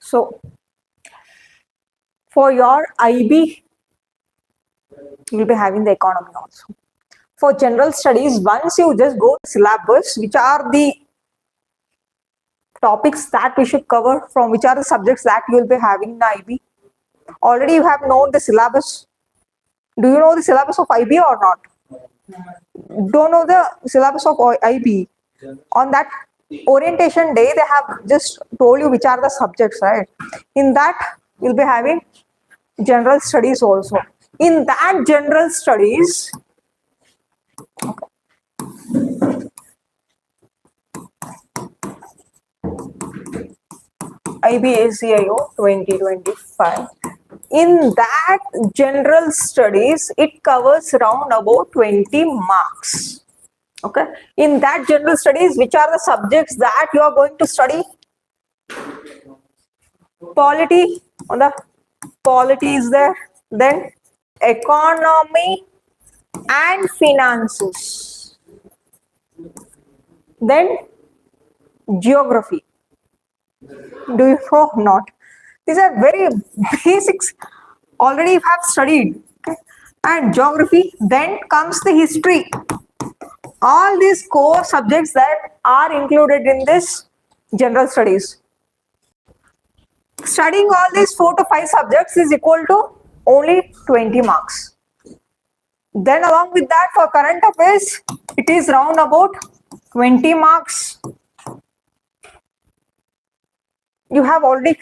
So for your IB, you'll be having the economy also. For general studies, once you just go to syllabus, which are the topics that we should cover, from which are the subjects that you will be having in the IB. Already you have known the syllabus. Do you know the syllabus of IB or not? Don't know the syllabus of IB. On that orientation day, they have just told you which are the subjects, right? In that, you'll be having general studies also. In that general studies, IB ACIO 2025. In that general studies, it covers around about 20 marks. Okay. In that general studies, which are the subjects that you are going to study? Polity, on the polity is there. Then economy and finances. Then geography. Do you know or not? These are very basics. Already you have studied. Okay. And geography. Then comes the history. All these core subjects that are included in this general studies. Studying all these 4 to 5 subjects is equal to only 20 marks. Then along with that, for current affairs, it is round about 20 marks. You have already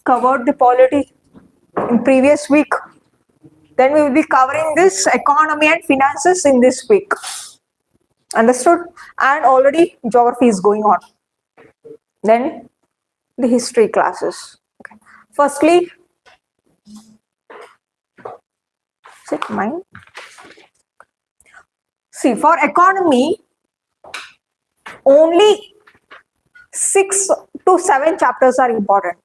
covered the polity in previous week. Then we will be covering this economy and finances in this week. Understood? And already geography is going on. Then the history classes. Okay. Firstly, is it mine? See, for economy, only 6 to 7 chapters are important.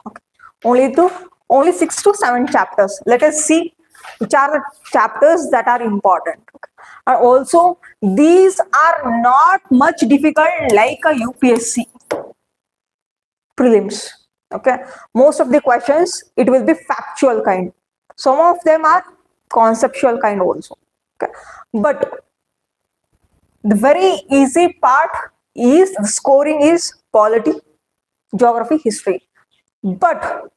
Okay. Only 6 to 7 chapters. Let us see which are the chapters that are important. Okay. And also, these are not much difficult like a UPSC prelims. Okay. Most of the questions, it will be factual kind. Some of them are conceptual kind also. Okay. But the very easy part is the scoring is polity, geography, history. But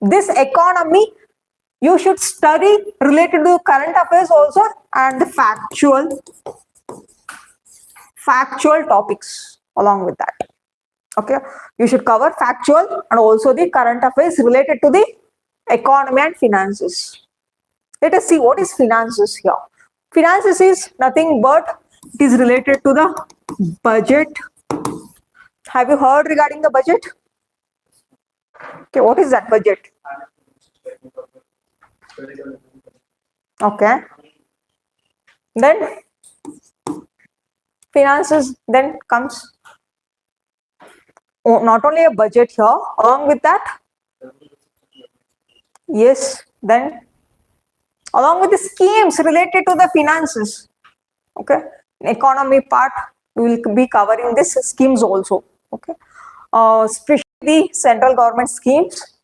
this economy, you should study related to current affairs also and the factual topics along with that. Okay, you should cover factual and also the current affairs related to the economy and finances. Let us see what is finances here. Finances is nothing but it is related to the budget. Have you heard regarding the budget? Okay, what is that budget? Okay. Then finances, then comes not only a budget here, along with that, yes, then along with the schemes related to the finances. Okay, economy part we will be covering this schemes also. Okay, especially the central government schemes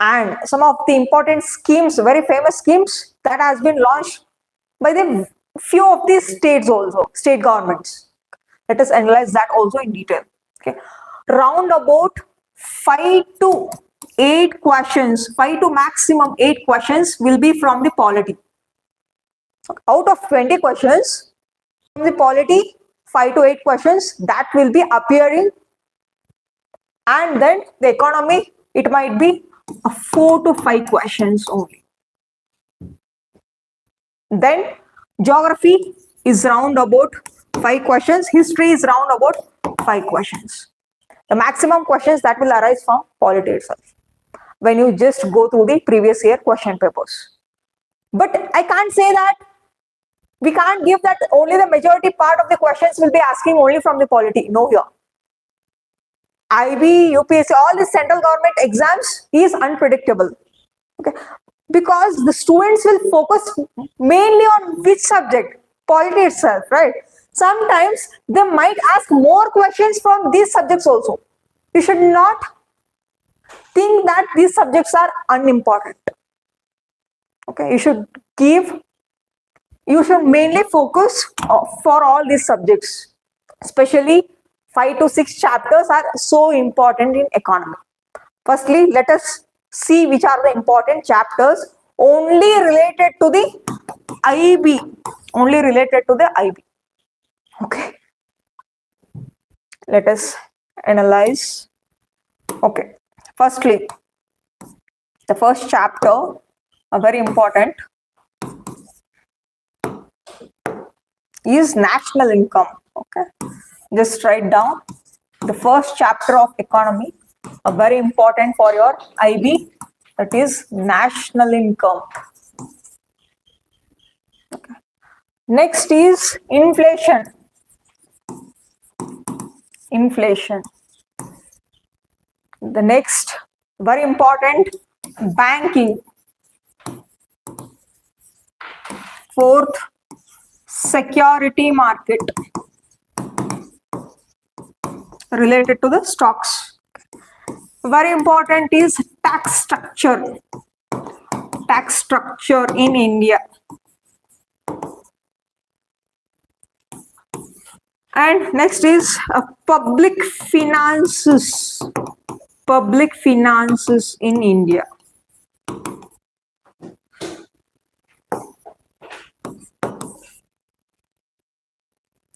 and some of the important schemes, very famous schemes that has been launched by the few of these states also, state governments. Let us analyze that also in detail. Okay, round about 5 to 8 questions, 5 to maximum 8 questions will be from the polity. Out of 20 questions from the polity, 5 to 8 questions that will be appearing, and then the economy, it might be 4 to 5 questions only. Then Geography is round about 5 questions. History is round about 5 questions. The maximum questions that will arise from polity itself when you just go through the previous year question papers. But I can't say that we can't give that only the majority part of the questions will be asking only from the polity. No, here. IB, UPSC, all the central government exams is unpredictable. Okay, because the students will focus mainly on which subject? Polity itself, right? Sometimes they might ask more questions from these subjects also. You should not think that these subjects are unimportant. Okay, you should mainly focus for all these subjects, especially 5 to 6 chapters are so important in economy. Firstly, let us see which are the important chapters only related to the IB. Only related to the IB. Okay. Let us analyze. Okay. Firstly, the first chapter, very important, is national income. Okay. Just write down the first chapter of economy, very important for your IB, that is national income. Okay. Next is inflation. Inflation. The next, very important, banking. Fourth, security market related to the stocks. Very important is tax structure. Tax structure in India. And next is public finances. Public finances in India.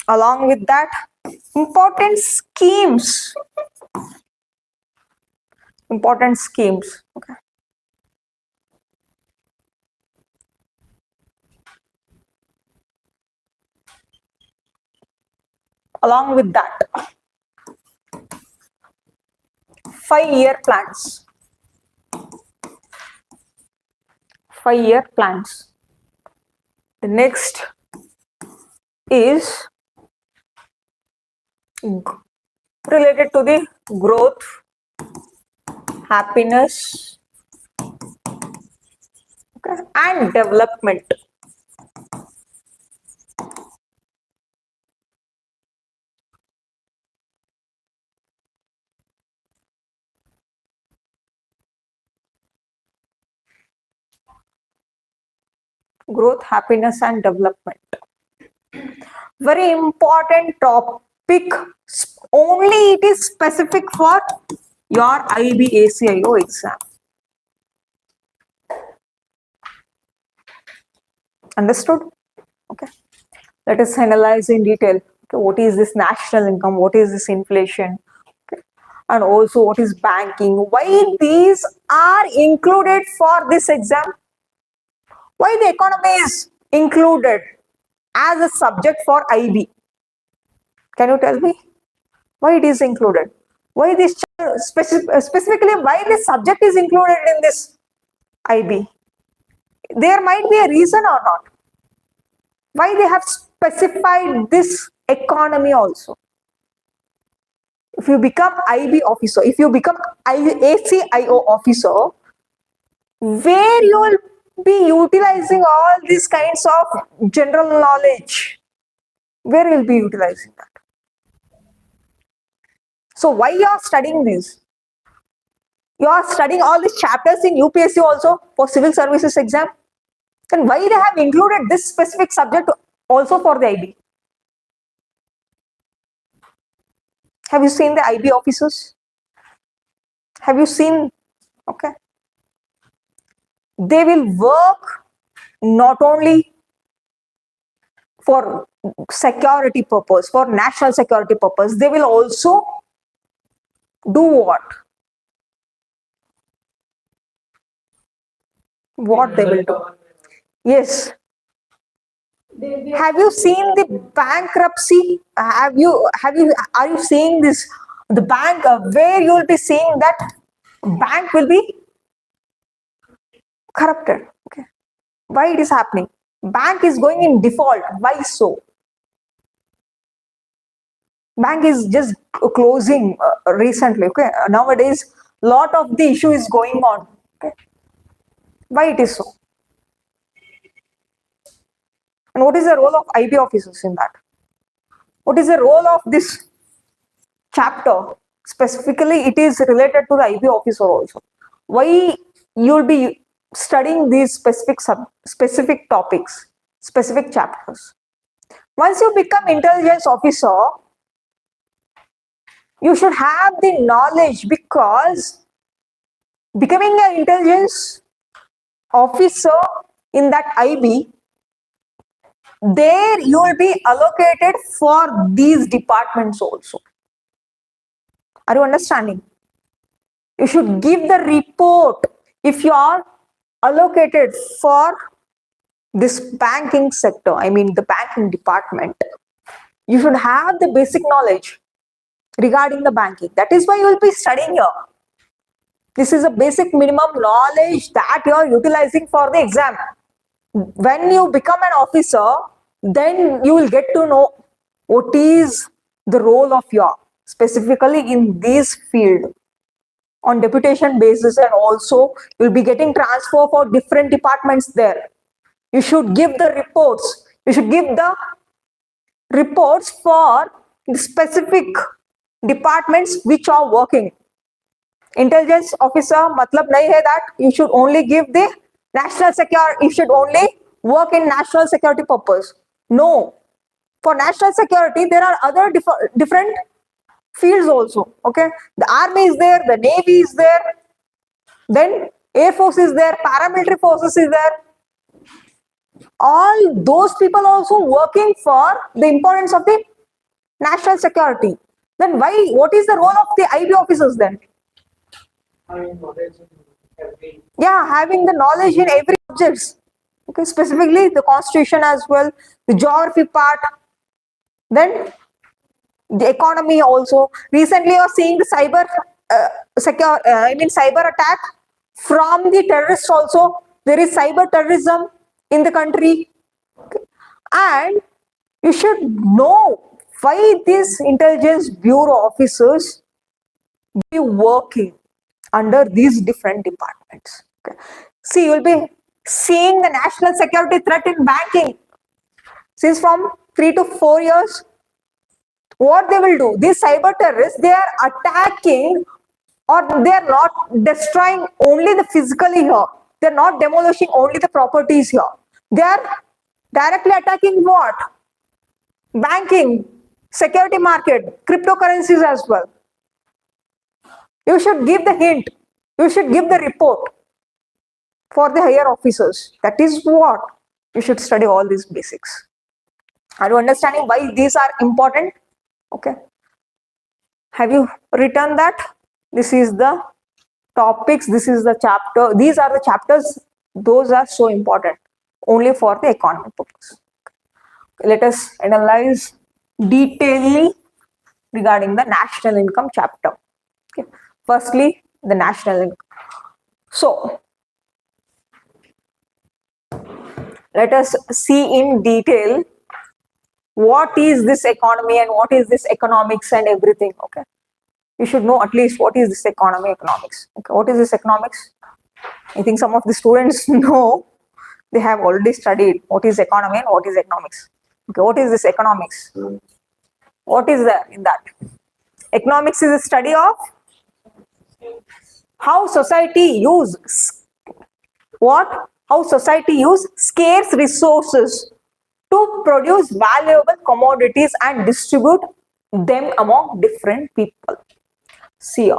Along with that, important schemes. Important schemes. Okay. Along with that, 5-year plans. 5-year plans. The next is related to the growth, happiness, okay, and development. Growth, happiness, and development. Very important topic. Only it is specific for your IB ACIO exam. Understood? Okay. Let us analyze in detail. Okay, what is this national income? What is this inflation? Okay. And also what is banking? Why these are included for this exam? Why the economy is included as a subject for IB? Can you tell me why it is included? Why this specifically why this subject is included in this IB? There might be a reason or not. Why they have specified this economy also? If you become IB officer, if you become ACIO officer, where you will be utilizing all these kinds of general knowledge? Where you will be utilizing that? So why you are studying this? You are studying all these chapters in UPSC also for civil services exam. Then why they have included this specific subject also for the IB? Have you seen the IB officers? Have you seen? Okay. They will work not only for security purpose, for national security purpose, they will also do what? What they will do? Yes. Have you seen the bankruptcy? Are you seeing this? The bank, where you will be seeing that bank will be corrupted. Okay. Why it is happening? Bank is going in default. Why so? Bank is just closing recently. Okay. Nowadays, lot of the issue is going on. Okay. Why it is so? And what is the role of IB officers in that? What is the role of this chapter? Specifically, it is related to the IB officer also. Why you will be studying these specific topics, specific chapters? Once you become intelligence officer, you should have the knowledge, because becoming an intelligence officer in that IB, there you will be allocated for these departments also. Are you understanding? You should give the report if you are allocated for this banking sector, I mean the banking department. You should have the basic knowledge regarding the banking. That is why you will be studying here. This is a basic minimum knowledge that you are utilizing for the exam. When you become an officer, then you will get to know what is the role of your, specifically in this field, on deputation basis, and also you will be getting transfer for different departments there. You should give the reports. You should give the reports for the specific departments which are working. Intelligence officer matlab nahi hai that you should only give the national security, you should only work in national security purpose. No. For national security, there are other different fields also. Okay. The army is there, the navy is there, then air force is there, paramilitary forces is there. All those people also working for the importance of the national security. Then why, what is the role of the IB officers then? Yeah, having the knowledge in every subjects. Okay, specifically the constitution as well, the geography part, then the economy also. Recently, you are seeing the cyber cyber attack from the terrorists also. There is cyber terrorism in the country. Okay. And you should know why these intelligence bureau officers be working under these different departments. Okay. See, you will be seeing the national security threat in banking since from 3 to 4 years. What they will do, these cyber terrorists, they are attacking, or they are not destroying only the physically here. They are not demolishing only the properties here. They are directly attacking what? Banking, security market, cryptocurrencies as well. You should give the hint. You should give the report for the higher officers. That is what you should study, all these basics. Are you understanding why these are important? Okay. Have you written that? This is the topics. This is the chapter. These are the chapters. Those are so important only for the economic purpose. Let us analyze detailedly regarding the national income chapter. Okay. Firstly, the national income. So, let us see in detail what is this economy and what is this economics and everything. Okay. You should know at least what is this economics. Okay. What is this economics? I think some of the students know. They have already studied what is economy and what is economics. Okay. What is this economics? What is there in that? Economics is a study of how society use what? How society use scarce resources to produce valuable commodities and distribute them among different people. See here.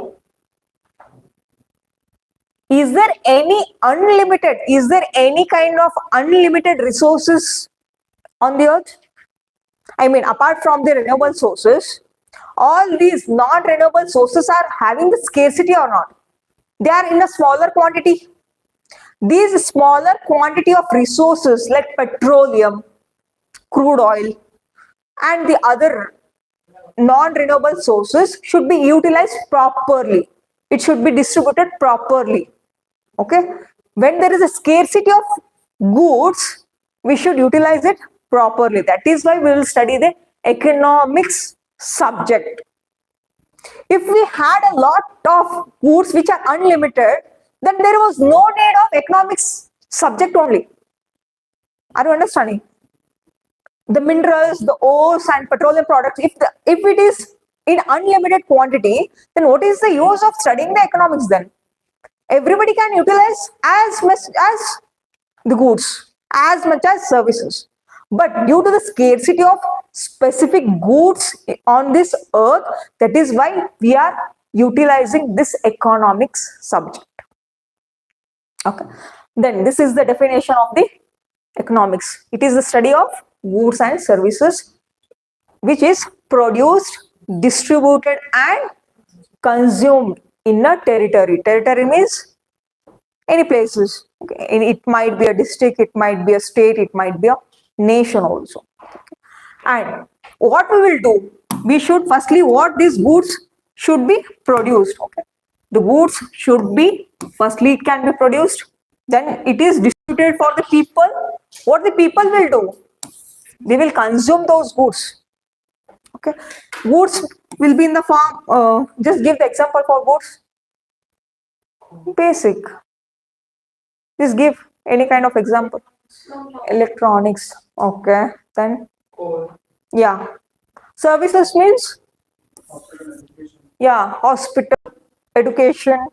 Is there any kind of unlimited resources on the earth? I mean, apart from the renewable sources, all these non-renewable sources are having the scarcity or not? They are in a smaller quantity. These smaller quantity of resources like petroleum, crude oil, and the other non-renewable sources should be utilized properly. It should be distributed properly. Okay, when there is a scarcity of goods, we should utilize it properly. That is why we will study the economics subject. If we had a lot of goods which are unlimited, then there was no need of economics subject only. Are you understanding? The minerals, the ores and petroleum products, if it is in unlimited quantity, then what is the use of studying the economics then? Everybody can utilize as much as the goods, as much as services. But due to the scarcity of specific goods on this earth, that is why we are utilizing this economics subject. Okay. Then this is the definition of the economics. It is the study of goods and services which is produced, distributed and consumed in a territory. Territory means any places. Okay. It might be a district, it might be a state, it might be a nation also. Okay. And what we will do, we should firstly what these goods should be produced. Okay. The goods should be, firstly it can be produced, then it is distributed for the people. What the people will do, they will consume those goods. Okay, goods will be in the form, just give the example for goods. Basic, just give any kind of example. Electronics. Okay, then yeah, services means yeah, hospital, education,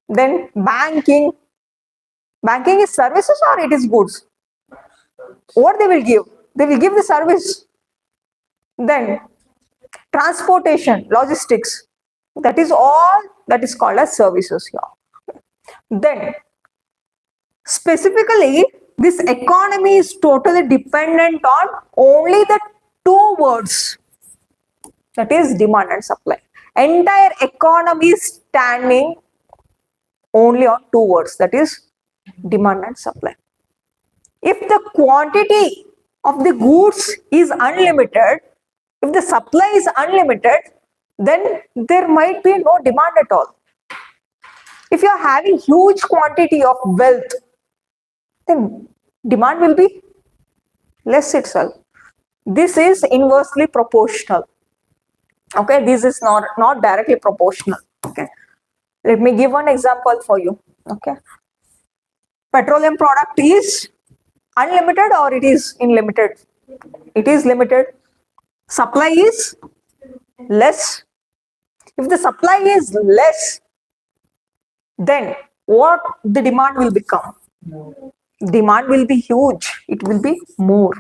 then banking. Banking is services or it is goods? What they will give? They will give the service. Then transportation, logistics, that is all that is called as services here. Then specifically this economy is totally dependent on only the two words, that is demand and supply. Entire economy is standing only on two words, that is demand and supply. If the quantity of the goods is unlimited, if the supply is unlimited, then there might be no demand at all. If you are having huge quantity of wealth, then demand will be less itself. This is inversely proportional. Okay, this is not directly proportional. Okay, let me give one example for you. Okay, petroleum product is unlimited or it is unlimited? It is limited. Supply is less. If the supply is less, then what the demand will become? Demand will be huge. It will be more.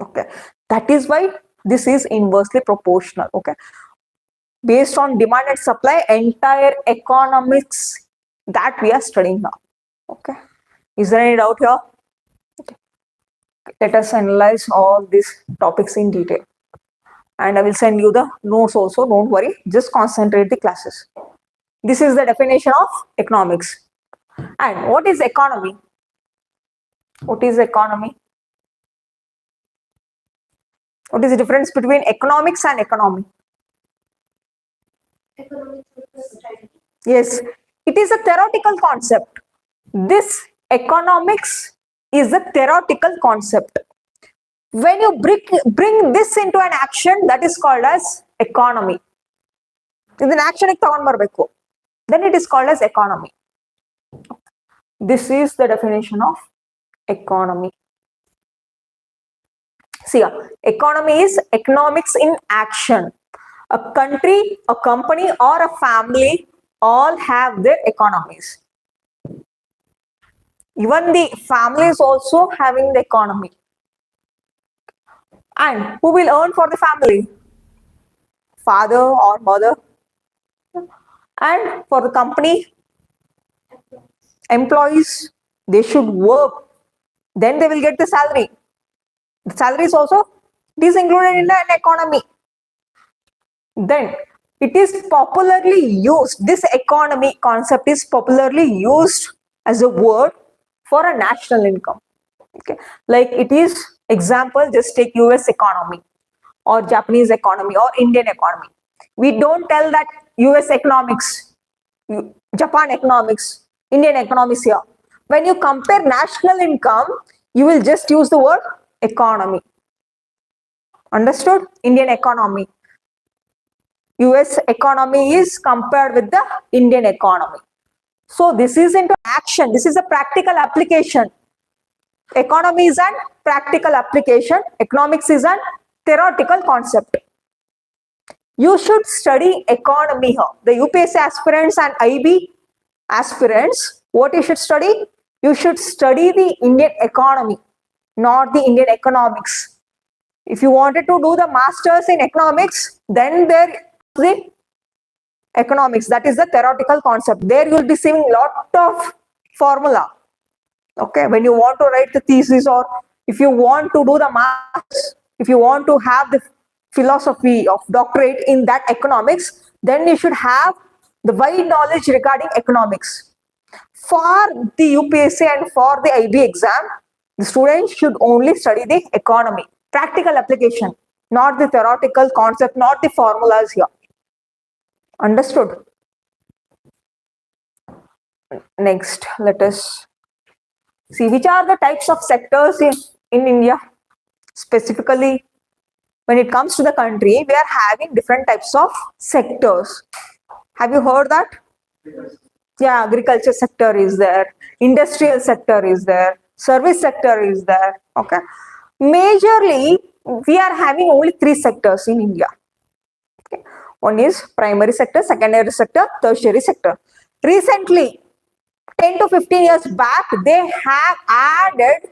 Okay, that is why this is inversely proportional. Okay, based on demand and supply, entire economics that we are studying now. Okay, is there any doubt here? Okay. Let us analyze all these topics in detail, and I will send you the notes also. Don't worry, just concentrate the classes. This is the definition of economics. And what is economy? What is economy? What is the difference between economics and economy? Yes, it is a theoretical concept. This economics is a theoretical concept. When you bring this into an action, that is called as economy. In an action, then it is called as economy. This is the definition of economy. See, economy is economics in action. A country, a company, or a family all have their economies. Even the family is also having the economy. And who will earn for the family? Father or mother. And for the company, employees, they should work. Then they will get the salary. The salary is also included in an economy. Then it is popularly used, this economy concept is popularly used as a word for a national income. Okay, like it is example, just take US economy or Japanese economy or Indian economy. We don't tell that US economics, Japan economics, Indian economics here. When you compare national income, you will just use the word economy. Understood? Indian economy. US economy is compared with the Indian economy. So this is into action. This is a practical application. Economy is an practical application. Economics is an theoretical concept. You should study economy here. The UPSC aspirants and IB aspirants, what you should study? You should study the Indian economy, not the Indian economics. If you wanted to do the masters in economics, then there is the economics. That is the theoretical concept. There you will be seeing lot of formula. Okay, when you want to write the thesis, or if you want to do the masters, if you want to have the philosophy of doctorate in that economics, then you should have the wide knowledge regarding economics. For the UPSC and for the IB exam, the students should only study the economy, practical application, not the theoretical concept, not the formulas here. Understood? Next, let us see which are the types of sectors in India. Specifically, when it comes to the country, we are having different types of sectors. Have you heard that? Yeah, agriculture sector is there, industrial sector is there, service sector is there. Okay, majorly we are having only three sectors in India. Okay. One is primary sector, secondary sector, tertiary sector. Recently, 10 to 15 years back, they have added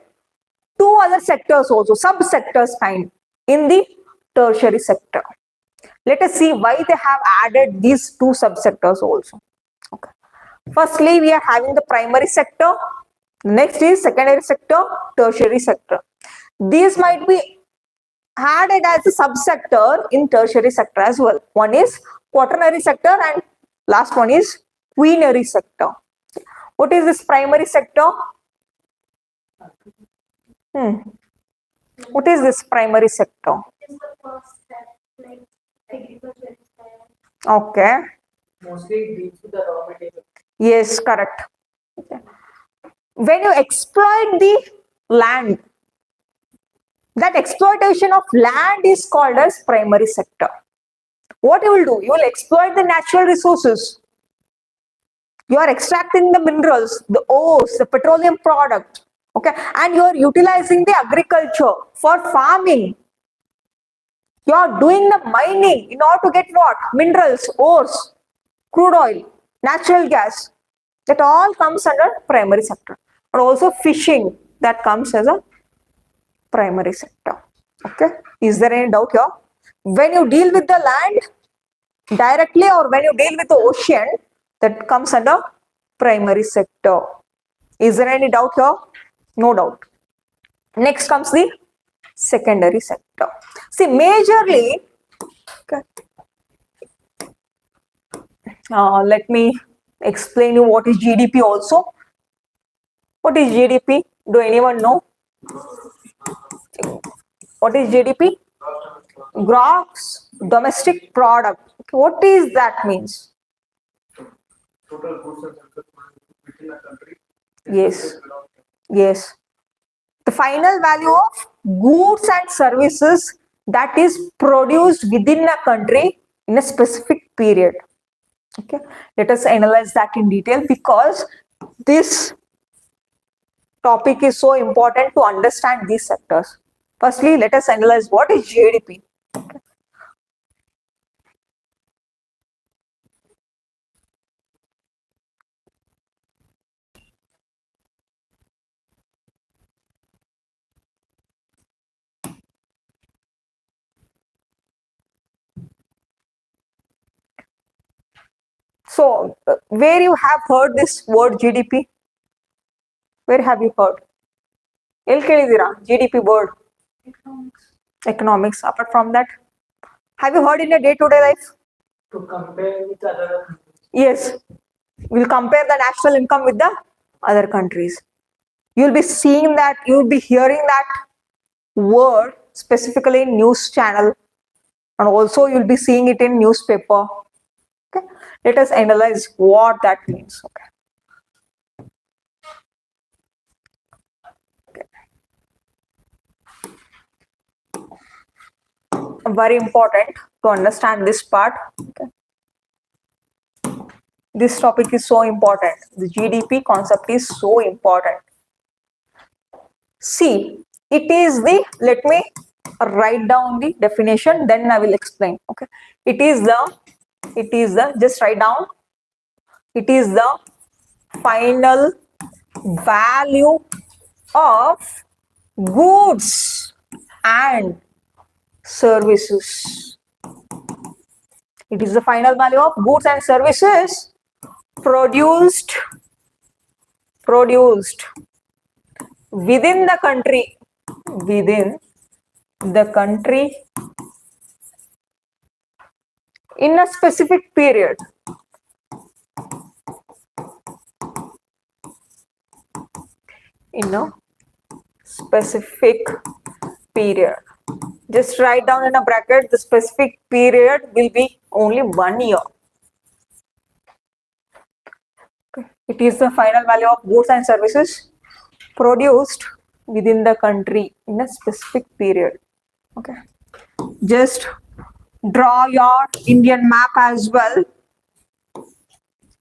two other sectors also, sub-sectors kind in the tertiary sector. Let us see why they have added these two sub-sectors also. Okay. Firstly, we are having the primary sector. Next is secondary sector, tertiary sector. These might be added as a subsector in tertiary sector as well. One is quaternary sector and last one is quinary sector. What is this primary sector? What is this primary sector? Okay. Mostly it deals with the raw material. Yes, correct. Okay. When you exploit the land, that exploitation of land is called as primary sector. What you will do? You will exploit the natural resources. You are extracting the minerals, the ores, the petroleum product. Okay, and you are utilizing the agriculture for farming. You are doing the mining in order to get what? Minerals, ores, crude oil, natural gas. That all comes under primary sector. And also fishing, that comes as a primary sector. Okay, is there any doubt here? When you deal with the land directly or when you deal with the ocean, that comes under primary sector. Is there any doubt here? No doubt. Next comes the secondary sector. See, majorly, okay, let me explain you what is GDP also. What is GDP? Do anyone know? What is GDP? Gross domestic product. Okay, what is that means? Total goods and services within a country. Yes. Yes. The final value of goods and services that is produced within a country in a specific period. Okay. Let us analyze that in detail because this topic is so important to understand these sectors. Firstly, let us analyze what is GDP. Okay. So, where you have heard this word GDP? Where have you heard? ಎಲ್ಲಿ ಕೇಳಿದ್ದೀರಾ GDP word? Economics. Apart from that, have you heard in your day-to-day life? To compare with other countries. Yes. We'll compare the national income with the other countries. You'll be seeing that, you'll be hearing that word specifically in news channel, and also you'll be seeing it in newspaper. Okay, let us analyze what that means. Okay. Very important to understand this part. Okay. This topic is so important. The GDP concept is so important. See, it is the, let me write down the definition, then I will explain. Okay. It is the, just write down, it is the final value of goods and services. It is the final value of goods and services produced within the country in a specific period. In a specific period. Just write down in a bracket, the specific period will be only 1 year. Okay. It is the final value of goods and services produced within the country in a specific period. Okay. Just draw your Indian map as well.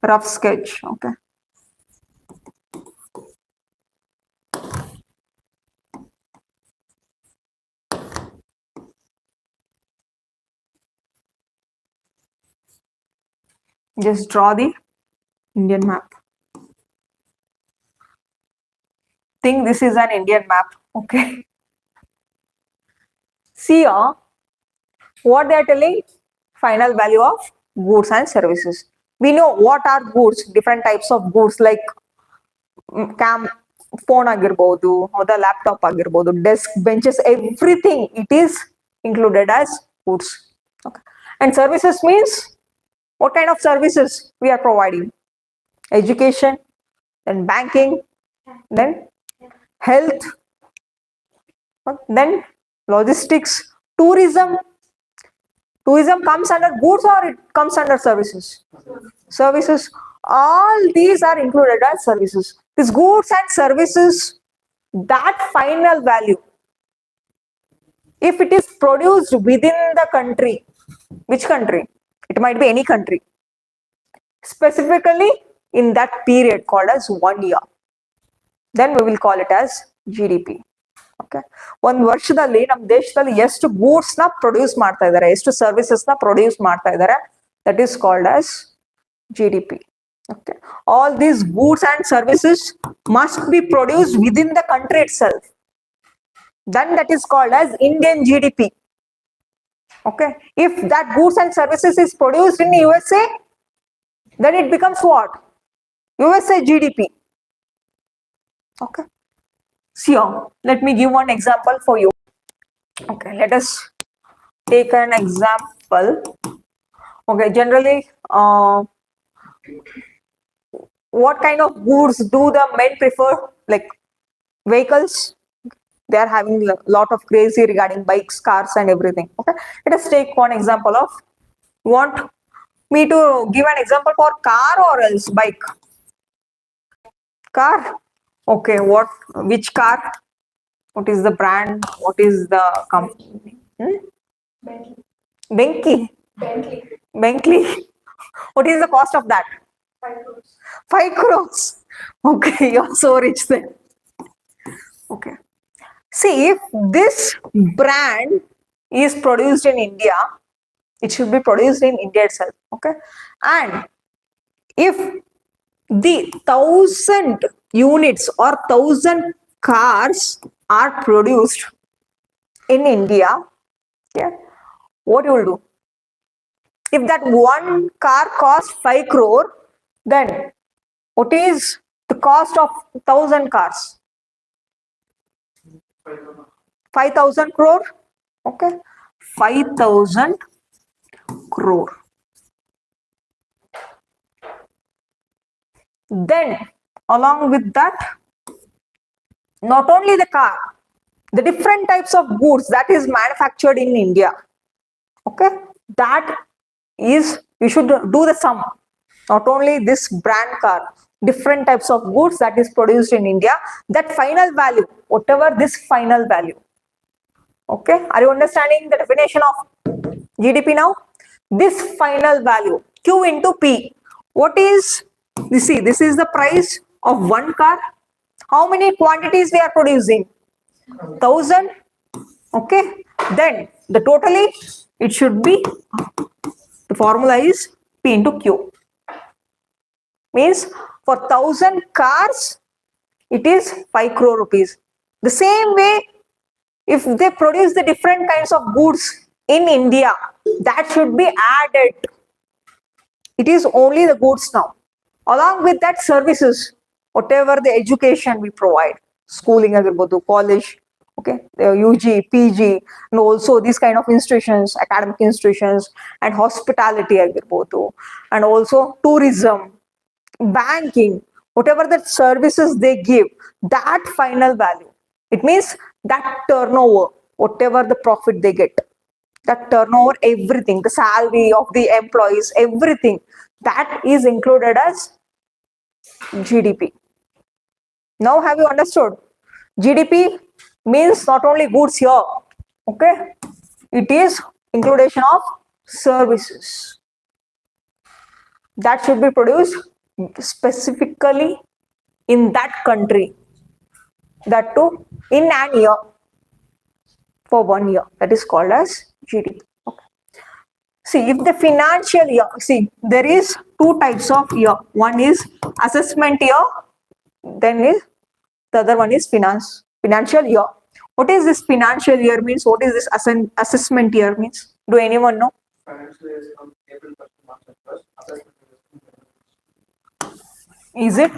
Rough sketch. Okay. Just draw the Indian map. Think this is an Indian map. Okay. See here, what they are telling? Final value of goods and services. We know what are goods, different types of goods like phone agirbodu, or the laptop agirbodu, desk, benches, everything it is included as goods. Okay. And services means what kind of services we are providing? Education, then banking, then health, then logistics, tourism. Tourism comes under goods or it comes under services? Services. All these are included as services. These goods and services, that final value, if it is produced within the country, which country? It might be any country. Specifically in that period called as 1 year. Then we will call it as GDP. Okay. ಒಂದು ವರ್ಷದಲ್ಲಿ ನಮ್ಮ ದೇಶದಲ್ಲಿ ಎಷ್ಟು goods ನ produce ಮಾಡ್ತಾ ಇದ್ದಾರೆ, ಎಷ್ಟು services ನ ಪ್ರೊಡ್ಯೂಸ್ ಮಾಡ್ತಾ ಇದ್ದಾರೆ, that is called as GDP. Okay. All these goods and services must be produced within the country itself. Then that is called as Indian GDP. Okay. If that goods and services is produced in USA, then it becomes what? USA GDP. Okay. See, let me give one example for you. Okay, let us take an example. Okay, generally, what kind of goods do the men prefer? Like vehicles, they are having a lot of crazy regarding bikes, cars, and everything. Okay, let us take one example of. You want me to give an example for car or else bike? Car. Okay, which car? What is the brand? What is the company? Bentley. What is the cost of that? 5 crores. Okay, you're so rich then. Okay. See, if this brand is produced in India, it should be produced in India itself. Okay. And if the 1,000 units or 1,000 cars are produced in India, okay, what you will do? If that one car costs 5 crore, then what is the cost of 1,000 cars? 5,000 crore. Okay, 5,000 crore. Then along with that, Not only the car, the different types of goods that is manufactured in India. Okay, that is, you should do the sum. Not only this brand car, different types of goods that is produced in India, that final value, whatever this final value. Okay, are you understanding the definition of GDP now? This final value, Q into P. What is, you see, this is the price of one car. How many quantities they are producing? 1,000. Okay, then the totally, it should be, the formula is P into Q. Means for 1,000 cars, it is 5 crore rupees. The same way, if they produce the different kinds of goods in India, that should be added. It is only the goods now. Along with that, services, whatever the education we provide, schooling, college, okay, UG, PG, and also these kind of institutions, academic institutions, and hospitality, and also tourism, banking, whatever the services they give, that final value, it means that turnover, whatever the profit they get, that turnover, everything, the salary of the employees, everything, that is included as GDP. Now have you understood? GDP means not only goods here, okay, it is inclusion of services that should be produced specifically in that country, that too in an year, for 1 year, that is called as GDP. Okay. See, if the financial year, see, there is two types of year. One is assessment year, then is the other one is financial year. What is this financial year means? What is this assessment year means? Do anyone know? Financial year is from April 1st to March 1st. Assessment Is it?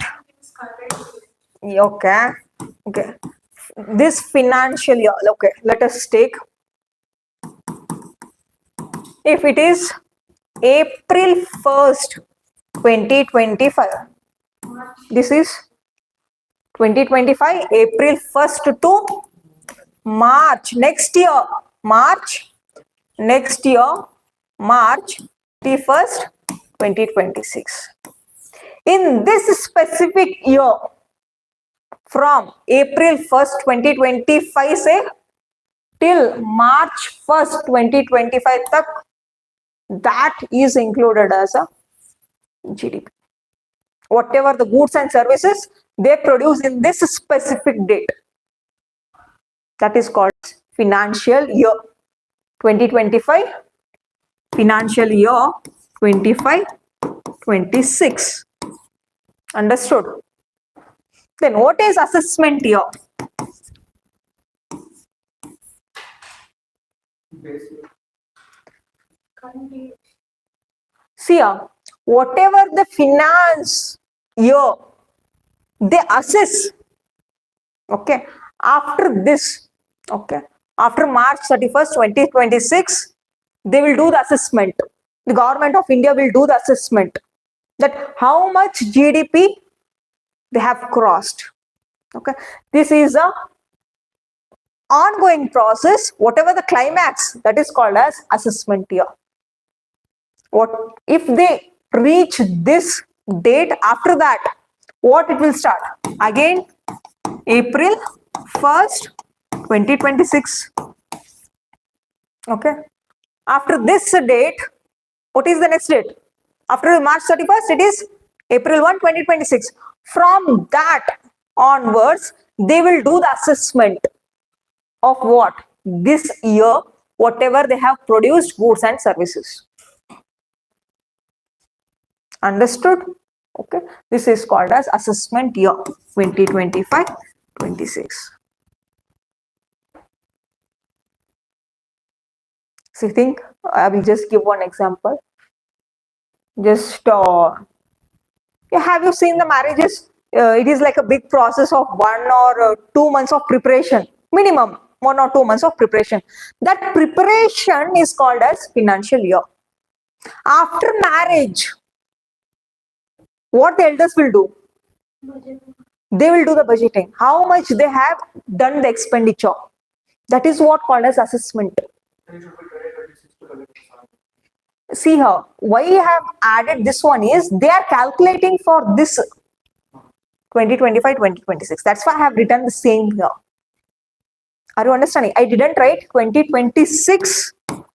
Okay. Okay. This financial year, okay, let us take, if it is April 1st, 2025, this is 2025, April 1st to March next year, March 31st, 2026. In this specific year, from April 1st, 2025 say till March 1st, 2025 tak, that is included as a GDP. Whatever the goods and services they produce in this specific date, that is called financial year 2025, financial year 25-26. Understood? Then what is assessment year? basic. See, whatever the finance year they assess, okay, after this, okay, after March 31st, 2026, they will do the assessment. The government of India will do the assessment that how much GDP they have crossed. Okay, this is a ongoing process. Whatever the climax, that is called as assessment year. What if they reach this date, after that, what it will start? Again, April 1st, 2026. Okay. After this date, what is the next date? After March 31st, it is April 1, 2026. From that onwards, they will do the assessment of what? This year, whatever they have produced, goods and services. Understood? Okay. This is called as assessment year 2025-26. So I think I will just give one example. Just have you seen the marriages? It is like a big process of 1 or 2 months of preparation, minimum 1 or 2 months of preparation. That preparation is called as financial year. After marriage, what the elders will do? They will do the budgeting. How much they have done the expenditure. That is what called as assessment. Then it should be 2026 to 11. See here, why I have added this one is they are calculating for this 2025, 2026. That's why I have written the same here. Are you understanding? I didn't write 2026,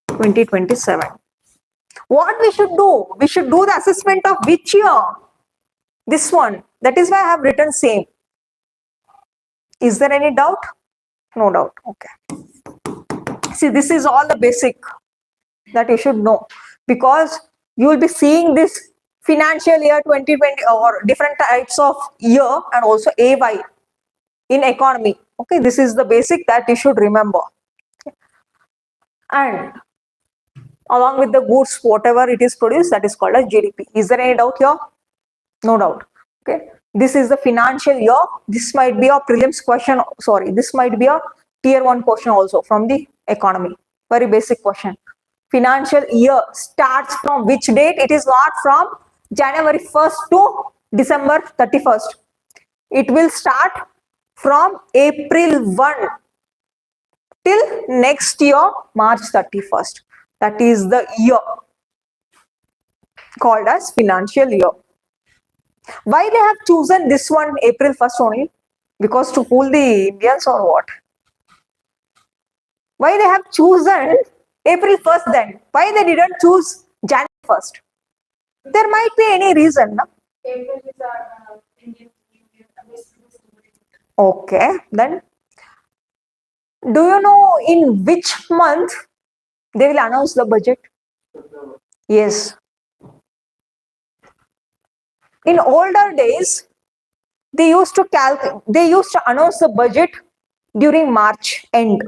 2027. What we should do? We should do the assessment of which year? This one. That is why I have written same. Is there any doubt? No doubt. Okay. See, this is all the basic that you should know, because you will be seeing this financial year 2020 or different types of year and also AY in economy. Okay, this is the basic that you should remember. Okay. And along with the goods, whatever it is produced, that is called as GDP. Is there any doubt here? No doubt. Okay, this is the financial year. This might be a prelims question. Sorry, this might be a tier 1 question also from the economy. Very basic question. Financial year starts from which date? It is not from January 1st to December 31st. It will start from April 1 till next year, March 31st. That is the year called as financial year. Why they have chosen this one April 1st only? Because to fool the Indians or what? Why they have chosen April 1st then? Why they didn't choose January 1st? There might be any reason, no? April is our Indian New Year. Okay, then do you know in which month they will announce the budget? Yes. In older days, they used to announce the budget during March end.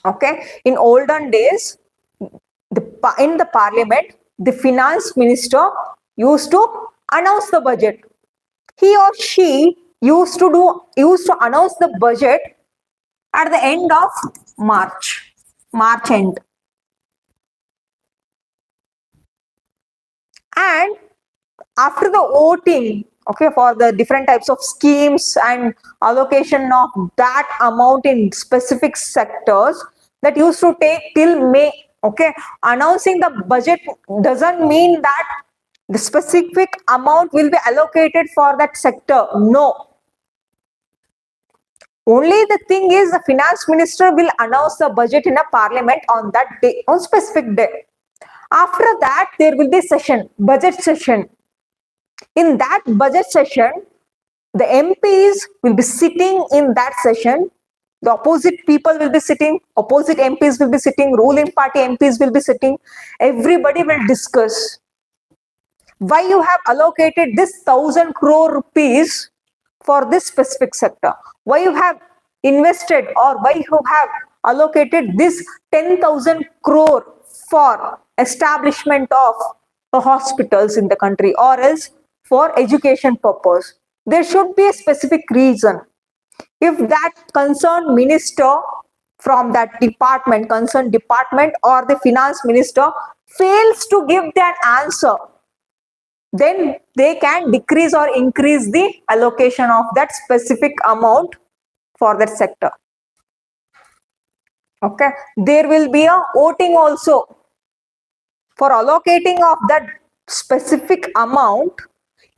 Okay, in olden days, in the parliament, the finance minister used to announce the budget. He or she used to announce the budget at the end of March end. And after the voting, okay, for the different types of schemes and allocation of that amount in specific sectors, that used to take till May. Okay, announcing the budget doesn't mean that the specific amount will be allocated for that sector. No. Only the thing is the finance minister will announce the budget in a parliament on that day, on specific day. After that, there will be session, budget session. In that budget session, the MPs will be sitting in that session. The opposite people will be sitting, opposite MPs will be sitting, ruling party MPs will be sitting. Everybody will discuss why you have allocated this 1,000 crore rupees for this specific sector. Why you have invested or why you have allocated this 10,000 crore for establishment of hospitals in the country or else for education purpose. There should be a specific reason. If that concerned minister from that department, concerned department or the finance minister fails to give that answer, then they can decrease or increase the allocation of that specific amount for that sector. Okay, there will be a voting also for allocating of that specific amount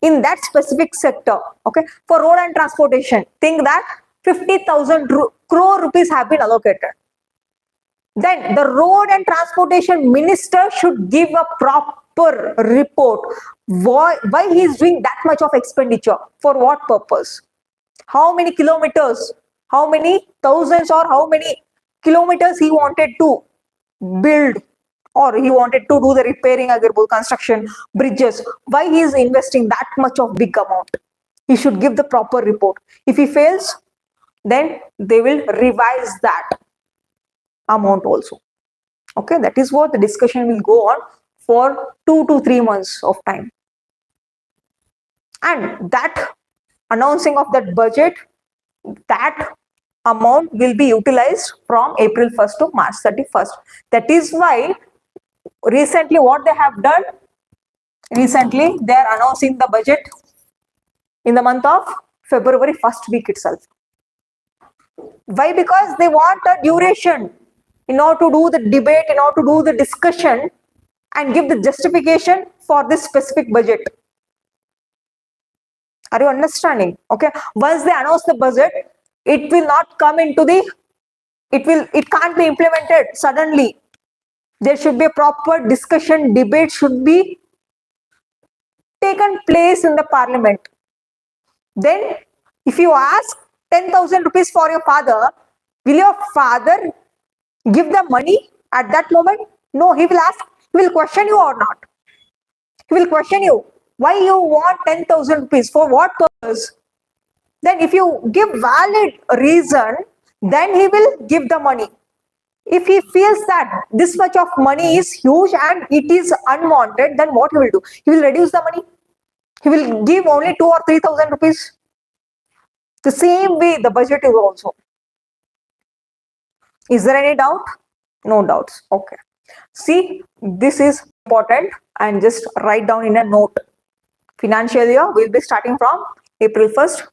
in that specific sector. Okay, for road and transportation, think that 50,000 crore rupees have been allocated. Then the road and transportation minister should give a proper report. Why he is doing that much of expenditure? For what purpose? How many kilometers? How many thousands or how many kilometers he wanted to build, or he wanted to do the repairing, construction, bridges? Why he is investing that much of big amount? He should give the proper report. If he fails, then they will revise that amount also. Okay, that is what the discussion will go on for 2 to 3 months of time. And that announcing of that budget, that amount will be utilized from April 1st to March 31st. That is why recently what they have done, recently they are announcing the budget in the month of February first week itself. Why? Because they want a duration in order to do the debate, in order to do the discussion and give the justification for this specific budget. Are you understanding? Okay. Once they announce the budget, it will not come into the, it can't be implemented suddenly. There should be a proper discussion, debate should be taken place in the parliament. Then if you ask 10,000 rupees for your father, will your father give the money at that moment? No, he will ask, he will question you or not. He will question you, why you want 10,000 rupees, for what purpose? Then if you give valid reason, then he will give the money. If he feels that this much of money is huge and it is unwanted, then what he will do? He will reduce the money. He will give only 2 or 3,000 rupees. The same way the budget is also. Is there any doubt? No doubts. Okay. See, this is important and just write down in a note. Financial year will be starting from April 1st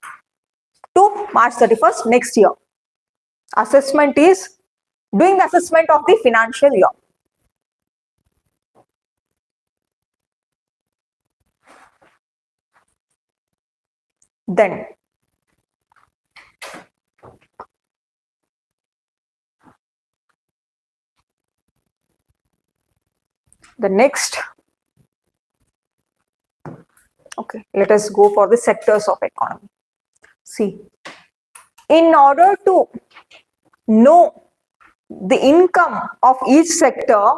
to March 31st next year. Assessment is doing the assessment of the financial year. Then the next, okay, let us go for the sectors of economy. See, in order to know the income of each sector,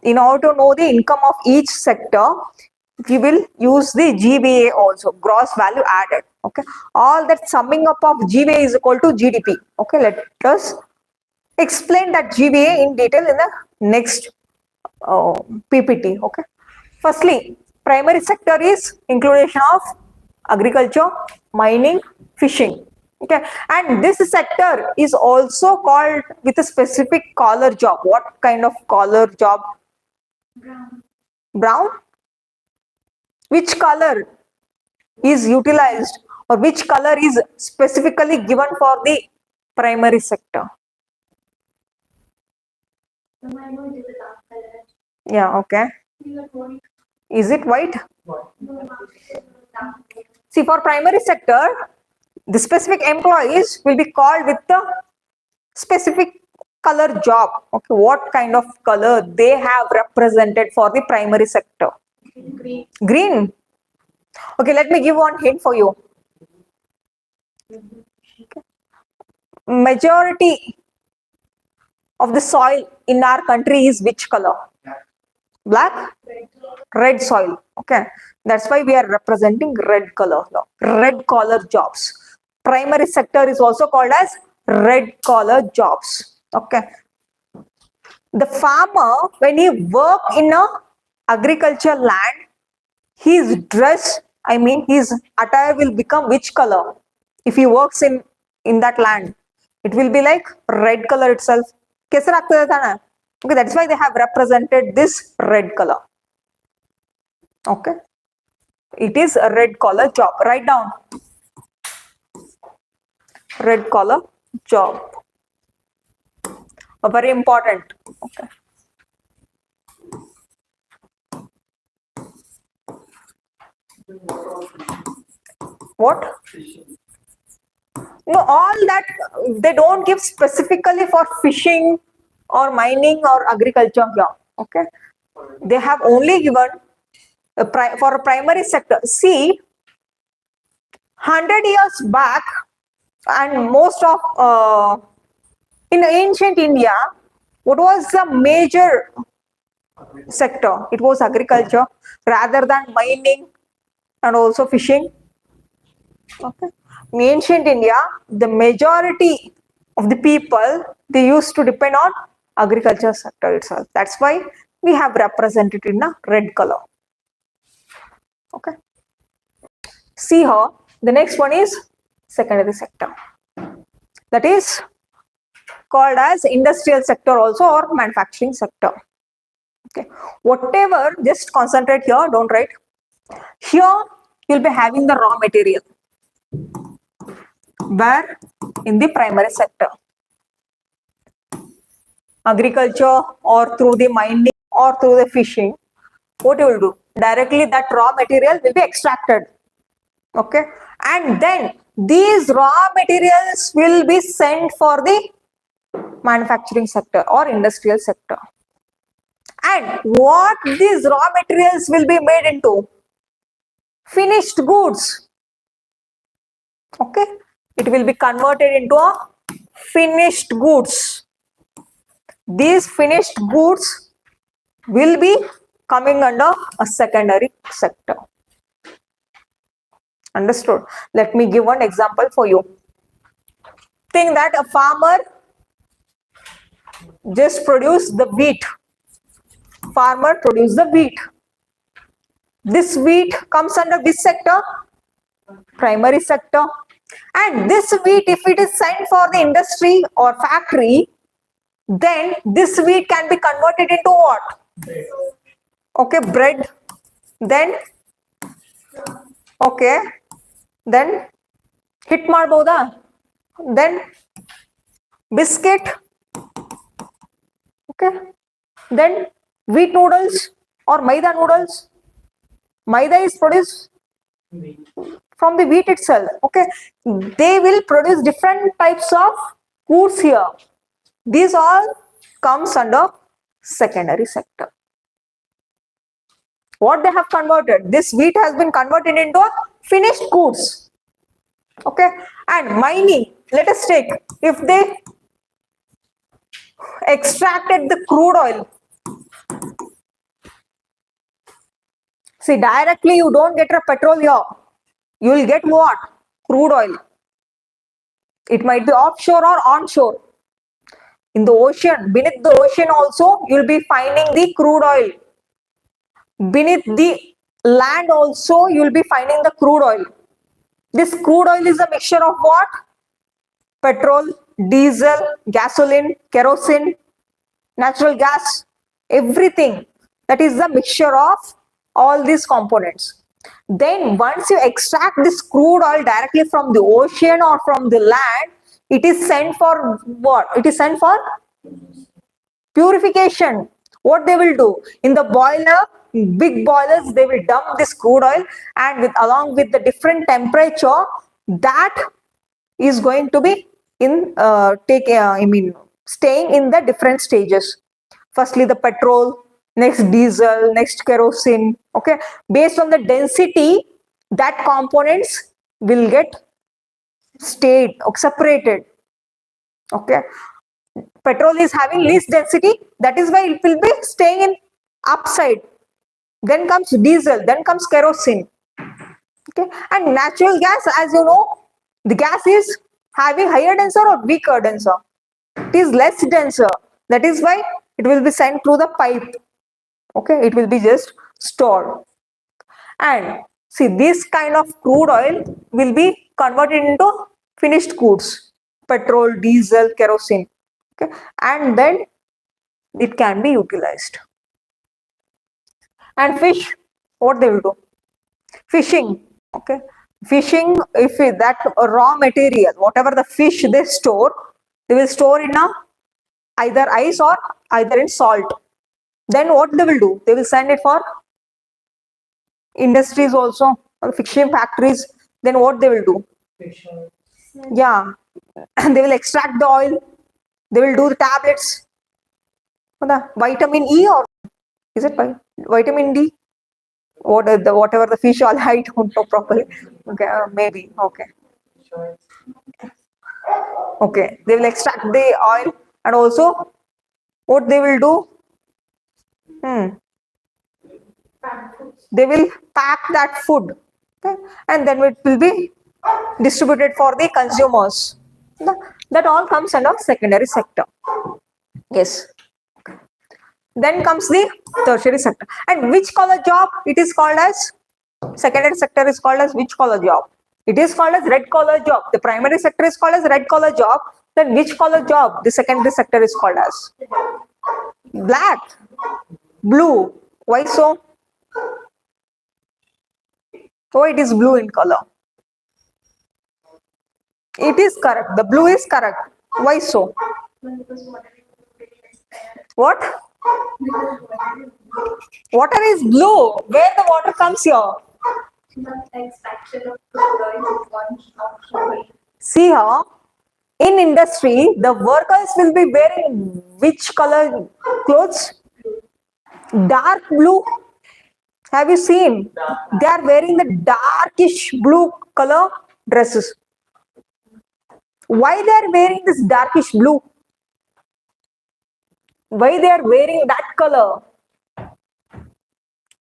in order to know the income of each sector, we will use the GVA also, gross value added. Okay, all that summing up of GVA is equal to GDP. Okay, let us explain that GVA in detail in the next PPT. Okay, firstly, primary sector is inclusion of agriculture, mining, fishing. Okay, and this sector is also called with a specific collar job. What kind of collar job? Brown. Brown? Which color is utilized or which color is specifically given for the primary sector? The minor is the dark color. Yeah, okay. Is it white? See, for primary sector, the specific employees will be called with the specific color job. Okay, what kind of color they have represented for the primary sector? Green. Green. Okay, let me give one hint for you. Okay. Majority of the soil in our country is which color? Black? Red soil. Okay, that's why we are representing red color now. Red collar jobs. Primary sector is also called as red collar jobs. Okay, the farmer, when he work in a agriculture land, his dress, I mean his attire will become which color? If he works in that land, it will be like red color itself. कैसे रखते थे ना? Okay, that's why they have represented this red color. Okay, it is a red collar job. Write down red collar job. Very important. Okay. What? No, all that they don't give specifically for fishing or mining or agriculture here. Okay, they have only given for a primary sector. See, 100 years back, and most of in ancient India, what was the major sector? It was agriculture rather than mining and also fishing. Okay. In ancient India, the majority of the people, they used to depend on agriculture sector itself. That's why we have represented in a red color. Okay. See here, the next one is secondary sector. That is called as industrial sector also, or manufacturing sector. Okay. Whatever, just concentrate here, don't write. Here, you'll be having the raw material. Where? In the primary sector. Agriculture or through the mining or through the fishing. What you will do? Directly that raw material will be extracted. Okay. And then these raw materials will be sent for the manufacturing sector or industrial sector. And what these raw materials will be made into? Finished goods. Okay. It will be converted into a finished goods. These finished goods will be coming under a secondary sector. Understood? Let me give one example for you. Think that a farmer just produced the wheat. Farmer produced the wheat. This wheat comes under this sector? Primary sector. And this wheat, if it is sent for the industry or factory, then this wheat can be converted into what? Okay, bread. Then, okay, then hit marboda. Then biscuit. Okay, then wheat noodles or maida noodles. Maida is produced from the wheat itself. Okay, they will produce different types of foods here. These all comes under secondary sector. What they have converted? This wheat has been converted into finished goods. Okay, and mining. Let us take, if they extracted the crude oil. See, directly you don't get a petrol here. You will get what? Crude oil. It might be offshore or onshore. In the ocean, beneath the ocean also, you will be finding the crude oil. Beneath the land also, you will be finding the crude oil. This crude oil is a mixture of what? Petrol, diesel, gasoline, kerosene, natural gas, everything. That is the mixture of all these components. Then once you extract this crude oil directly from the ocean or from the land, it is sent for what? It is sent for purification. What they will do? In the boiler, big boilers, they will dump this crude oil, and along with the different temperature, that is going to be in staying in the different stages. Firstly the petrol, next diesel, next kerosene. Okay, based on the density, that components will get stayed or separated. Okay, petrol is having least density, that is why it will be staying in upside. Then comes diesel, then comes kerosene. Okay, and natural gas, as you know, the gas is having higher denser or weaker denser? It is less denser. That is why it will be sent through the pipe. Okay, it will be just stored. And see, this kind of crude oil will be converted into finished goods. Petrol, diesel, kerosene. Okay, and then it can be utilized. And fish, what they will do? Fishing. Okay, fishing, if that raw material, whatever the fish they store, they will store in either ice or either in salt. Then what they will do? They will send it for industries also, or fishing factories. Then what they will do? Yeah, they will extract the oil. They will do the tablets for the vitamin E, or is it vitamin D? Whatever the fish oil, I don't know properly. Okay, maybe. Okay. Okay, they will extract the oil, and also what they will do? They will pack that food, okay, and then it will be distributed for the consumers. That all comes under secondary sector. Yes. Then comes the tertiary sector. And which collar job it is called as? Secondary sector is called as which collar job? It is called as red collar job. The primary sector is called as red collar job. Then which collar job the secondary sector is called as? Black, blue. Why so? Oh, it is blue in color. It is correct. The blue is correct. Why so? Because water is very less there. What? Because water is blue. Water is blue. Where the water comes here? The extraction of chloride is one of See here. In industry, the workers will be wearing which color clothes? Dark blue. Have you seen? They are wearing the darkish blue color dresses. Why they are wearing this darkish blue? Why they are wearing that color?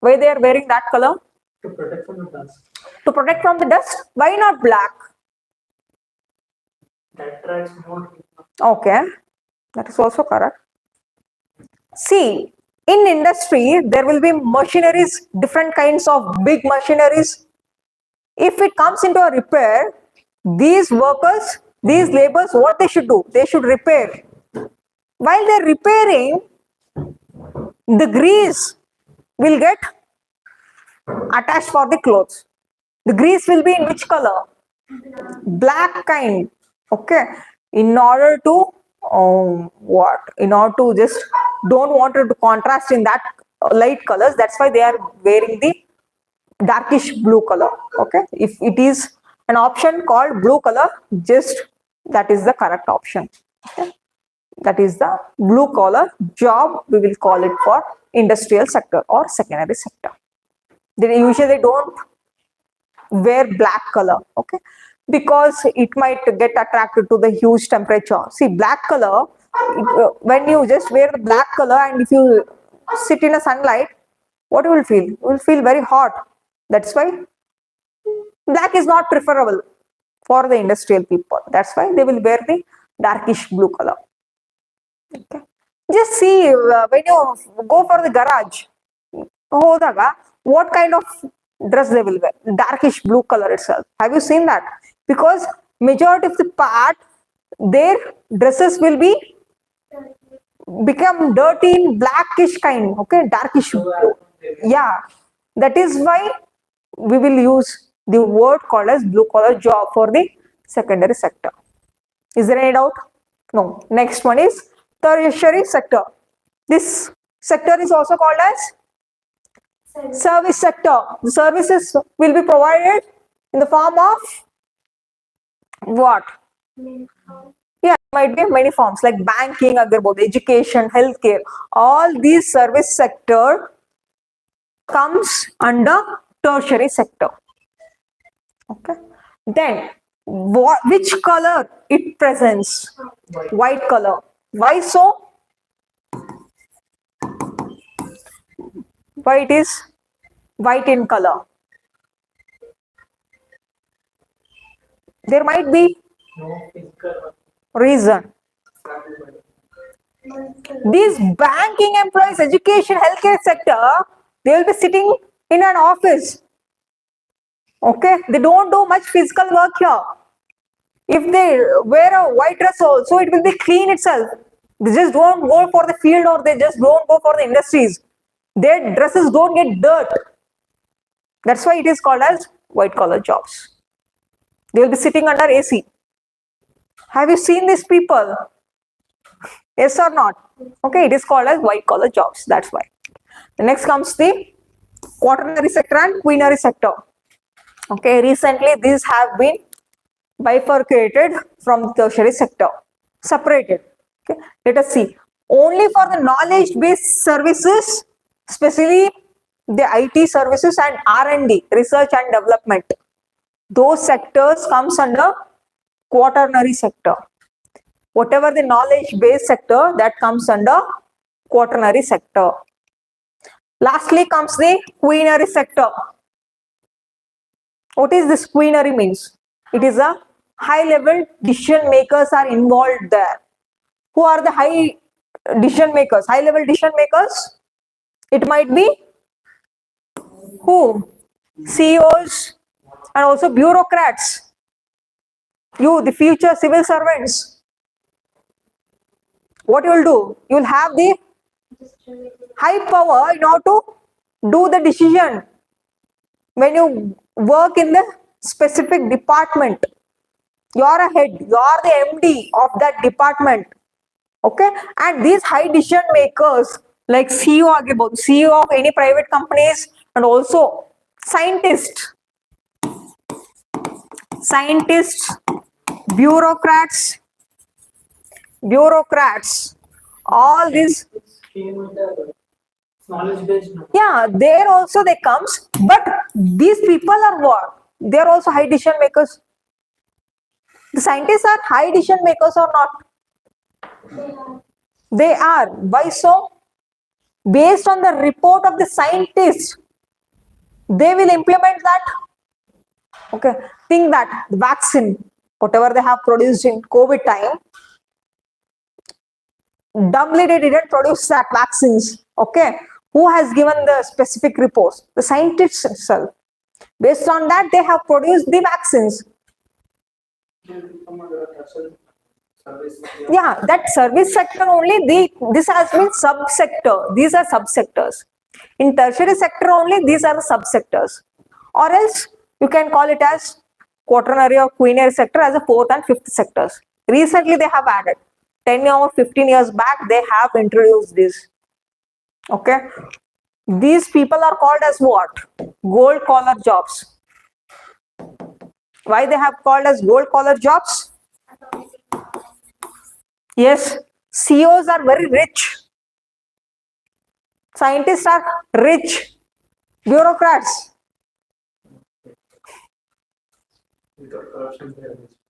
Why they are wearing that color? To protect from the dust. To protect from the dust. Why not black? That attracts more. Okay, that is also correct. See, in industry, there will be machineries, different kinds of big machineries. If it comes into a repair, these workers, these laborers, what they should do? They should repair. While they're repairing, the grease will get attached for the clothes. The grease will be in which color? Black kind. Okay. In order to what? In order to just don't want it to contrast in that light colors. That's why they are wearing the darkish blue color. Okay. If it is an option called blue color, just that is the correct option. Okay. That is the blue collar job. We will call it for industrial sector or secondary sector. They usually don't wear black color, okay, because it might get attracted to the huge temperature. See, black color, when you just wear the black color and if you sit in a sunlight, what you will feel? You will feel very hot. That's why black is not preferable for the industrial people. That's why they will wear the darkish blue color. Okay. Just see when you go for the garage, what kind of dress they will wear? Darkish blue color itself. Have you seen that? Because majority of the part, their dresses will be become dirty in blackish kind. Okay, darkish blue. Yeah, that is why we will use the word called as blue collar job for the secondary sector. Is there any doubt? No. Next one is tertiary sector. This sector is also called as service sector. The services will be provided in the form of what? Yeah, it might be many forms like banking, education, healthcare. All these service sector comes under tertiary sector. Okay. Then which color it presents? White color. Why so? Why it is white in color? There might be No physical reason. These banking employees, education, healthcare sector, they will be sitting in an office. Okay, they don't do much physical work here. If they wear a white dress also, it will be clean itself. They just don't go for the field or they just don't go for the industries. Their dresses don't get dirt. That's why it is called as white collar jobs. They will be sitting under AC. Have you seen these people? Yes or not? Okay, it is called as white collar jobs. That's why. The next comes the quaternary sector and quinary sector. Okay, recently these have been bifurcated from the tertiary sector, separated. Okay, let us see. Only for the knowledge-based services, especially the IT services and R&D, research and development, those sectors comes under quaternary sector. Whatever the knowledge-based sector, that comes under quaternary sector. Lastly comes the quinary sector. What is this quinary means? It is a high-level decision makers are involved there. Who are the high decision makers? High-level decision makers? It might be who? CEOs and also bureaucrats. You, the future civil servants. What you will do? You will have the high power in order to do the decision. when you work in the specific department, you are a head, you are the MD of that department. Okay, and these high decision makers like CEO ಆಗಿರ್ಬೋದು, CEO of any private companies, and also scientists, bureaucrats, all these, Came with the knowledge based. yeah, there also they comes, but these people are what? They are also high decision makers. The scientists are high decision makers or not? They are. Why so? Based on the report of the scientists, they will implement that. Okay, think that the vaccine, whatever they have produced in COVID time, dumbly they didn't produce that vaccines. Okay, who has given the specific reports? The scientists itself. Based on that, they have produced the vaccines. Yeah, that service sector only, this has been subsector. These are subsectors. In tertiary sector only, these are the subsectors. Or else you can call it as quaternary or quinary sector as a fourth and fifth sectors. Recently they have added. 10 or 15 years back, they have introduced this. Okay. These people are called as what? Gold collar jobs. Why they have called as gold collar jobs? Yes, CEOs are very rich. Scientists are rich. Bureaucrats,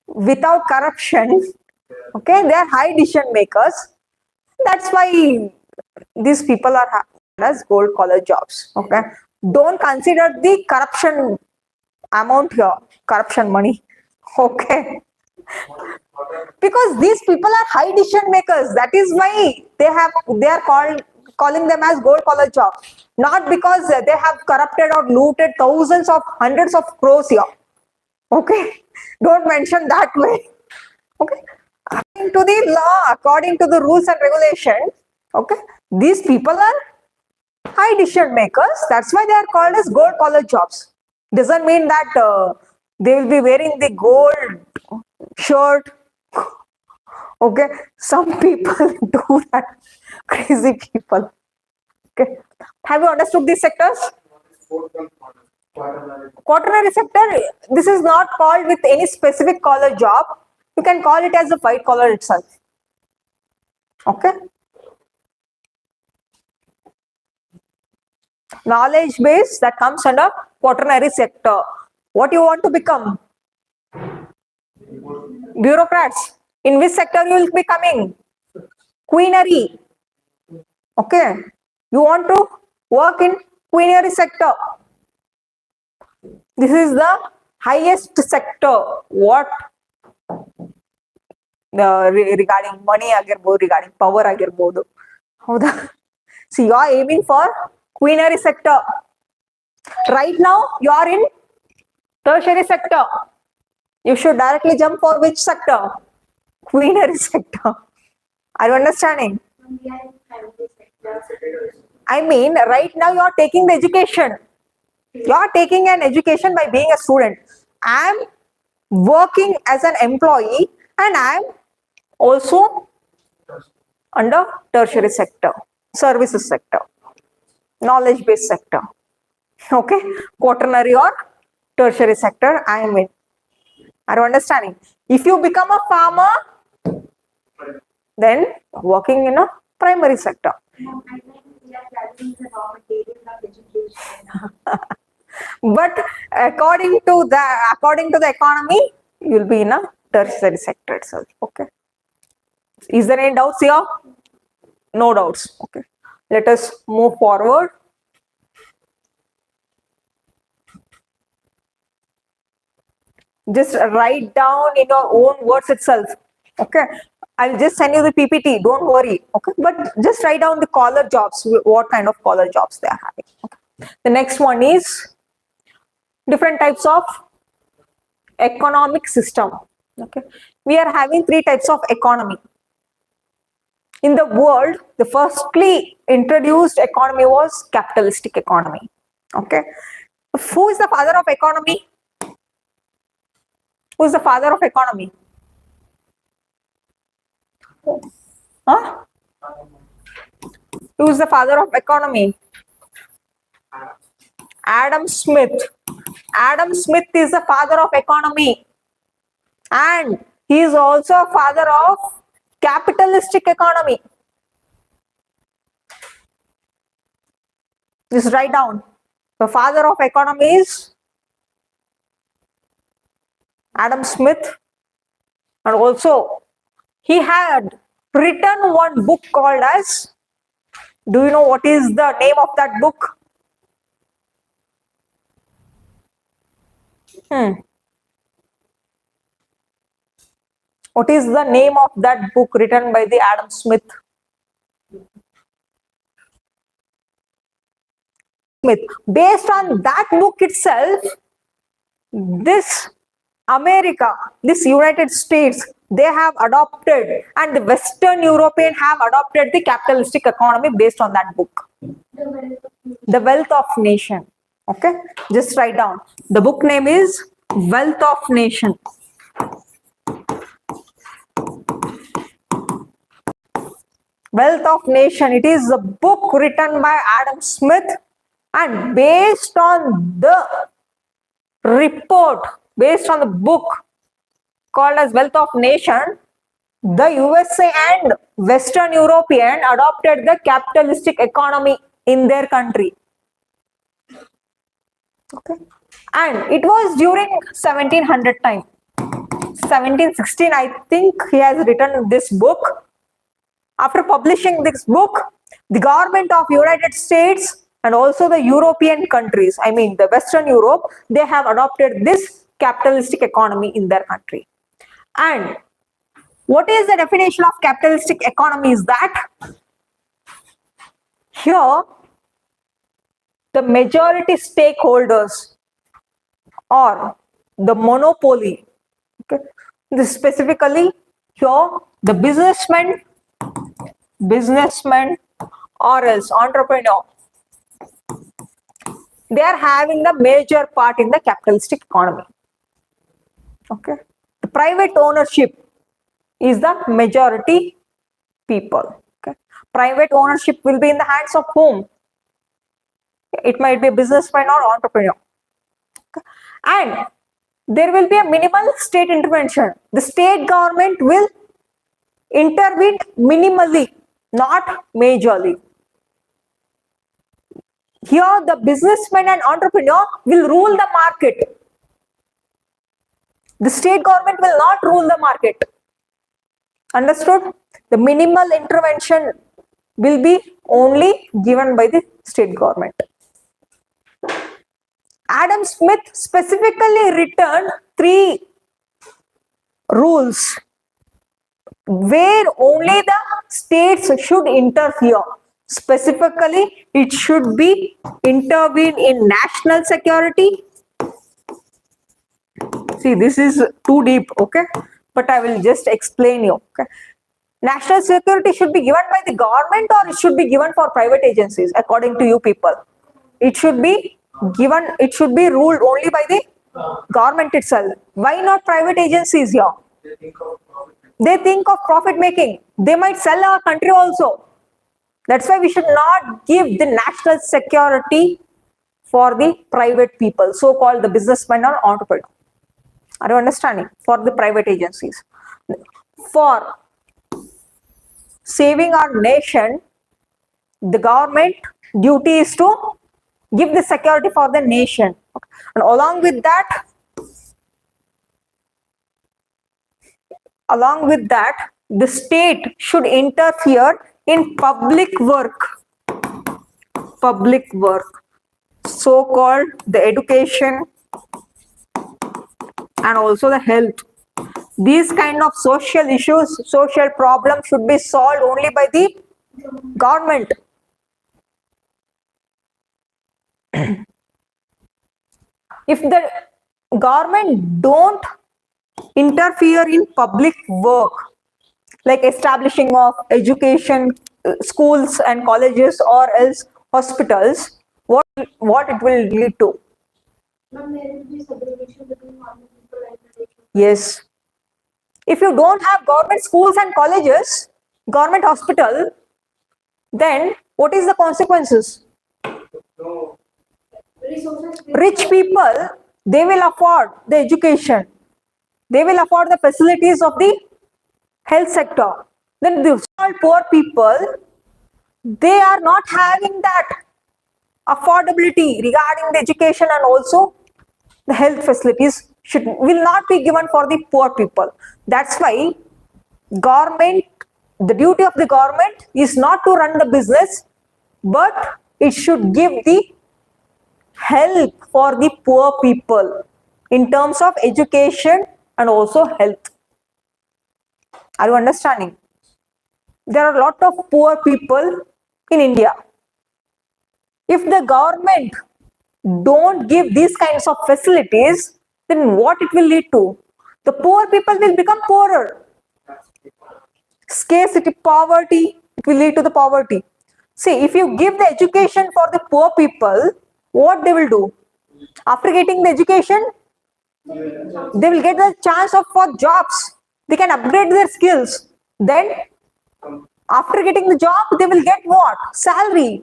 without corruption, okay, they are high decision makers. That's why these people are as gold collar jobs. Okay, don't consider the corruption amount here, corruption money. Okay, because these people are high decision makers. That is why they are calling them as gold collar jobs, not because they have corrupted or looted thousands of hundreds of crores here. Okay, don't mention that way. Okay, according to the law, according to the rules and regulations, okay, these people are high decision makers. That's why they are called as gold collar jobs. Doesn't mean that they will be wearing the gold shirt. Okay, some people do that. Crazy people. Okay, have you understood these sectors? Quaternary sector, this is not called with any specific collar job. You can call it as a white collar itself. Okay. Knowledge base, that comes under quaternary sector. What you want to become? Bureaucrats. In which sector you will be coming? Queenary. Okay. You want to work in queenary sector. This is the highest sector. What? Regarding money ಆಗಿರ್ಬೋದು, regarding power ಆಗಿರ್ಬೋದು. ಹೌದಾ? See, you are aiming for queenary sector. Right now, you are in tertiary sector. You should directly jump for which sector? Queenary sector. Are you understanding? I mean, right now you are taking the education. You are taking an education by being a student. I am working as an employee and I am also under tertiary sector, services sector, knowledge based sector. Okay, quaternary or tertiary sector I am in. Are you understanding? If you become a farmer, then working in a primary sector. But according to the economy, you will be in a tertiary sector itself. Okay. Is there any doubts here? No doubts. Okay. Let us move forward. Just write down in your own words itself. Okay. I'll just send you the PPT. Don't worry. Okay. But just write down the collar jobs. What kind of collar jobs they are having. Okay. The next one is different types of economic system. Okay. We are having three types of economy. In the world, the firstly introduced economy was capitalistic economy. Okay. Who is the father of economy? Who is the father of economy? Huh? Who is the father of economy? Adam Smith. Adam Smith is the father of economy, and he is also a father of capitalistic economy. Just write down. The father of economy is Adam Smith, and also he had written one book called as, do you know what is the name of that book? What is the name of that book written by the Adam Smith? Based on that book itself, this America, this United States, they have adopted, and the Western European have adopted the capitalistic economy based on that book. The Wealth of Nation. Okay, just write down. The book name is Wealth of Nation. Wealth of Nation. It is a book written by Adam Smith, and based on the report, based on the book called as Wealth of Nation, the USA and Western European adopted the capitalistic economy in their country. Okay, and it was during 1700 time. 1716, I think he has written this book. After publishing this book, the government of United States and also the European countries, I mean the Western Europe, they have adopted this capitalistic economy in their country. And what is the definition of capitalistic economy is that here the majority stakeholders or the monopoly, okay, this specifically here the businessmen or else entrepreneur, they are having the major part in the capitalistic economy. Okay, the private ownership is the majority people. Okay, private ownership will be in the hands of whom? It might be a businessman or entrepreneur. Okay. And there will be a minimal state intervention. The state government will intervene minimally, not majorly. Here the businessman and entrepreneur will rule the market. The state government will not rule the market. Understood? The minimal intervention will be only given by the state government. Adam Smith specifically written 3 rules where only the states should interfere. Specifically, it should be intervene in national security. See, this is too deep, okay? But I will just explain you. Okay? National security should be given by the government or it should be given for private agencies, according to you people? It should be given, it should be ruled only by the government itself. Why not private agencies here? They think of profit making. They might sell our country also. That's why we should not give the national security for the private people, so-called the businessmen or entrepreneur. Are you understanding? For the private agencies. For saving our nation, the government duty is to give the security for the nation. Okay. And along with that, the state should interfere in public work, so-called the education and also the health. These kind of social issues, social problems should be solved only by the government. If the government don't interfere in public work, like establishing of education, schools and colleges or else hospitals, what it will lead to? Ma'am, there will be segregation between normal people and the rich people. Yes. If you don't have government schools and colleges, government hospital, then what is the consequences? No. Resources. Rich people, they will afford the education. They will afford the facilities of the health sector. Then the small poor people, they are not having that affordability regarding the education, and also the health facilities will not be given for the poor people. That's why government, the duty of the government is not to run the business, but it should give the help for the poor people in terms of education and also health. Are you understanding? There are a lot of poor people in India. If the government don't give these kinds of facilities, then what it will lead to? The poor people will become poorer. Scarcity, poverty, it will lead to the poverty. See, if you give the education for the poor people, what they will do? After getting the education, they will get the chance of for jobs. They can upgrade their skills. Then, after getting the job, they will get what? Salary.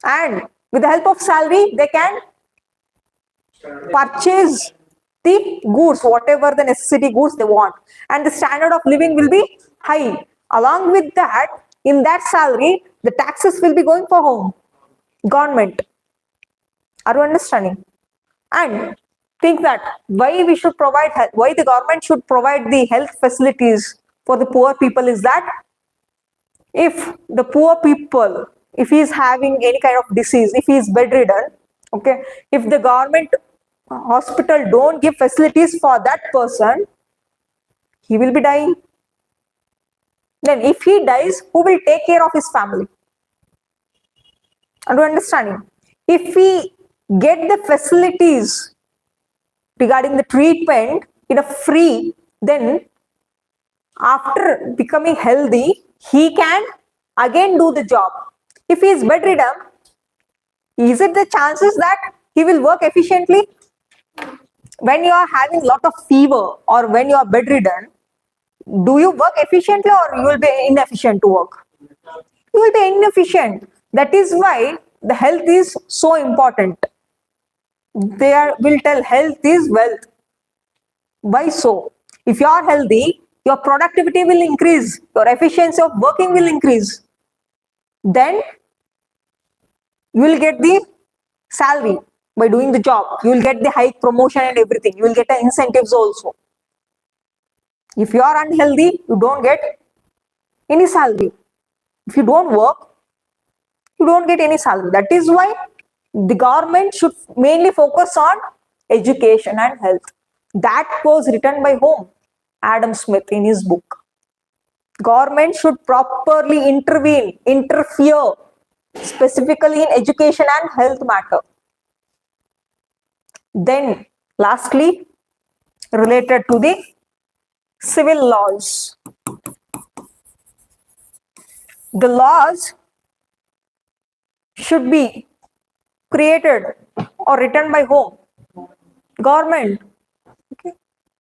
And with the help of salary, they can purchase the goods, whatever the necessity goods they want, and the standard of living will be high. Along with that, in that salary, the taxes will be going for home, government. Are you understanding? And think that why we should provide, why the government should provide the health facilities for the poor people is that if the poor people, if he is having any kind of disease, if he is bedridden, okay, if the government hospital don't give facilities for that person, he will be dying. Then if he dies, who will take care of his family? Are you understanding? If we get the facilities regarding the treatment in a free, then after becoming healthy, he can again do the job. If he is bedridden, is it the chances that he will work efficiently? When you are having lot of fever or when you are bedridden, do you work efficiently or you will be inefficient to work? You will be inefficient. That is why the health is so important. They will tell health is wealth. Why so? If you are healthy, your productivity will increase, your efficiency of working will increase. Then you will get the salary by doing the job. You will get the high promotion and everything. You will get the incentives also. If you are unhealthy, you don't get any salary. If you don't work, you don't get any salary. That is why the government should mainly focus on education and health. That was written by whom? Adam Smith in his book. Government should properly interfere, specifically in education and health matter. Then, lastly, related to the civil laws. The laws should be created or written by whom? Government. Okay.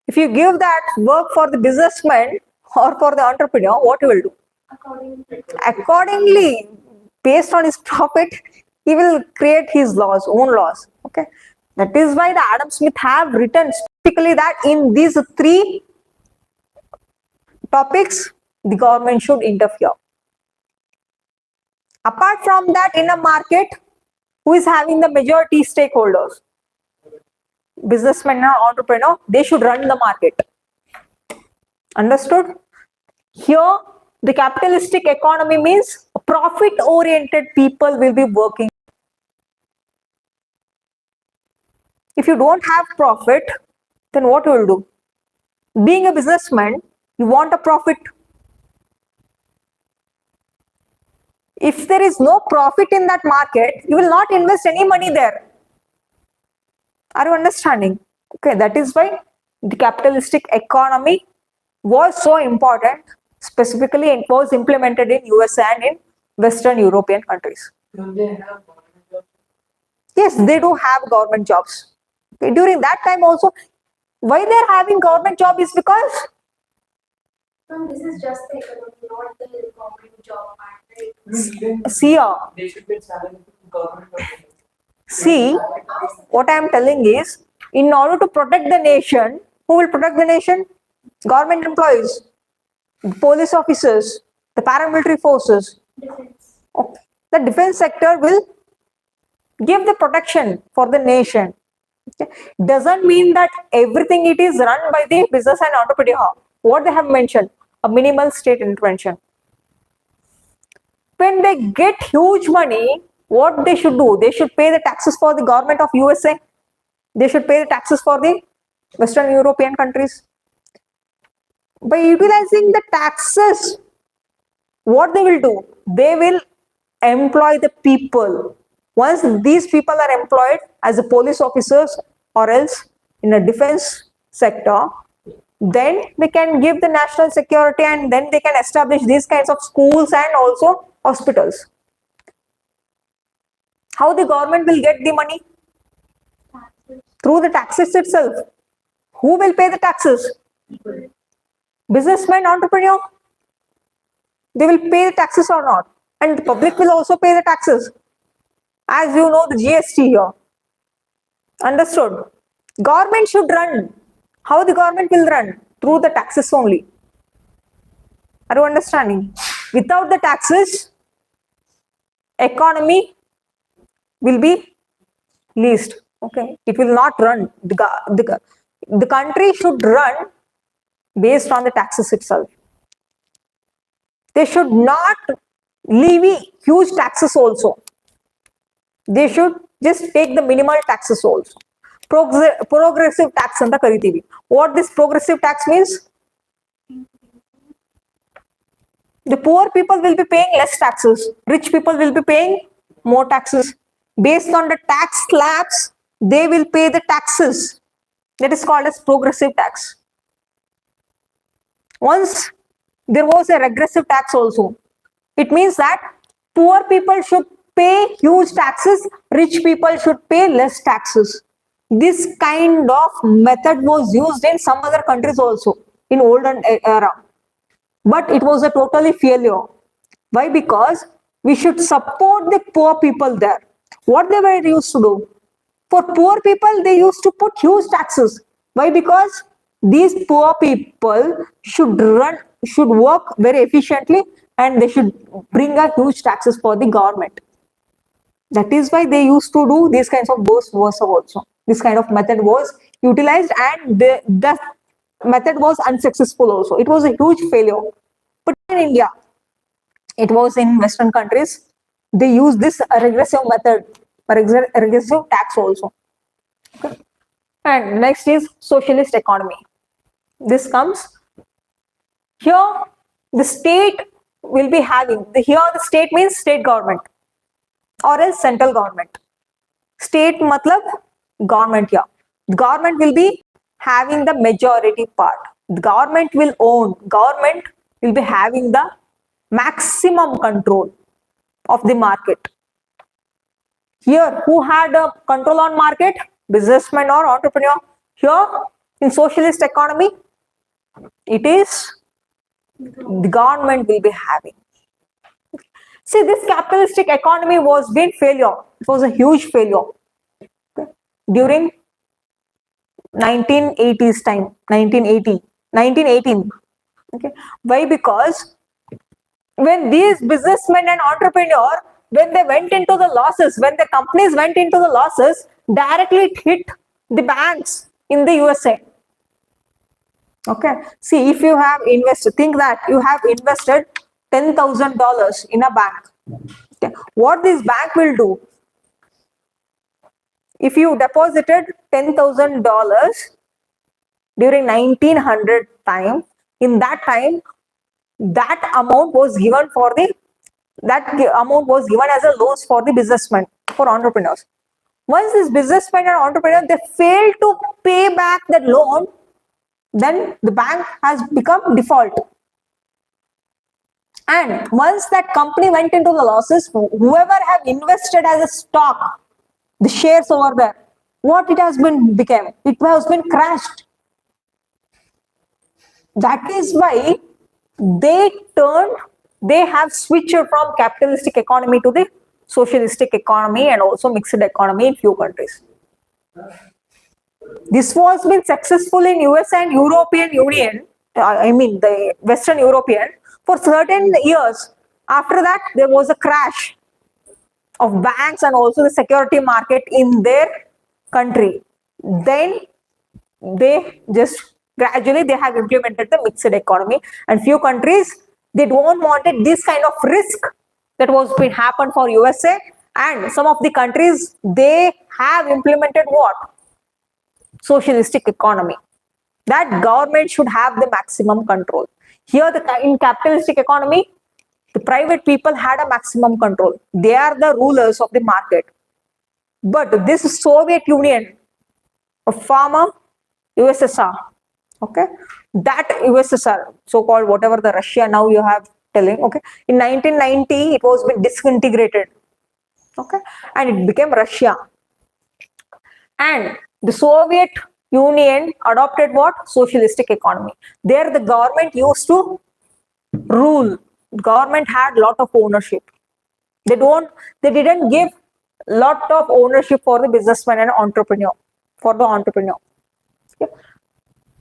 If you give that work for the businessman or for the entrepreneur, what he will do? Accordingly, based on his profit, he will create his laws, own laws. Okay. That is why the Adam Smith have written specifically that in these three topics, the government should interfere. Apart from that, in a market, who is having the majority stakeholders? Businessman or entrepreneur, they should run the market. Understood? Here, the capitalistic economy means profit-oriented people will be working. If you don't have profit, then what you will do? Being a businessman, you want a profit. If there is no profit in that market, you will not invest any money there. Are you understanding? Okay, that is why the capitalistic economy was so important. Specifically, it was implemented in USA and in Western European countries. Do they have government jobs? Yes, they do have government jobs. Okay, during that time also, why they're having government job is because Ma'am, this is just the economy, not the government job part, right? see, They should get salary from government. see, what I am telling is, in order to protect the nation, who will protect the nation? Government employees, police officers, the paramilitary forces. Defense. Okay. The defense sector will give the protection for the nation. Okay. Doesn't mean that everything it is run by the business and entrepreneur. What they have mentioned, a minimal state intervention. When they get huge money, what they should do? They should pay the taxes for the government of USA. They should pay the taxes for the Western European countries. By utilizing the taxes, what they will do? They will employ the people. Once these people are employed as a police officers or else in a defense sector, then they can give the national security and then they can establish these kinds of schools and also hospitals. How the government will get the money? Taxes. Through the taxes itself. Who will pay the taxes? Businessmen, entrepreneur. They will pay the taxes or not. And the public will also pay the taxes. As you know, the GST here. Understood? Government should run. How the government will run? Through the taxes only. Are you understanding? Without the taxes, economy will be least. Okay, it will not run. The country should run based on the taxes itself. They should not levy huge taxes also. They should just take the minimal taxes also. Progressive tax anta kariತೀವಿ. What this progressive tax means? The poor people will be paying less taxes. Rich people will be paying more taxes. Based on the tax slabs, they will pay the taxes. That is called as progressive tax. Once there was a regressive tax also. It means that poor people should pay huge taxes, rich people should pay less taxes. This kind of method was used in some other countries also in olden era. But it was a totally failure. Why? Because we should support the poor people there. What they were used to do? For poor people, they used to put huge taxes. Why? Because these poor people should work very efficiently and they should bring a huge taxes for the government. That is why they used to do these kinds of bourse also. This kind of method was utilized and the method was unsuccessful also. It was a huge failure. But in India, it was in Western countries, they use this regressive method, regressive tax also. Okay. And next is socialist economy. This comes here, the state will be having, here the state means state government or else central government. State matlab government here. The government will be having the majority part. The government will own, government will be having the maximum control of the market. Here, who had a control on market? Businessman or entrepreneur. Here, in socialist economy, it is the government will be having. See, this capitalistic economy was being failure. It was a huge failure. Okay. During 1980s time, 1918. Okay. Why? Because when these businessmen and entrepreneurs, when they went into the losses, when the companies went into the losses, directly it hit the banks in the USA. Okay. See, if you have invested, think that you have invested $10,000 in a bank. Okay. What this bank will do? If you deposited $10,000 during 1900 time, in that time, that amount was given as a loans for the businessmen, for entrepreneurs. Once this businessmen and entrepreneurs, they fail to pay back that loan, then the bank has become default. And once that company went into the losses, whoever have invested as a stock, the shares over there, what it has been become? It has been crashed. That is why they have switched from capitalistic economy to the socialistic economy and also mixed economy in few countries. This was been successful in US and European Union, I mean the Western European, for certain years. After that, there was a crash of banks and also the security market in their country. Then they just gradually they have implemented the mixed economy, and few countries they don't wanted this kind of risk that was been happened for USA, and some of the countries they have implemented what? Socialistic economy. That government should have the maximum control. Here in capitalistic economy, the private people had a maximum control. They are the rulers of the market. But this Soviet Union, a former USSR, okay, that USSR, so-called whatever the Russia now you have telling, okay, in 1990 it was been disintegrated, okay, and it became Russia. And the Soviet Union adopted what? Socialistic economy. There the government used to rule. Government had lot of ownership. They didn't give lot of ownership for the businessman and entrepreneur, for the entrepreneur. Okay.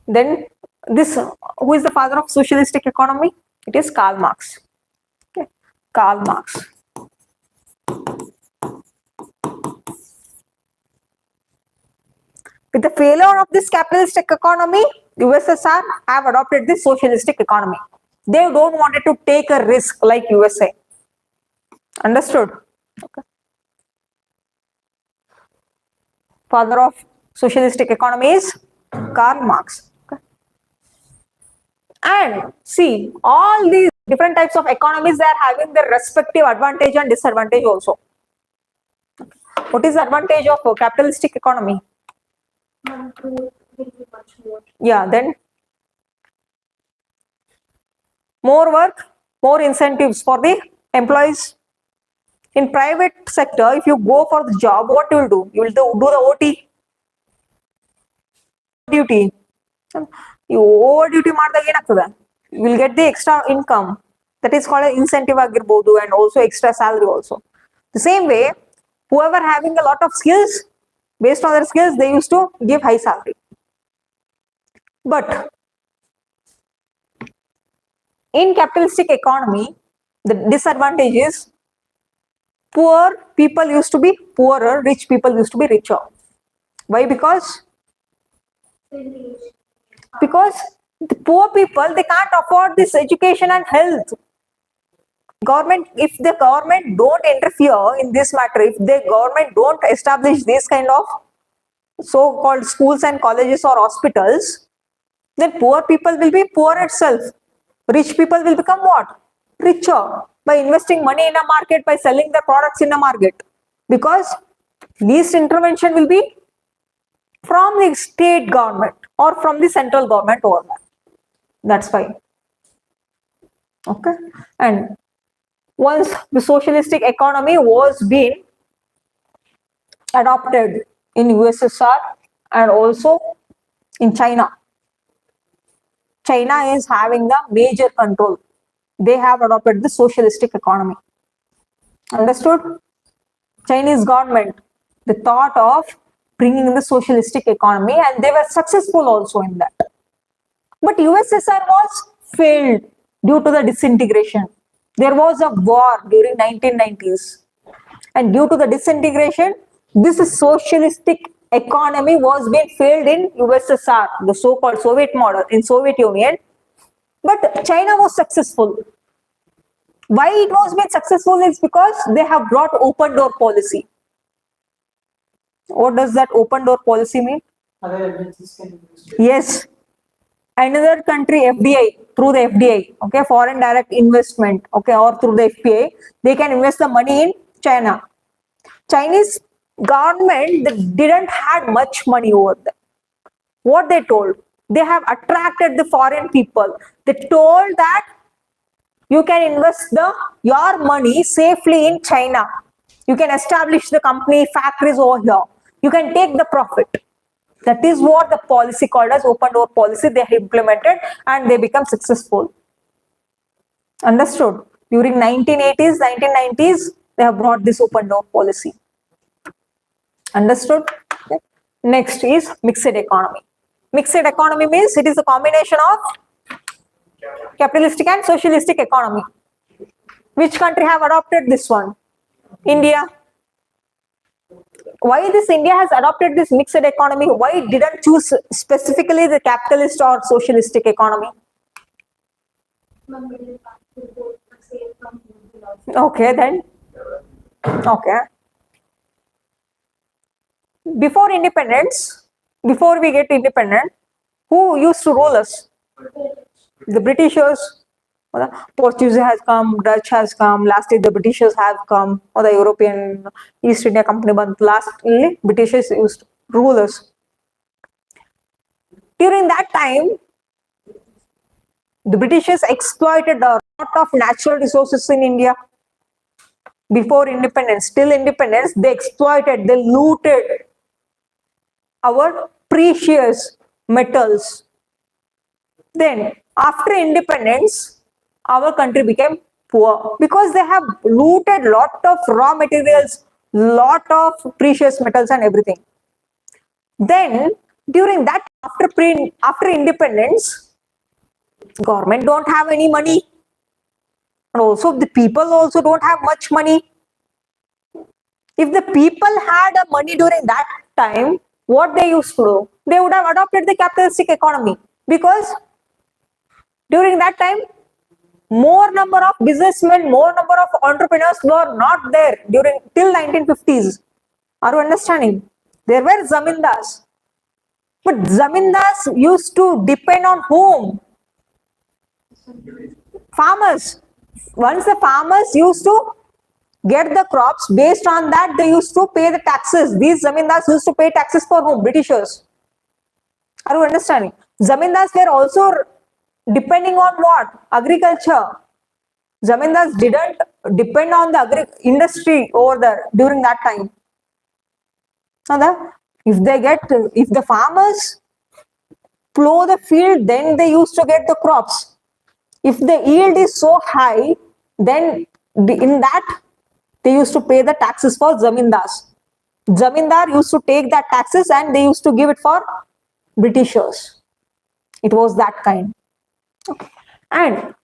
Then this, who is the father of socialistic economy? It is Karl Marx. Okay. Karl Marx. With the failure of this capitalistic economy, USSR have adopted this socialistic economy. They don't wanted to take a risk like USA. Understood? Okay. Father of socialistic economy is Karl Marx. Okay. And see, all these different types of economies, they are having their respective advantage and disadvantage also. What is the advantage of a capitalistic economy? Will be much more. Yeah, then more work, more incentives for the employees. In private sector, if you go for the job, what you will do? You will do the OT duty. You over duty ಮಾಡಿದಾಗ ಏನಾಗ್ತದೆ? You will get the extra income. That is called an incentive ಆಗಿರ್ಬೋದು, and also extra salary also. The same way, whoever having a lot of skills, based on their skills, they used to give high salary. But in capitalistic economy, the disadvantage is poor people used to be poorer, rich people used to be richer. Why? Because the poor people, they can't afford this education and health. Government, if the government don't interfere in this matter, if the government don't establish this kind of so-called schools and colleges or hospitals, then poor people will be poor itself. Rich people will become what? Richer by investing money in a market, by selling their products in a market. Because least intervention will be from the state government or from the central government over there. That's fine. Okay. And once the socialistic economy was being adopted in USSR and also in China, China is having the major control. They have adopted the socialistic economy. Understood? Chinese government, they thought of bringing the socialistic economy, and they were successful also in that. But USSR was failed due to the disintegration. There was a war during 1990s, and due to the disintegration, this socialistic economy was being failed in USSR, the so-called Soviet model in Soviet Union. But China was successful. Why it was being successful is because they have brought open door policy. What does that open door policy mean? Yes. Another country FDI, through the FDI, okay, foreign direct investment, okay, or through the FPI, they can invest the money in China. Chinese government, they didn't had much money over there. What they told? They have attracted the foreign people. They told that you can invest your money safely in China. You can establish the company, factories over here. You can take the profit. That is what the policy called as open door policy they have implemented, and they become successful. Understood? During 1980s, 1990s, they have brought this open door policy. Understood? Okay. Next is mixed economy. Mixed economy means it is a combination of capitalistic and socialistic economy. Which country have adopted this one? India. Why this India has adopted this mixed economy? Why it didn't choose specifically the capitalist or socialistic economy? Okay, then. Okay. Before independence, before we get independent, who used to rule us? The Britishers. Or the Portuguese has come, Dutch has come, lastly the Britishers have come, or the European East India Company, but lastly Britishers used to rule us. During that time, the Britishers exploited a lot of natural resources in India. Before independence, till independence, they exploited, they looted our precious metals. Then, after independence, our country became poor because they have looted lot of raw materials, lot of precious metals and everything. Then, during that, after independence, government don't have any money. And also the people also don't have much money. If the people had a money during that time, what they used to do? They would have adopted the capitalistic economy, because during that time, more number of businessmen, more number of entrepreneurs were not there during till 1950s. Are you understanding? There were zamindars. But zamindars used to depend on whom? Farmers. Once the farmers used to get the crops, based on that they used to pay the taxes. These zamindars used to pay taxes for whom? Britishers. Are you understanding? Zamindars were also depending on what? Agriculture. Zamindars didn't depend on the industry over there during that time. If the farmers plow the field, then they used to get the crops. If the yield is so high, then in that they used to pay the taxes for zamindars. Zamindar used to take that taxes and they used to give it for Britishers. It was that kind. Okay. And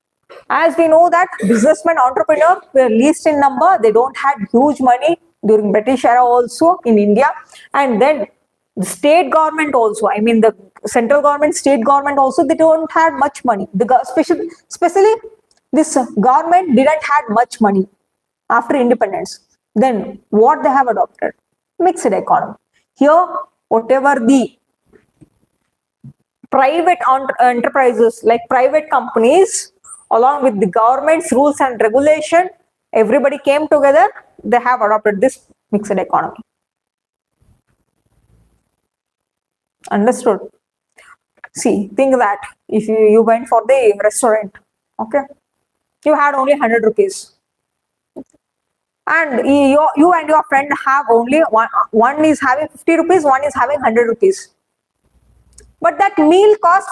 as we know that businessmen, entrepreneurs were least in number, they don't had huge money during British era also in India. And then the state government also, I mean the central government, state government also, they don't had much money. Especially this government didn't had much money after independence. Then what they have adopted? Mixed economy. Here, whatever the private enterprises, like private companies, along with the government's rules and regulation, everybody came together, they have adopted this mixed economy. Understood? See, think that if you went for the restaurant, okay, you had only 100 rupees. And you and your friend have only one is having 50 rupees, one is having 100 rupees. But that meal costs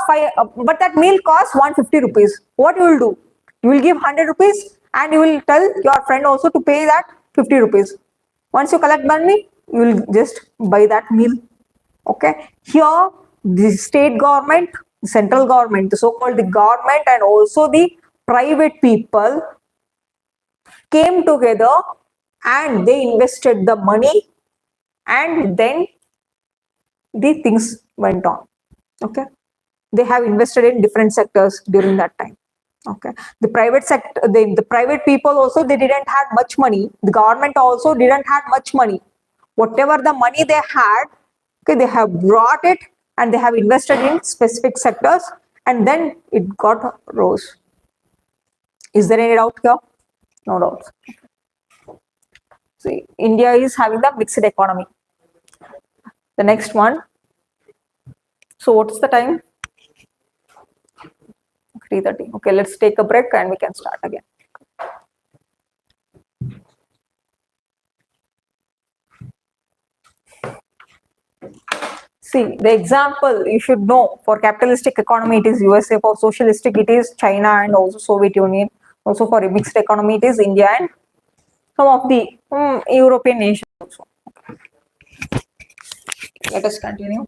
150 rupees. What you will do? You will give 100 rupees and you will tell your friend also to pay that 50 rupees. Once you collect money, you will just buy that meal. Okay. Here, the state government, the central government, the so-called the government, and also the private people came together and they invested the money, and then the things went on. Okay, they have invested in different sectors during that time. Okay, the private sector, the private people also, they didn't have much money. The government also didn't have much money. Whatever the money they had, okay, they have brought it and they have invested in specific sectors, and then it got rose. Is there any doubt here? No doubt. See, India is having the mixed economy. The next one. So what's the time? 3:30. Okay, let's take a break and we can start again. See, the example you should know, for capitalistic economy it is USA, for socialistic it is China and also Soviet Union. Also for a mixed economy it is India and some of the European nations also. Let us continue.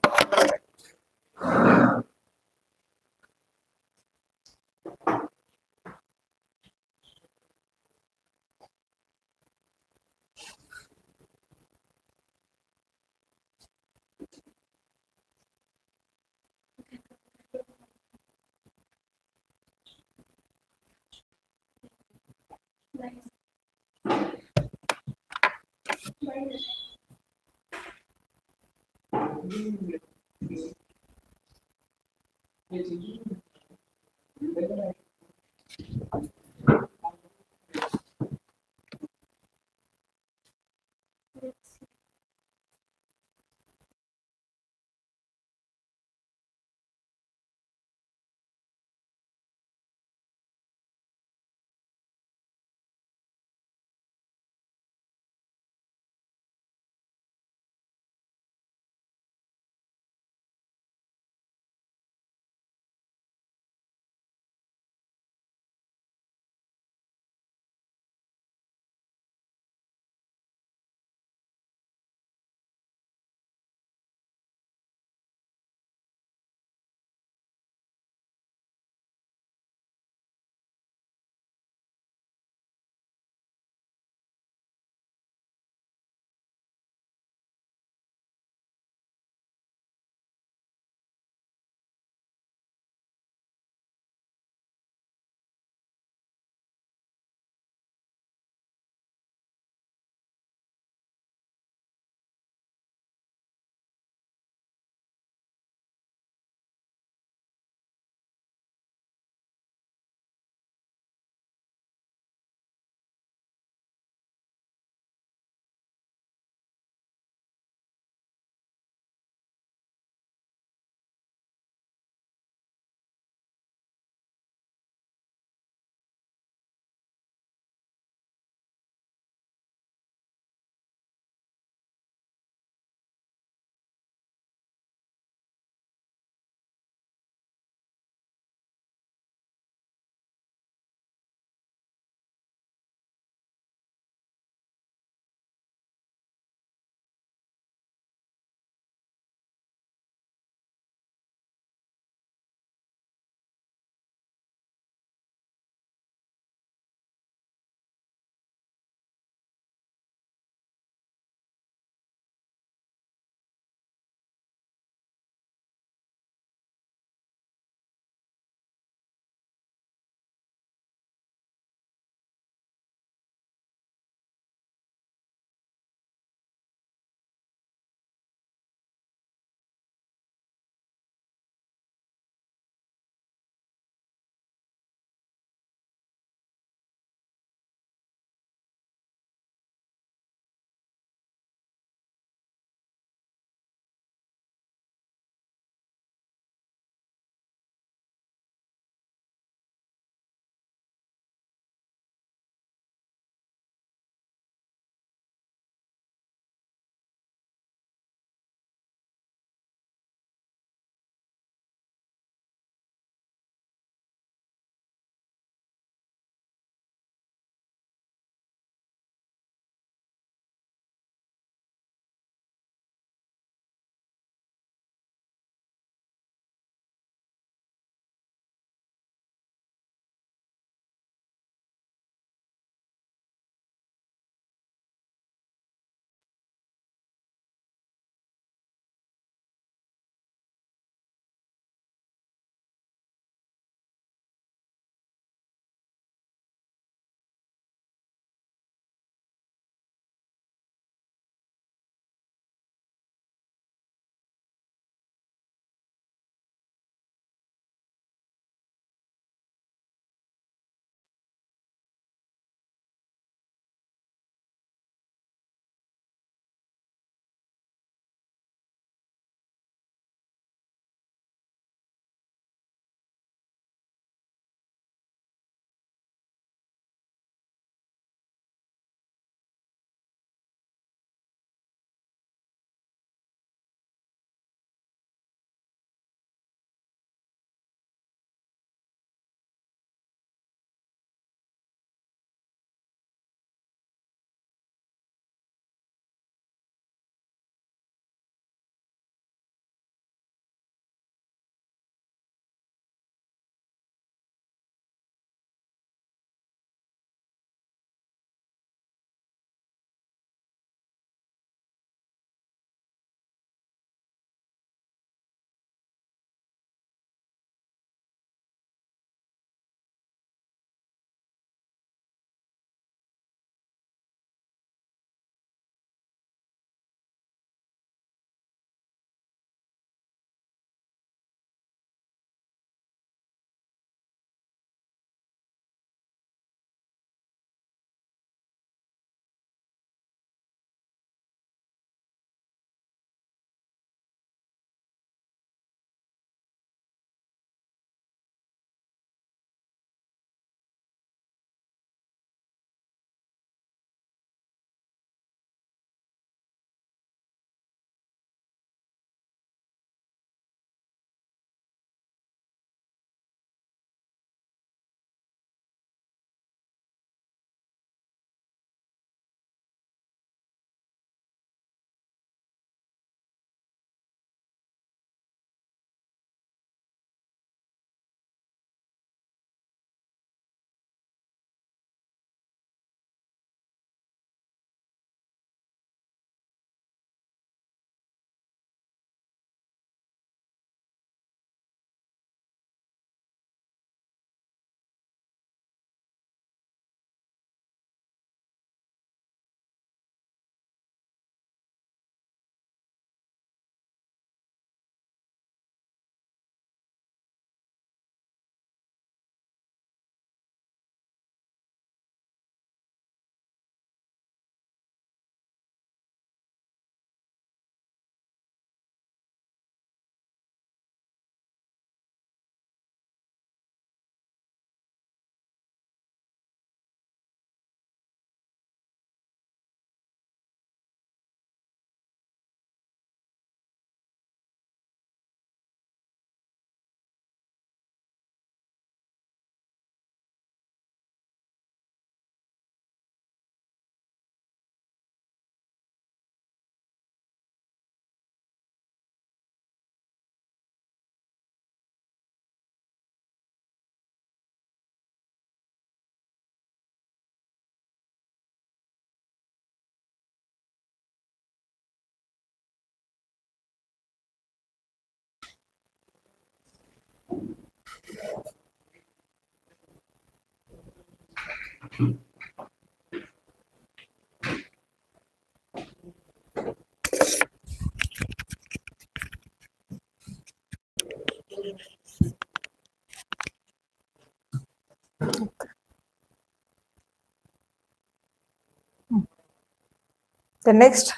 The next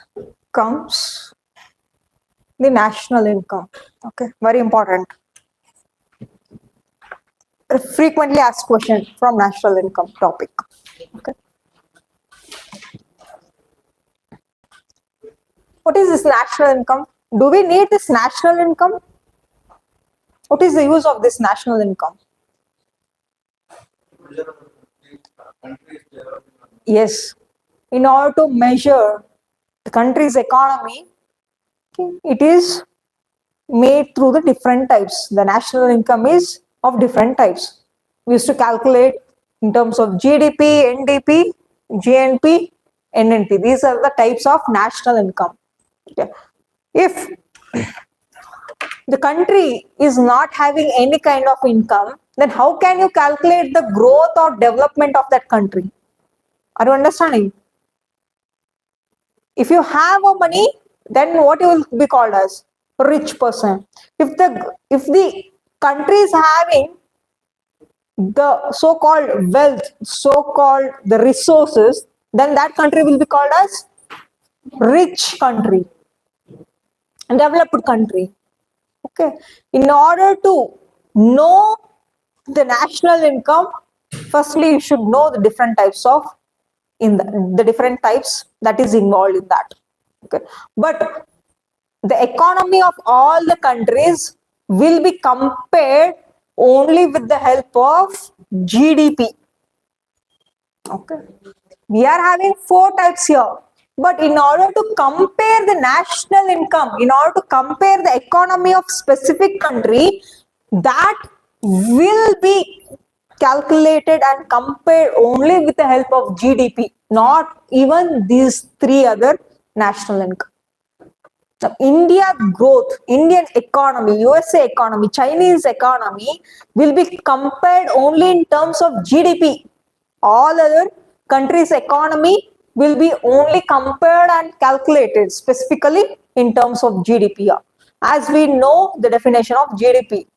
comes the national income. Okay, very important. A frequently asked question from national income topic. Okay. What is this national income? Do we need this national income? What is the use of this national income? Countries developing. Yes, in order to measure the country's economy, okay, it is made through the different types. The national income is of different types. We used to calculate in terms of GDP, NDP, GNP, NNP. These are the types of national income. Okay. If the country is not having any kind of income, then how can you calculate the growth or development of that country? Are you understanding? If you have a money, then what you will be called as? Rich person. If the country is having the so-called wealth, so-called the resources, then that country will be called as rich country, developed country. Okay. In order to know the national income, firstly you should know the different types of the different types that is involved in that. Okay. But the economy of all the countries will be compared only with the help of GDP. Okay. We are having 4 types here. But in order to compare the national income, in order to compare the economy of specific country, that will be calculated and compared only with the help of GDP, not even these 3 other national income. Now, India growth, Indian economy, USA economy, Chinese economy will be compared only in terms of GDP. All other countries' economy will be only compared and calculated specifically in terms of GDP. As we know the definition of GDP.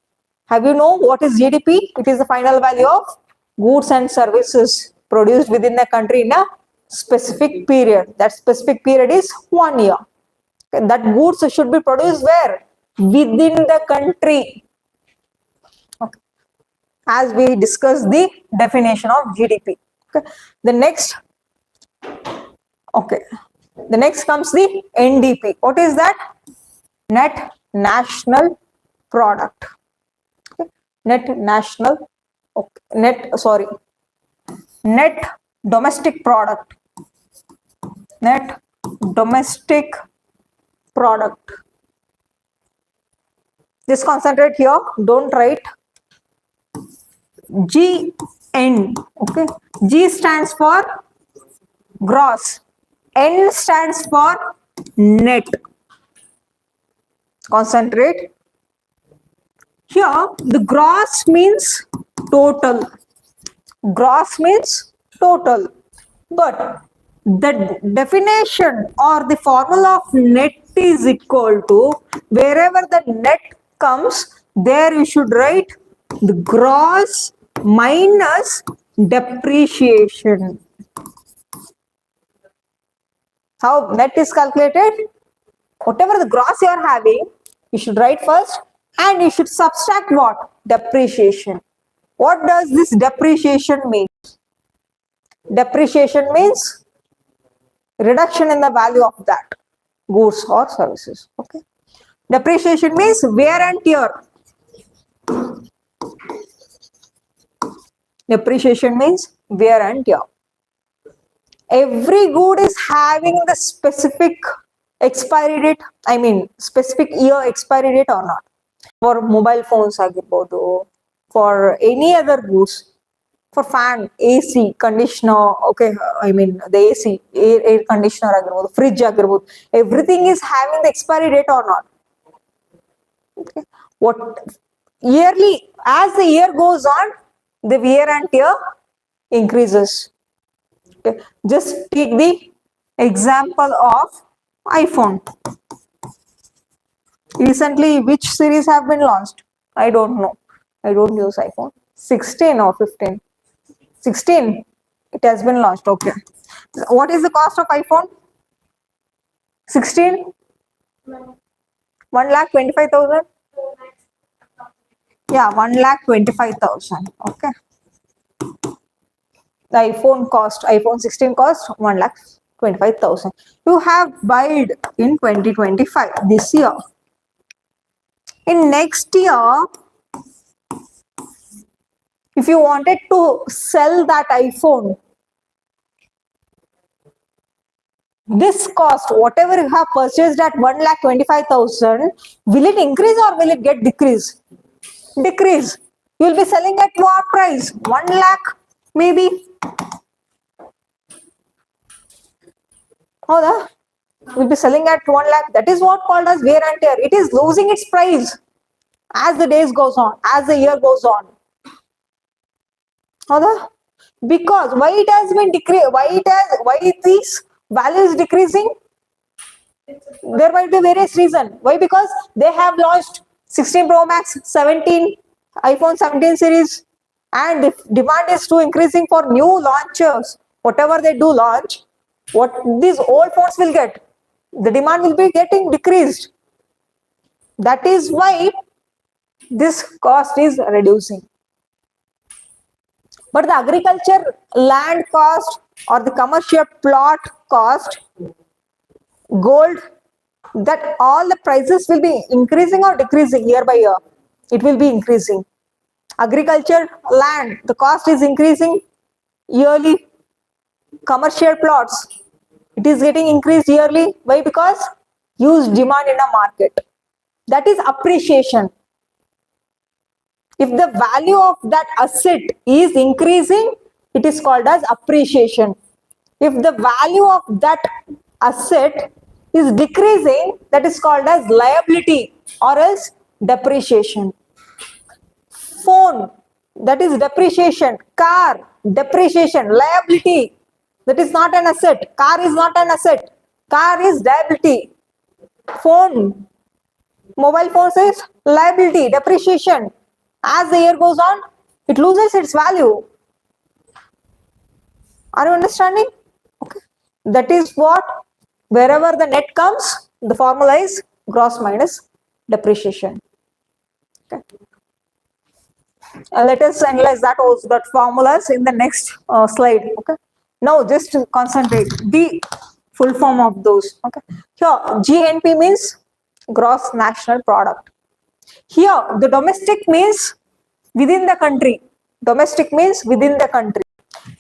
Have you know what is GDP? It is the final value of goods and services produced within the country in a specific period. That specific period is 1 year. That goods should be produced where? Within the country. Okay. As we discussed the definition of GDP. Okay. The next comes the NDP. What is that? Net national product. Okay. Net domestic product. Net domestic product. Just concentrate here, don't write. GN. Okay. G stands for gross. N stands for net. Concentrate. Here, the gross means total. Gross means total. But the definition or the formula of net is equal to, wherever the net comes, there you should write the gross minus depreciation. How net is calculated? Whatever the gross you are having, you should write first, and you should subtract what? Depreciation. What does this depreciation mean? Depreciation means reduction in the value of that goods or services. Okay. Depreciation means wear and tear. Depreciation means wear and tear. Every good is having the specific expiry date, specific year expiry date or not. For mobile phones agirbodu, for any other goods, for fan, AC, conditioner, okay, the AC, air conditioner agirbodu, fridge agirbodu, everything is having the expiry date or not. Okay. What yearly, as the year goes on, the wear and tear increases. Okay. Just take the example of iPhone. Recently, which series have been launched? I don't know. I don't use iPhone. 16 or 15? 16. It has been launched. Okay. What is the cost of iPhone? 16? 1,25,000? Yeah, 1,25,000. Okay. The iPhone 16 cost 1,25,000. You have bought in 2025 this year. In next year, if you wanted to sell that iPhone, this cost, whatever you have purchased at 1,25,000, will it increase or will it get decreased? Decrease. You will be selling at what price? 1 lakh maybe. How will be selling at 1 lakh. That is what called as wear and tear. It is losing its price as the days goes on, as the year goes on. How because why it has been decreased? Why these values decreasing? There might be various reasons. Why? Because they have launched 16 Pro Max, 17, iPhone 17 series, and if demand is too increasing for new launchers, whatever they do launch, what these old phones will get, the demand will be getting decreased. That is why this cost is reducing. But the agriculture land cost or the commercial plot cost, gold, that all the prices will be increasing or decreasing year by year. It will be increasing. Agriculture land, the cost is increasing yearly. Commercial plots, it is getting increased yearly. Why? Because huge demand in a market. That is appreciation. If the value of that asset is increasing, it is called as appreciation. If the value of that asset is decreasing, that is called as liability or else depreciation. Phone, that is depreciation. Car, depreciation. Liability, that is not an asset. Car is not an asset. Car is liability. Phone, mobile phones is liability, depreciation. As the year goes on, it loses its value. Are you understanding? Okay. That is what, wherever the net comes, the formula is gross minus depreciation. Okay. Let us analyze that also, that formulas in the next slide. Okay. Now just to concentrate the full form of those. Okay. Here GNP means gross national product. Here the domestic means within the country. Domestic means within the country.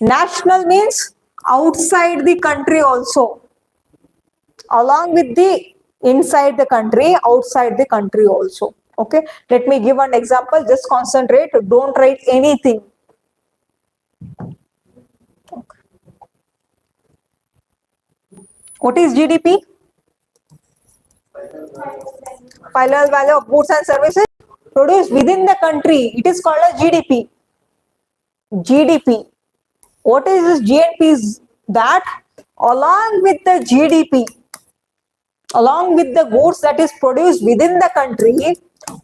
National means outside the country also. Along with the inside the country, outside the country also. Okay. Let me give an example. Just concentrate. Don't write anything. Okay. What is GDP? Final value of goods and services produced within the country. It is called as GDP. GDP. What is this GNP? Is that along with the GDP, along with the goods that is produced within the country,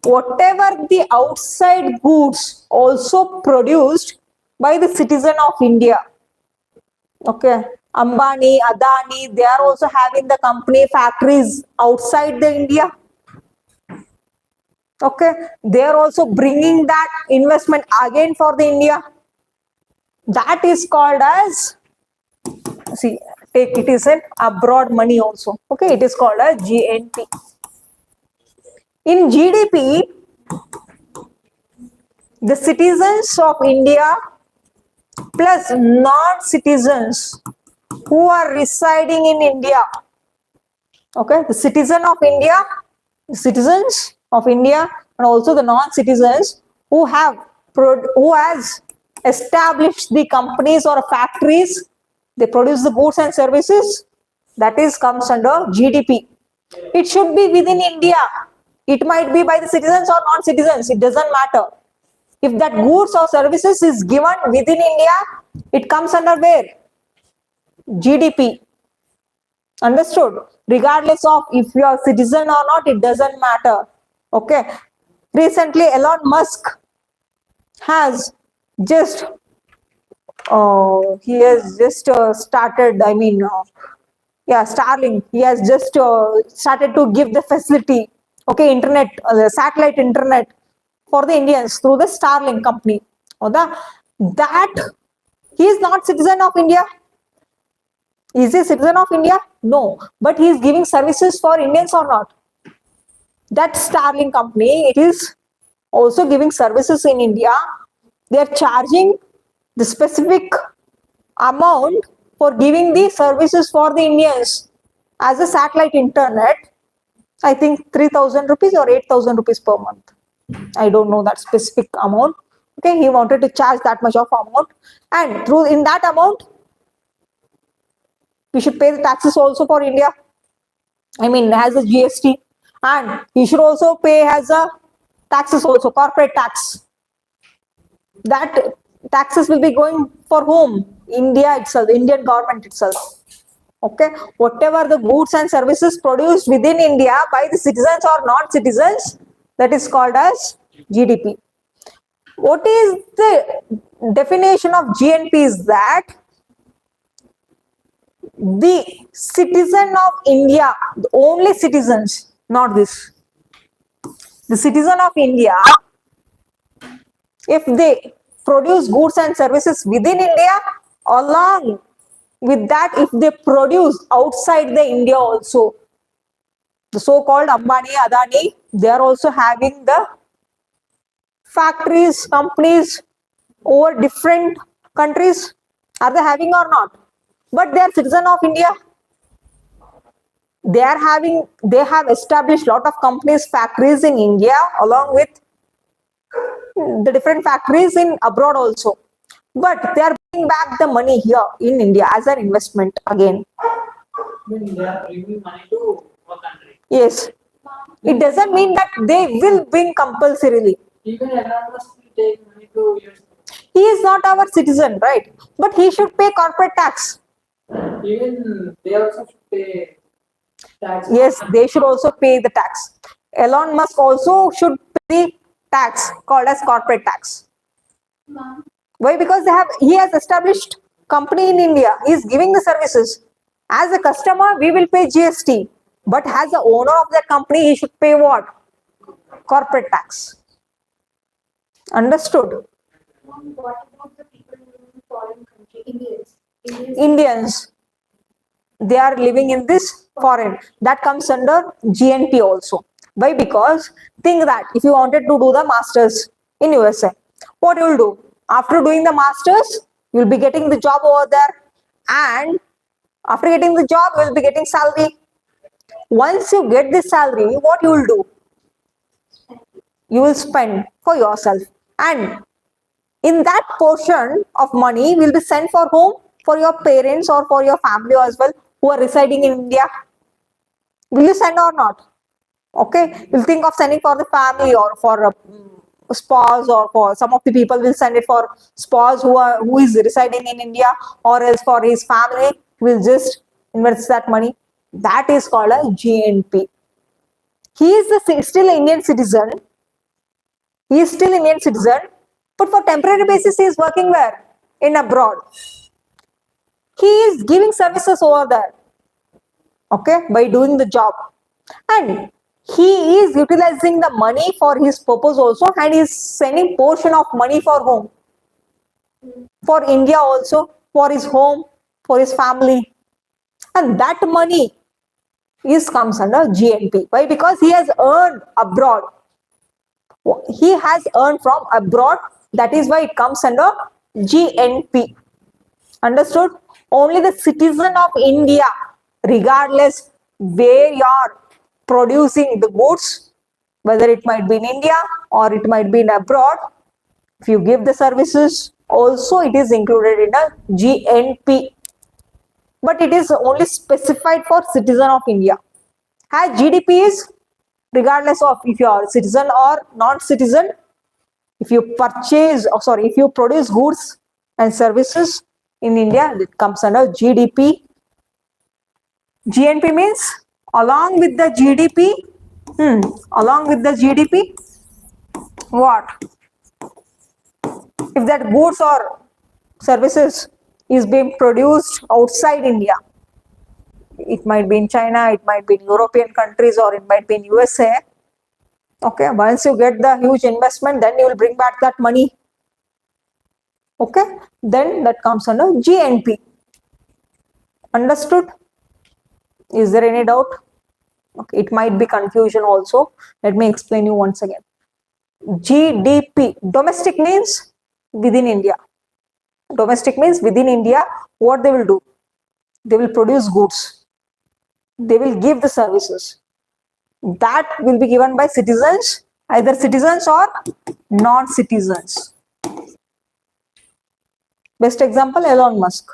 whatever the outside goods also produced by the citizen of India. Okay. Ambani, Adani, they are also having the company factories outside the India. Okay. They are also bringing that investment again for the India. That is called as, see, take it is an abroad money also. Okay. It is called as GNP. In GDP, the citizens of India plus non-citizens who are residing in India. Okay, the citizen of India, the citizens of India, and also the non-citizens who has established the companies or factories, they produce the goods and services, that is comes under GDP. It should be within India. It might be by the citizens or non-citizens. It doesn't matter. If that goods or services is given within India, it comes under where? GDP. Understood? Regardless of if you are a citizen or not, it doesn't matter. Okay. Recently, Elon Musk has just started, Starlink. He has just started to give the facility, okay, internet, satellite internet for the Indians through the Starlink company. That he is not citizen of India. Is he a citizen of India? No. But he is giving services for Indians or not? That Starlink company, it is also giving services in India. They are charging the specific amount for giving the services for the Indians as a satellite internet. I think 3,000 rupees or 8,000 rupees per month. I don't know that specific amount. Okay, he wanted to charge that much of amount, and through in that amount, we should pay the taxes also for India. I mean, has a GST, and he should also pay as a taxes also, corporate tax. That taxes will be going for whom? India itself, Indian government itself. Okay, whatever the goods and services produced within India by the citizens or non-citizens, that is called as GDP. What is the definition of GNP is that the citizen of India, the only citizens, not this. The citizen of India, if they produce goods and services within India, along with that, if they produce outside the India also, the so-called Ambani, Adani, they are also having the factories, companies over different countries. Are they having or not? But they are citizen of India. They have established lot of companies, factories in India, along with the different factories in abroad also. But they are bringing back the money here in India as an investment again. They are bringing money to our country. Yes. It doesn't mean that they will bring compulsorily. Even Elon Musk will take money to US. He is not our citizen, right? But he should pay corporate tax. Even they also should pay tax. Yes, they should also pay the tax. Elon Musk also should pay the tax called as corporate tax. Ma'am, Why? Because he has established company in India. He is giving the services. As a customer, we will pay GST. But as the owner of that company, he should pay what? Corporate tax. Understood? ma'am, what about the people living in foreign country, Indians? Indians, they are living in this foreign. That comes under GNP also. Why? Because think that if you wanted to do the masters in USA, what you will do? After doing the masters, you will be getting the job over there, and after getting the job, you will be getting salary. Once you get the salary, what you will do? You will spend for yourself, and in that portion of money will be sent for whom? For your parents or for your family as well who are residing in India. Will you send or not? Okay, you'll think of sending for the family or for a spouse, or for some of the people will send it for spouse who is residing in India, or else for his family will just invest that money. That is called a GNP. He is still an Indian citizen. He is still Indian citizen, but for temporary basis he is working where? In abroad. He is giving services over there, okay, by doing the job, and he is utilizing the money for his purpose also, and he is sending portion of money for whom? For India also, for his home, for his family, and that money comes under GNP. Why? Because he has earned abroad. He has earned from abroad. That is why it comes under GNP. Understood? Only the citizen of India, regardless where you are producing the goods, whether it might be in India or it might be in abroad, if you give the services, also it is included in a GNP. But it is only specified for citizen of India. As GDP is regardless of if you are citizen or non-citizen, if you if you produce goods and services in India, it comes under GDP. GNP means along with the GDP, along with the GDP, what? If that goods or services is being produced outside India, it might be in China, it might be in European countries, or it might be in USA. Okay, once you get the huge investment, then you will bring back that money. Okay, then that comes under GNP. Understood? Is there any doubt? Okay, it might be confusion also. Let me explain you once again. GDP, domestic means within India. Domestic means within India, what they will do? They will produce goods. They will give the services. That will be given by citizens, either citizens or non-citizens. Best example, Elon Musk.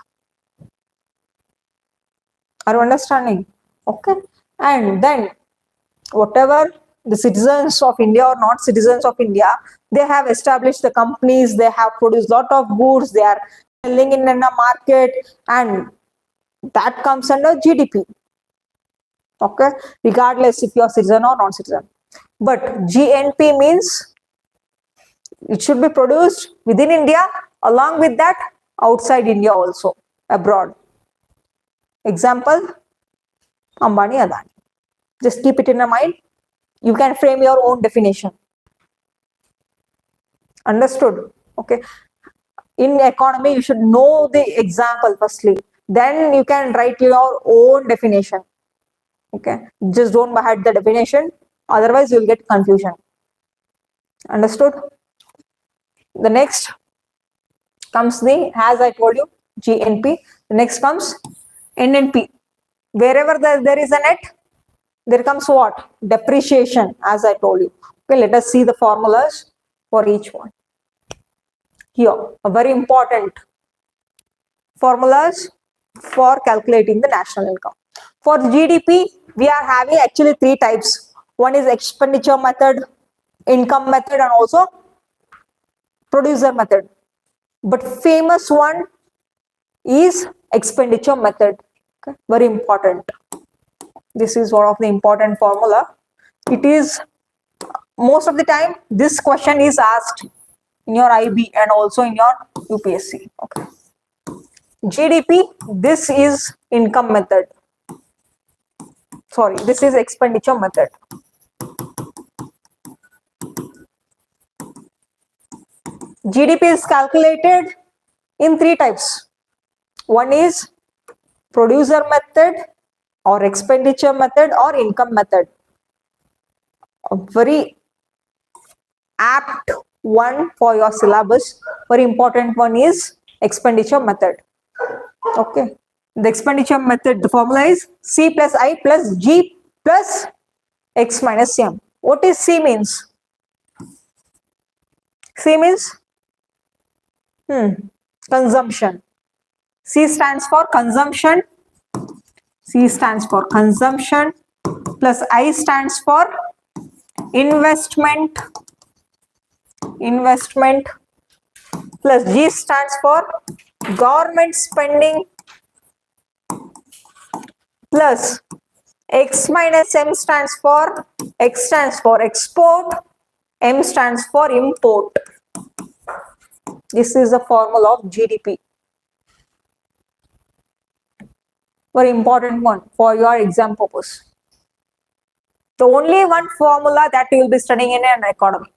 Are you understanding? Okay. And then whatever the citizens of India or not citizens of India, they have established the companies, they have produced lot of goods, they are selling in a market, and that comes under GDP. Okay, regardless if you are citizen or non-citizen. But GNP means it should be produced within India, along with that outside India also, abroad. Example, Ambani, Adani. Just keep it in your mind. You can frame your own definition. Understood? Okay. In economy, you should know the example firstly. Then you can write your own definition. Okay. Just don't hide the definition. Otherwise, you'll get confusion. Understood? The next comes as I told you, GNP. The next comes NNP. Wherever there is a net, there comes what? Depreciation, as I told you. Okay, let us see the formulas for each one. Here, a very important formulas for calculating the national income. For GDP, we are having actually three types. One is expenditure method, income method, and also producer method. But famous one is expenditure method. Okay, very important. This is one of the important formula. It is most of the time this question is asked in your IB and also in your UPSC. Okay. GDP, this is income method. Sorry, this is expenditure method. GDP is calculated in three types. One is producer method or expenditure method or income method. A very apt one for your syllabus, very important one is expenditure method. Okay, the expenditure method, the formula is C plus I plus G plus X minus M. What is C means? C means consumption. C stands for consumption. C stands for consumption plus I stands for investment. Investment plus G stands for government spending plus X minus M stands for export, M stands for import. This is the formula of GDP. Very important one for your exam purpose. The only one formula that you will be studying in an economy.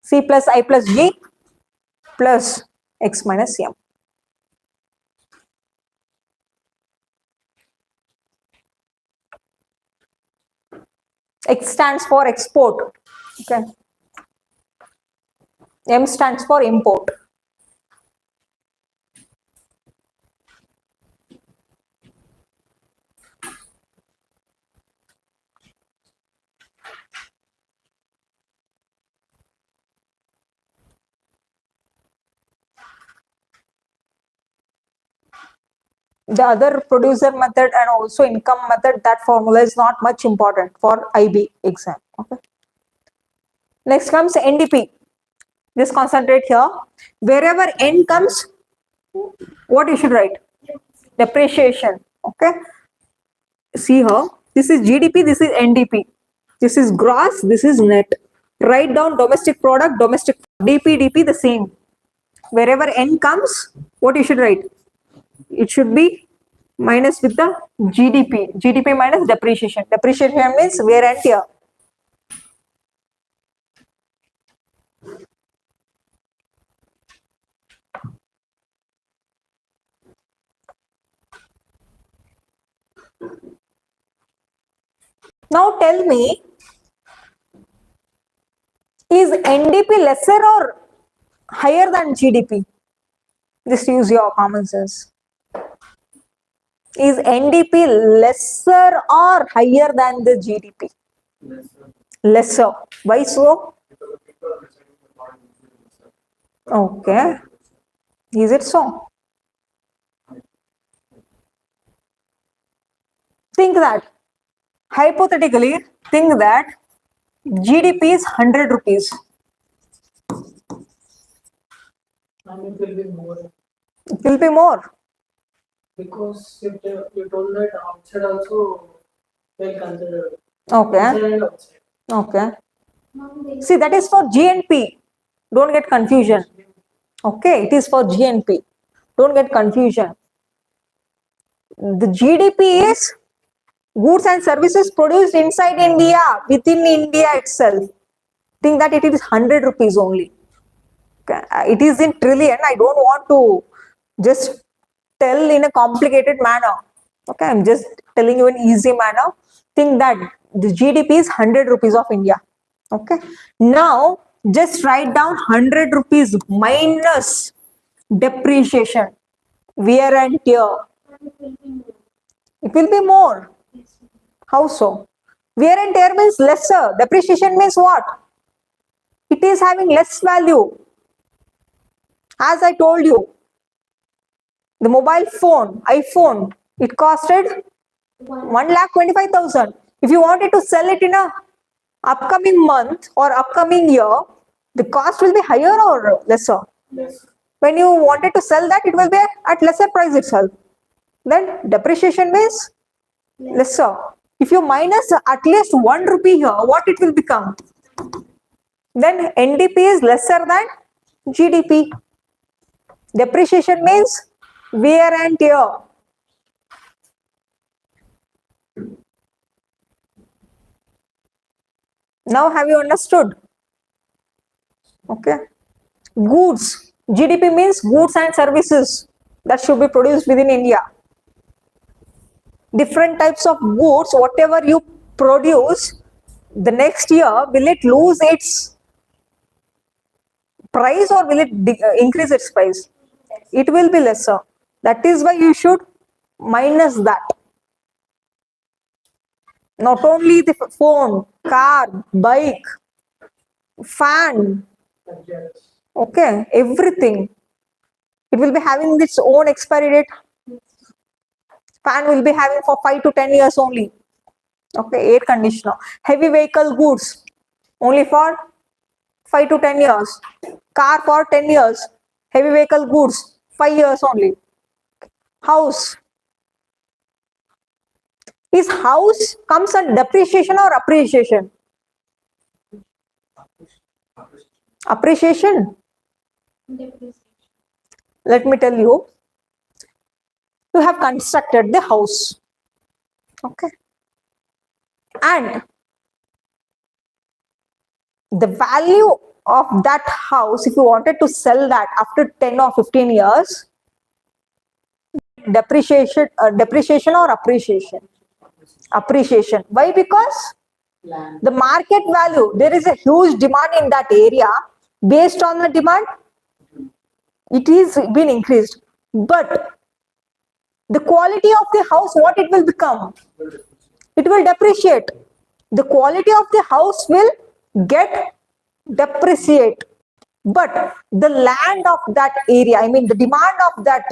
C plus I plus G plus X minus M. X stands for export. Okay. M stands for import. The other producer method and also income method, that formula is not much important for IB exam. Okay. Next comes NDP. Just concentrate here. Wherever N comes, what you should write? Depreciation. Okay. See here. This is GDP. This is NDP. This is gross. This is net. Write down domestic product, domestic DP the same. Wherever N comes, what you should write? It should be minus with the GDP. GDP minus depreciation. Depreciation means wear and tear. Now tell me, is NDP lesser or higher than GDP? Just use your common sense. Is NDP lesser or higher than the GDP? Lesser. Why so? Okay. Is it so? Think that. Hypothetically, think that GDP is 100 rupees. And it will be more It will be more. because you told that outside also will consider Okay. inside and outside. Okay. Ma'am, they See, that is for GNP. Don't get confusion. Okay, it is for GNP. Don't get confusion. The GDP is goods and services produced inside India, within India itself. Think that it is 100 rupees only. Okay. It is in trillion. I don't want to just tell in a complicated manner. Okay, I'm just telling you in easy manner. Think that the GDP is 100 rupees of India. Okay. Now, just write down 100 rupees minus depreciation, wear and tear. it will be more. It will be more. Yes. How so? Wear and tear means lesser. Depreciation means what? It is having less value. As I told you, the mobile phone, iPhone, it costed 1,25,000. If you wanted to sell it in a upcoming month or upcoming year, the cost will be higher or lesser? Yes. When you wanted to sell that, it will be at lesser price itself. Then depreciation means lesser. If you minus at least 1 rupee here, what it will become? Then NDP is lesser than GDP. Depreciation means wear and tear. Now have you understood? Okay. Goods. GDP means goods and services that should be produced within India. Different types of goods, whatever you produce, the next year, will it lose its price or will it increase its price? It will be lesser. That is why you should minus that. Not only the phone, car, bike, fan, Yes. okay, everything. It will be having its own expiry date. Fan will be having for 5 to 10 years only. Okay, air conditioner. Heavy vehicle goods only for 5 to 10 years. Car for 10 years. Heavy vehicle goods 5 years only. House. Is house comes on depreciation or appreciation? Appreciation. Depreciation. Let me tell you. You have constructed the house. Okay. And the value of that house, if you wanted to sell that after 10 or 15 years, depreciation or appreciation? Appreciation. Why? Because Land. the market value, there is a huge demand in that area. Based on the demand, it is been increased. But the quality of the house, what it will become? It will depreciate. The quality of the house will get depreciate. But the land of that area, I mean the demand of that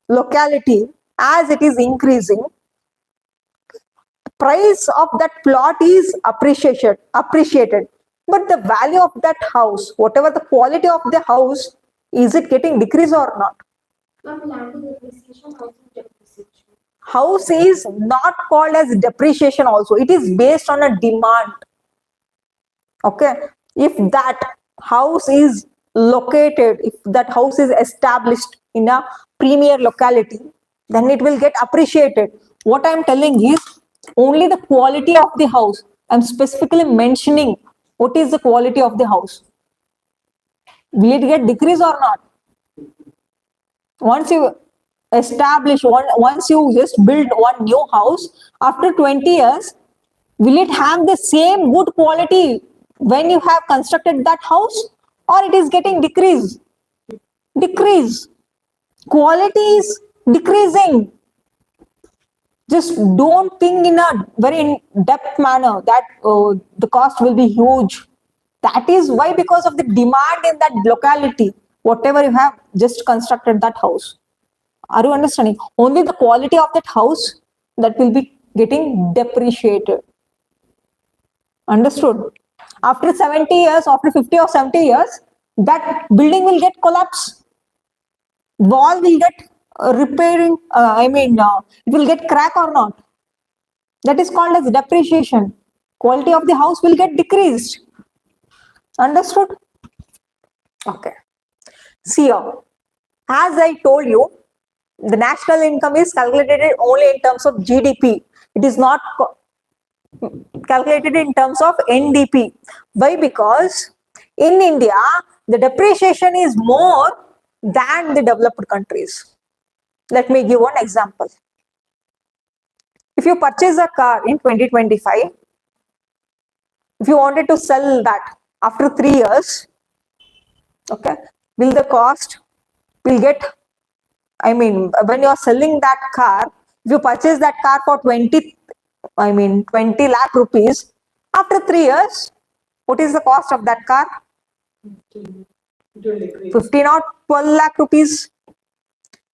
locality, as it is increasing, price of that plot is appreciated, but the value of that house, whatever the quality of the house, is it getting decreased or not? Ma'am, land is appreciation, house is depreciation. House is not called as depreciation also, it is based on a demand. Okay, if that house is located, if that house is established in a premier locality, then it will get appreciated. What I am telling is only the quality of the house. I am specifically mentioning what is the quality of the house. Will it get decreased or not? Once you establish once you just build one new house, after 20 years, will it have the same good quality when you have constructed that house, or it is getting decreased? Decrease. Quality is decreasing. Just don't think in a very in-depth manner that the cost will be huge. That is why, because of the demand in that locality, whatever you have just constructed that house. Are you understanding? Only the quality of that house that will be getting depreciated. Understood? After 70 years, after 50 or 70 years, that building will get collapsed. Wall will get it will get crack or not. That is called as depreciation. Quality of the house will get decreased. Understood? Okay. See here, as I told you, the national income is calculated only in terms of GDP. It is not calculated in terms of NDP. Why? Because in India, the depreciation is more than the developed countries. Let me give one example. If you purchase a car in 2025, if you wanted to sell that after 3 years, okay, will the cost will get, when you are selling that car, if you purchase that car for 20 lakh rupees, after 3 years, what is the cost of that car? 15 or 12 lakh rupees.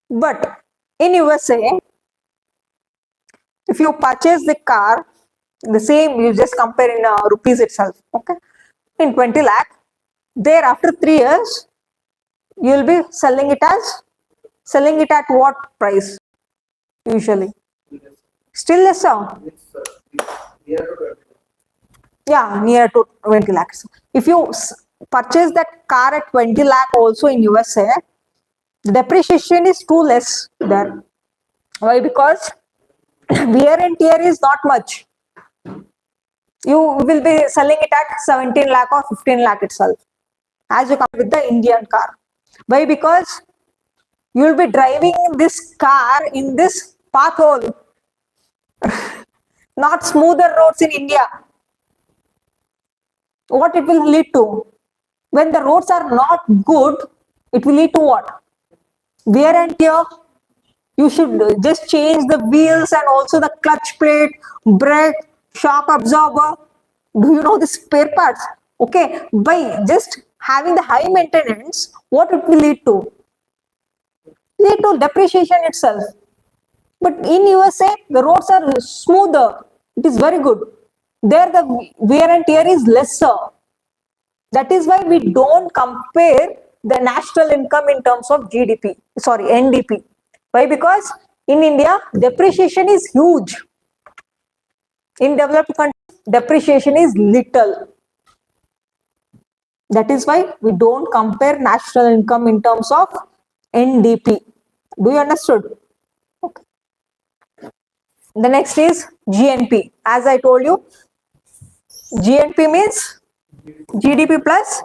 But in USA, if you purchase the car, the same, you just compare in rupees itself, okay, in 20 lakh, there after 3 years, you will be selling it at what price usually? Still lesser. Yeah, near to 20 lakhs. If you purchase that car at 20 lakh also in USA, the depreciation is too less there. Why? Because wear and tear is not much. You will be selling it at 17 lakh or 15 lakh itself, as you compare with the Indian car. Why? Because you will be driving this car in this pothole, not smoother roads in India. What it will lead to? When the roads are not good, it will lead to what? Wear and tear. You should just change the wheels and also the clutch plate, brake, shock absorber. Do you know the spare parts? Okay, by just having the high maintenance, what it will lead to? Lead to depreciation itself. But in USA, the roads are smoother. It is very good. There the wear and tear is lesser. That is why we don't compare the national income in terms of GDP, sorry, NDP. Why? Because in India, depreciation is huge. In developed countries, depreciation is little. That is why we don't compare national income in terms of NDP. Do you understood? Okay. The next is GNP. As I told you, GNP means GDP plus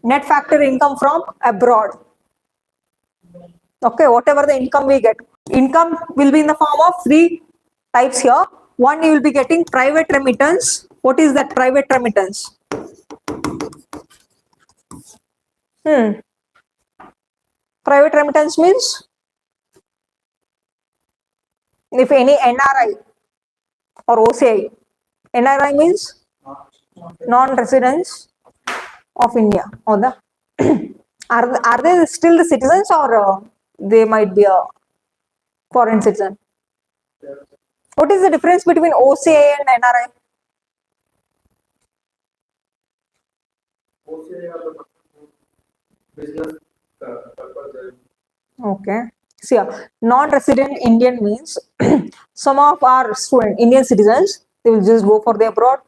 net factor income from abroad. Okay, whatever the income we get. Income will be in the form of 3 types here. One, you will be getting private remittance. What is that private remittance? Private remittance means if any NRI or OCI. NRI means non-residents of India. Or are they still the citizens, or they might be Foreign citizen. What is the difference between OCA and NRI? OCA are the business purpose. Okay. See, non-resident Indian means some of our student Indian citizens, they will just go for the abroad.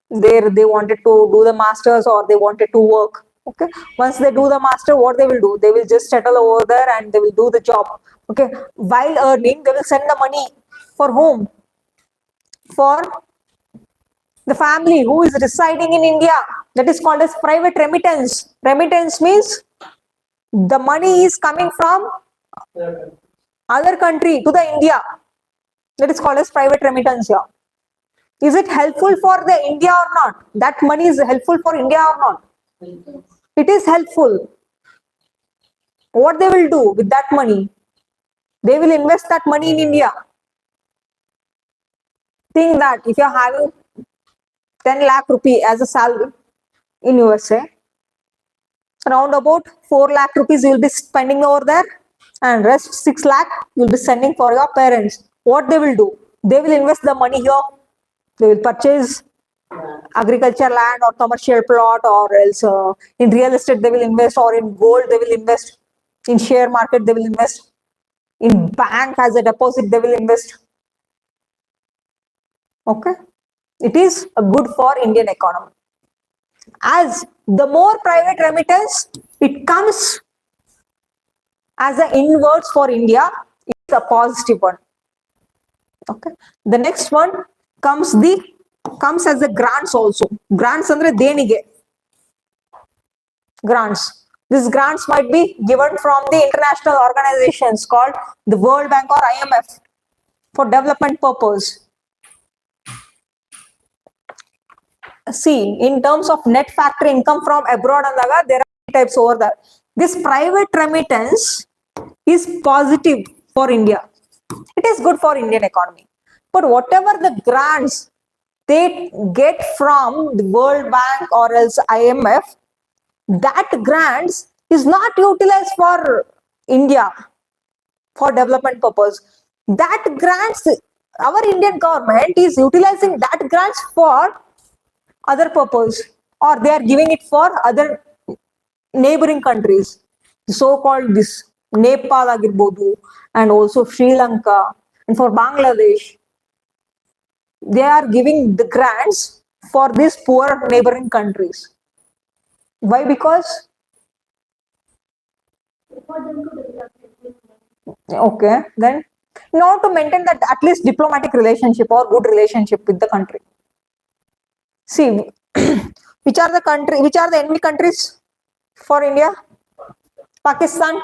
There they wanted to do the masters or they wanted to work. Okay. Once they do the master, what they will do? They will just settle over there and they will do the job. Okay. While earning, they will send the money for whom? For the family who is residing in India. That is called as private remittance. Remittance means the money is coming from other country to the India. That is called as private remittance here. Is it helpful for the India or not? That money is helpful for India or not? It is helpful. What they will do with that money? They will invest that money in India. Think that if you are having 10 lakh rupee as a salary in USA, around about 4 lakh rupees you will be spending over there and rest 6 lakh you will be sending for your parents. What they will do? They will invest the money here. They will purchase agriculture land or commercial plot, or else in real estate they will invest, or in gold they will invest, in share market they will invest, in bank as a deposit they will invest. Okay, it is good for Indian economy. As the more private remittance it comes as an inwards for India, it's a positive one. Okay, the next one comes as the grants also. Grants andre denige. Grants. These grants might be given from the international organizations called the World Bank or IMF for development purpose. See, in terms of net factor income from abroad andaga, there are types over there. This private remittance is positive for India. It is good for Indian economy. But whatever the grants they get from the World Bank or else IMF, that grants is not utilized for India for development purpose. That grants, our Indian government is utilizing that grants for other purpose, or they are giving it for other neighboring countries. So-called this Nepal agirbodu and also Sri Lanka and for Bangladesh. They are giving the grants for these poor neighboring countries. Why? Because For them to develop it. okay, then in order to maintain that at least diplomatic relationship or good relationship with the country. See, which are the enemy countries for India? Pakistan,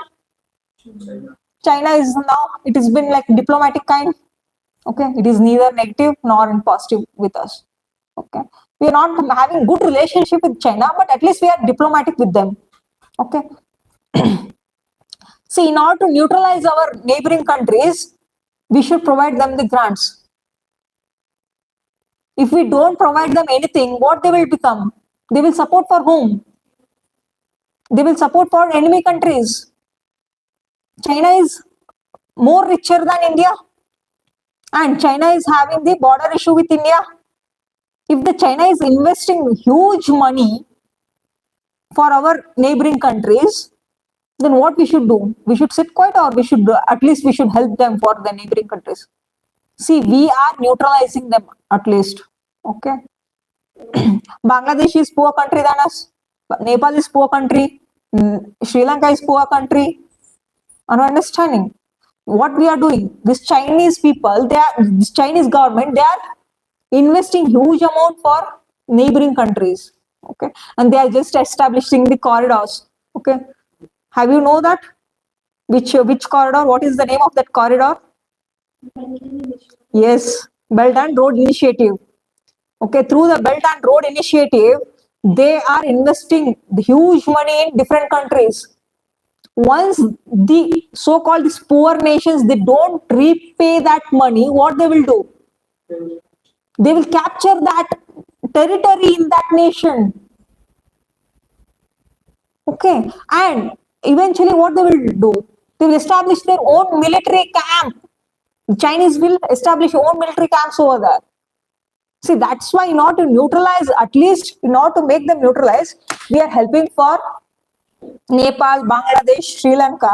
China is now, it has been like diplomatic kind. Okay, it is neither negative nor in positive with us. Okay, we are not having good relationship with China, but at least we are diplomatic with them. Okay. See, in order to neutralize our neighboring countries, we should provide them the grants. If we don't provide them anything, what they will become? They will support for whom? They will support for enemy countries. China is more richer than India, and China is having the border issue with India. If the China is investing huge money for our neighboring countries, then what we should do? We should sit quiet, or we should at least we should help them for the neighboring countries. See, we are neutralizing them at least. Okay. Bangladesh is poor country than us. Nepal is poor country. Sri Lanka is poor country. Are you understanding what we are doing? This Chinese people, this Chinese government, they are investing huge amount for neighboring countries. Okay, and they are just establishing the corridors. Okay, have you know that which corridor? What is the name of that corridor? Yes, Belt and Road Initiative. Okay, through the Belt and Road Initiative, they are investing huge money in different countries. Once the so-called poor nations, they don't repay that money, what they will do? They will capture that territory in that nation. Okay, and eventually what they will do? They will establish their own military camp The Chinese will establish own military camps over there. See, that's why in order to neutralize, at least in order to make them neutralize, we are helping for Nepal, Bangladesh, Sri Lanka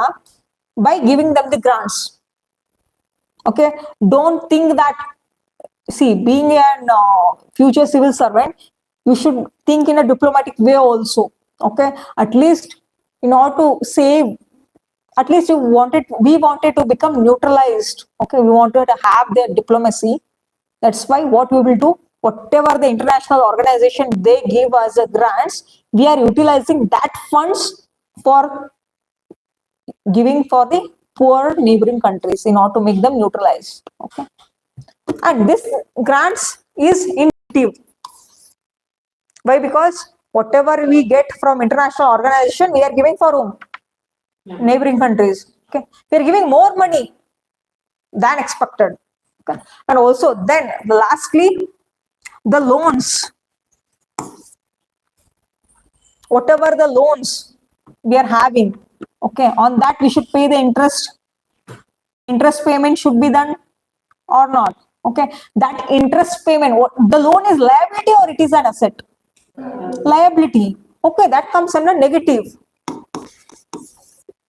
by giving them the grants. Okay, don't think that, see, being a future civil servant, you should think in a diplomatic way also. Okay, at least in order to save, at least we wanted to become neutralized. Okay, we wanted to have their diplomacy. That's why what we will do, whatever the international organization they give us grants, we are utilizing that funds for giving for the poor neighboring countries in order to make them neutralize. Okay, and this grants is inactive. Why? Because whatever we get from international organization, we are giving for whom? Neighboring countries. Okay, we are giving more money than expected. Okay, and also then lastly, the loans. Whatever the loans we are having, okay, on that we should pay the interest. Interest payment should be done or not. Okay, that interest payment, the loan is liability or it is an asset? Liability. Okay, that comes under negative.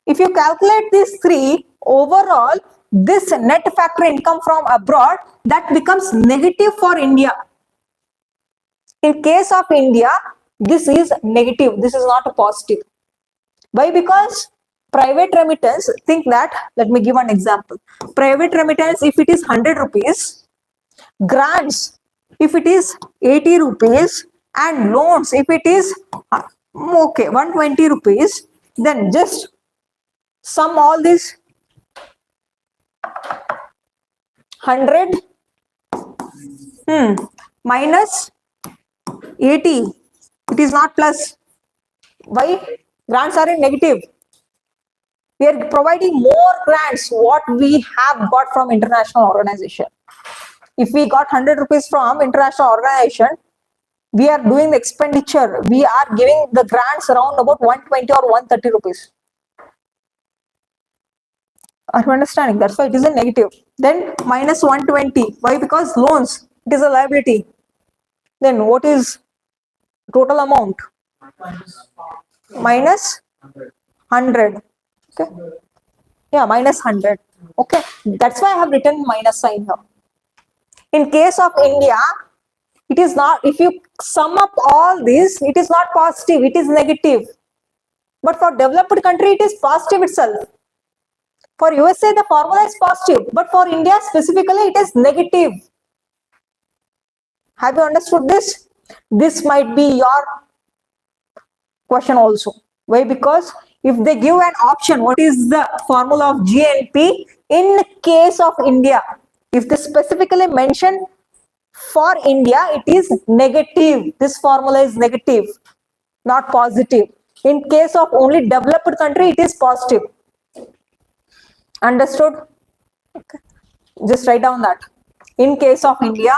If you calculate these three, overall, this net factor income from abroad, that becomes negative for India. In case of India, this is negative. This is not a positive. Why? Because private remittance, think that, let me give an example. Private remittance, if it is 100 rupees, grants, if it is 80 rupees, and loans, if it is, okay, 120 rupees, then just sum all this 100 minus 80. It is not plus. Why? Grants are in negative. We are providing more grants what we have got from international organization. If we got 100 rupees from international organization, we are doing the expenditure. We are giving the grants around about 120 or 130 rupees. Are you understanding? That's why it is a negative. Then minus 120. Why? Because loans, it is a liability. Then what is total amount? Minus 100. Okay. Yeah, minus 100. Okay. That's why I have written minus sign here. In case of India, it is not, if you sum up all this, it is not positive, it is negative. But for developed country, it is positive itself. For USA, the formula is positive, but for India specifically, it is negative. Have you understood this? This might be your question also. Why? Because if they give an option, what is the formula of GNP in case of India? If they specifically mention for India, it is negative. This formula is negative, not positive. In case of only developed country, it is positive. Understood? Okay. Just write down that. In case of India,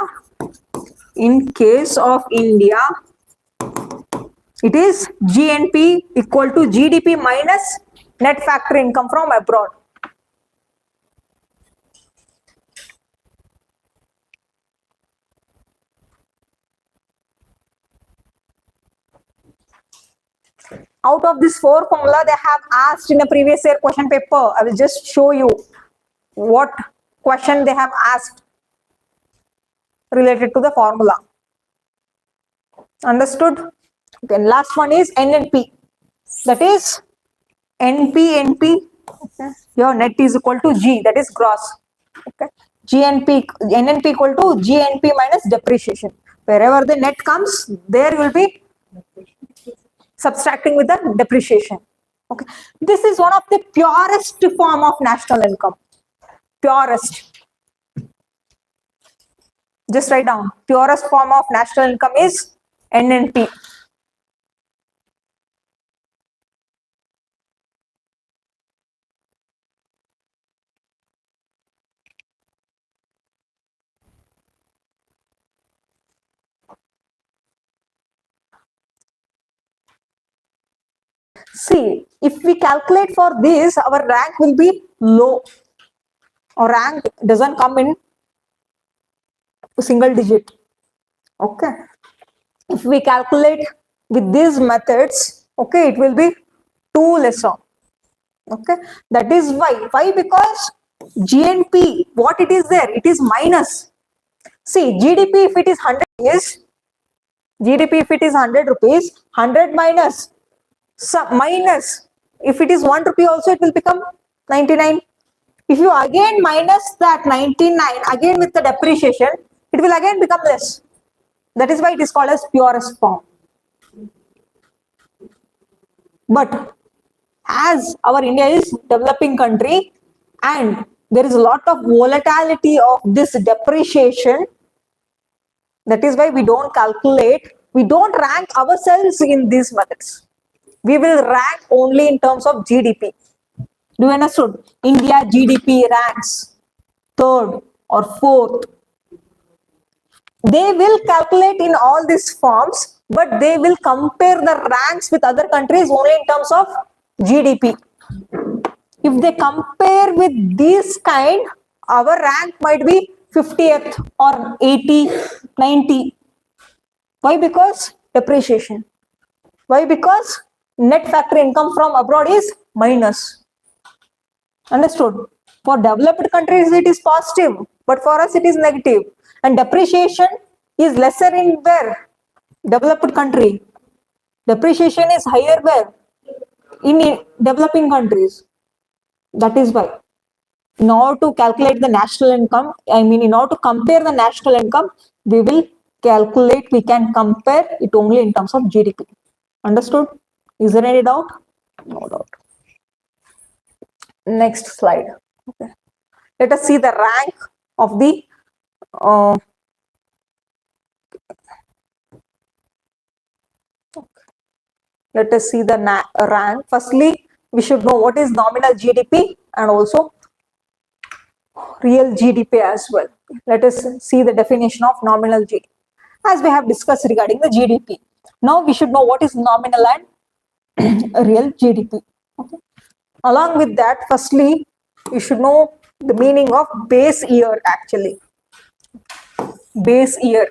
it is GNP equal to GDP minus net factor income from abroad. Out of this four formula they have asked in a previous year question paper. I will just show you what question they have asked related to the formula. Understood? Okay, last one is NNP. That is NP. Okay. Your net is equal to G, that is gross. Okay. NNP equal to GNP minus depreciation. Wherever the net comes, there will be subtracting with the depreciation. Okay. This is one of the purest form of national income. Purest. Just write down. Purest form of national income is NNP. See, if we calculate for this, our rank will be low. or rank doesn't come in single digit. Okay, if we calculate with these methods, okay, it will be 2 lesser. Okay, that is why because GNP, what it is there, it is minus. See, GDP if it is 100 is GDP if it is 100 rupees, 100 minus minus, if it is 1 rupee also it will become 99. If you again minus that 99 again with the depreciation, it will again become less. That is why it is called as purest form. But as our India is developing country and there is a lot of volatility of this depreciation, that is why we don't calculate, we don't rank ourselves in these methods. We will rank only in terms of GDP. Do you understood? India GDP ranks 3rd or 4th. They will calculate in all these forms, but they will compare the ranks with other countries only in terms of GDP. If they compare with this kind, our rank might be 50th or 80, 90. Why? Because depreciation. Why? Because net factory income from abroad is minus. Understood? For developed countries it is positive, but for us it is negative. And depreciation is lesser in where? Developed country. Depreciation is higher where? In developing countries. That is why. In order to calculate the national income, in order to compare the national income, we will calculate, we can compare it only in terms of GDP. Understood? Is there any doubt? No doubt. Next slide. Okay. Let us see the rank of the let us see the rank. Firstly, we should know what is nominal GDP and also real GDP as well. Let us see the definition of nominal GDP. As we have discussed regarding the GDP. Now we should know what is nominal and real GDP. Okay. Along with that, firstly, you should know the meaning of base year actually. Base year.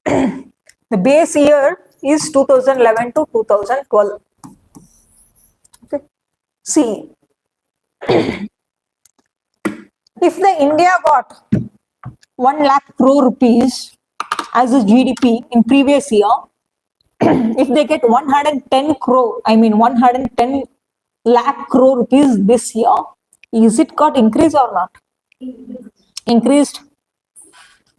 The base year is 2011 to 2012. Okay. See, if the India got 1 lakh crore rupees as a GDP in previous year, if they get 110 crore, 110 lakh crore rupees this year, is it got increased or not? Increased.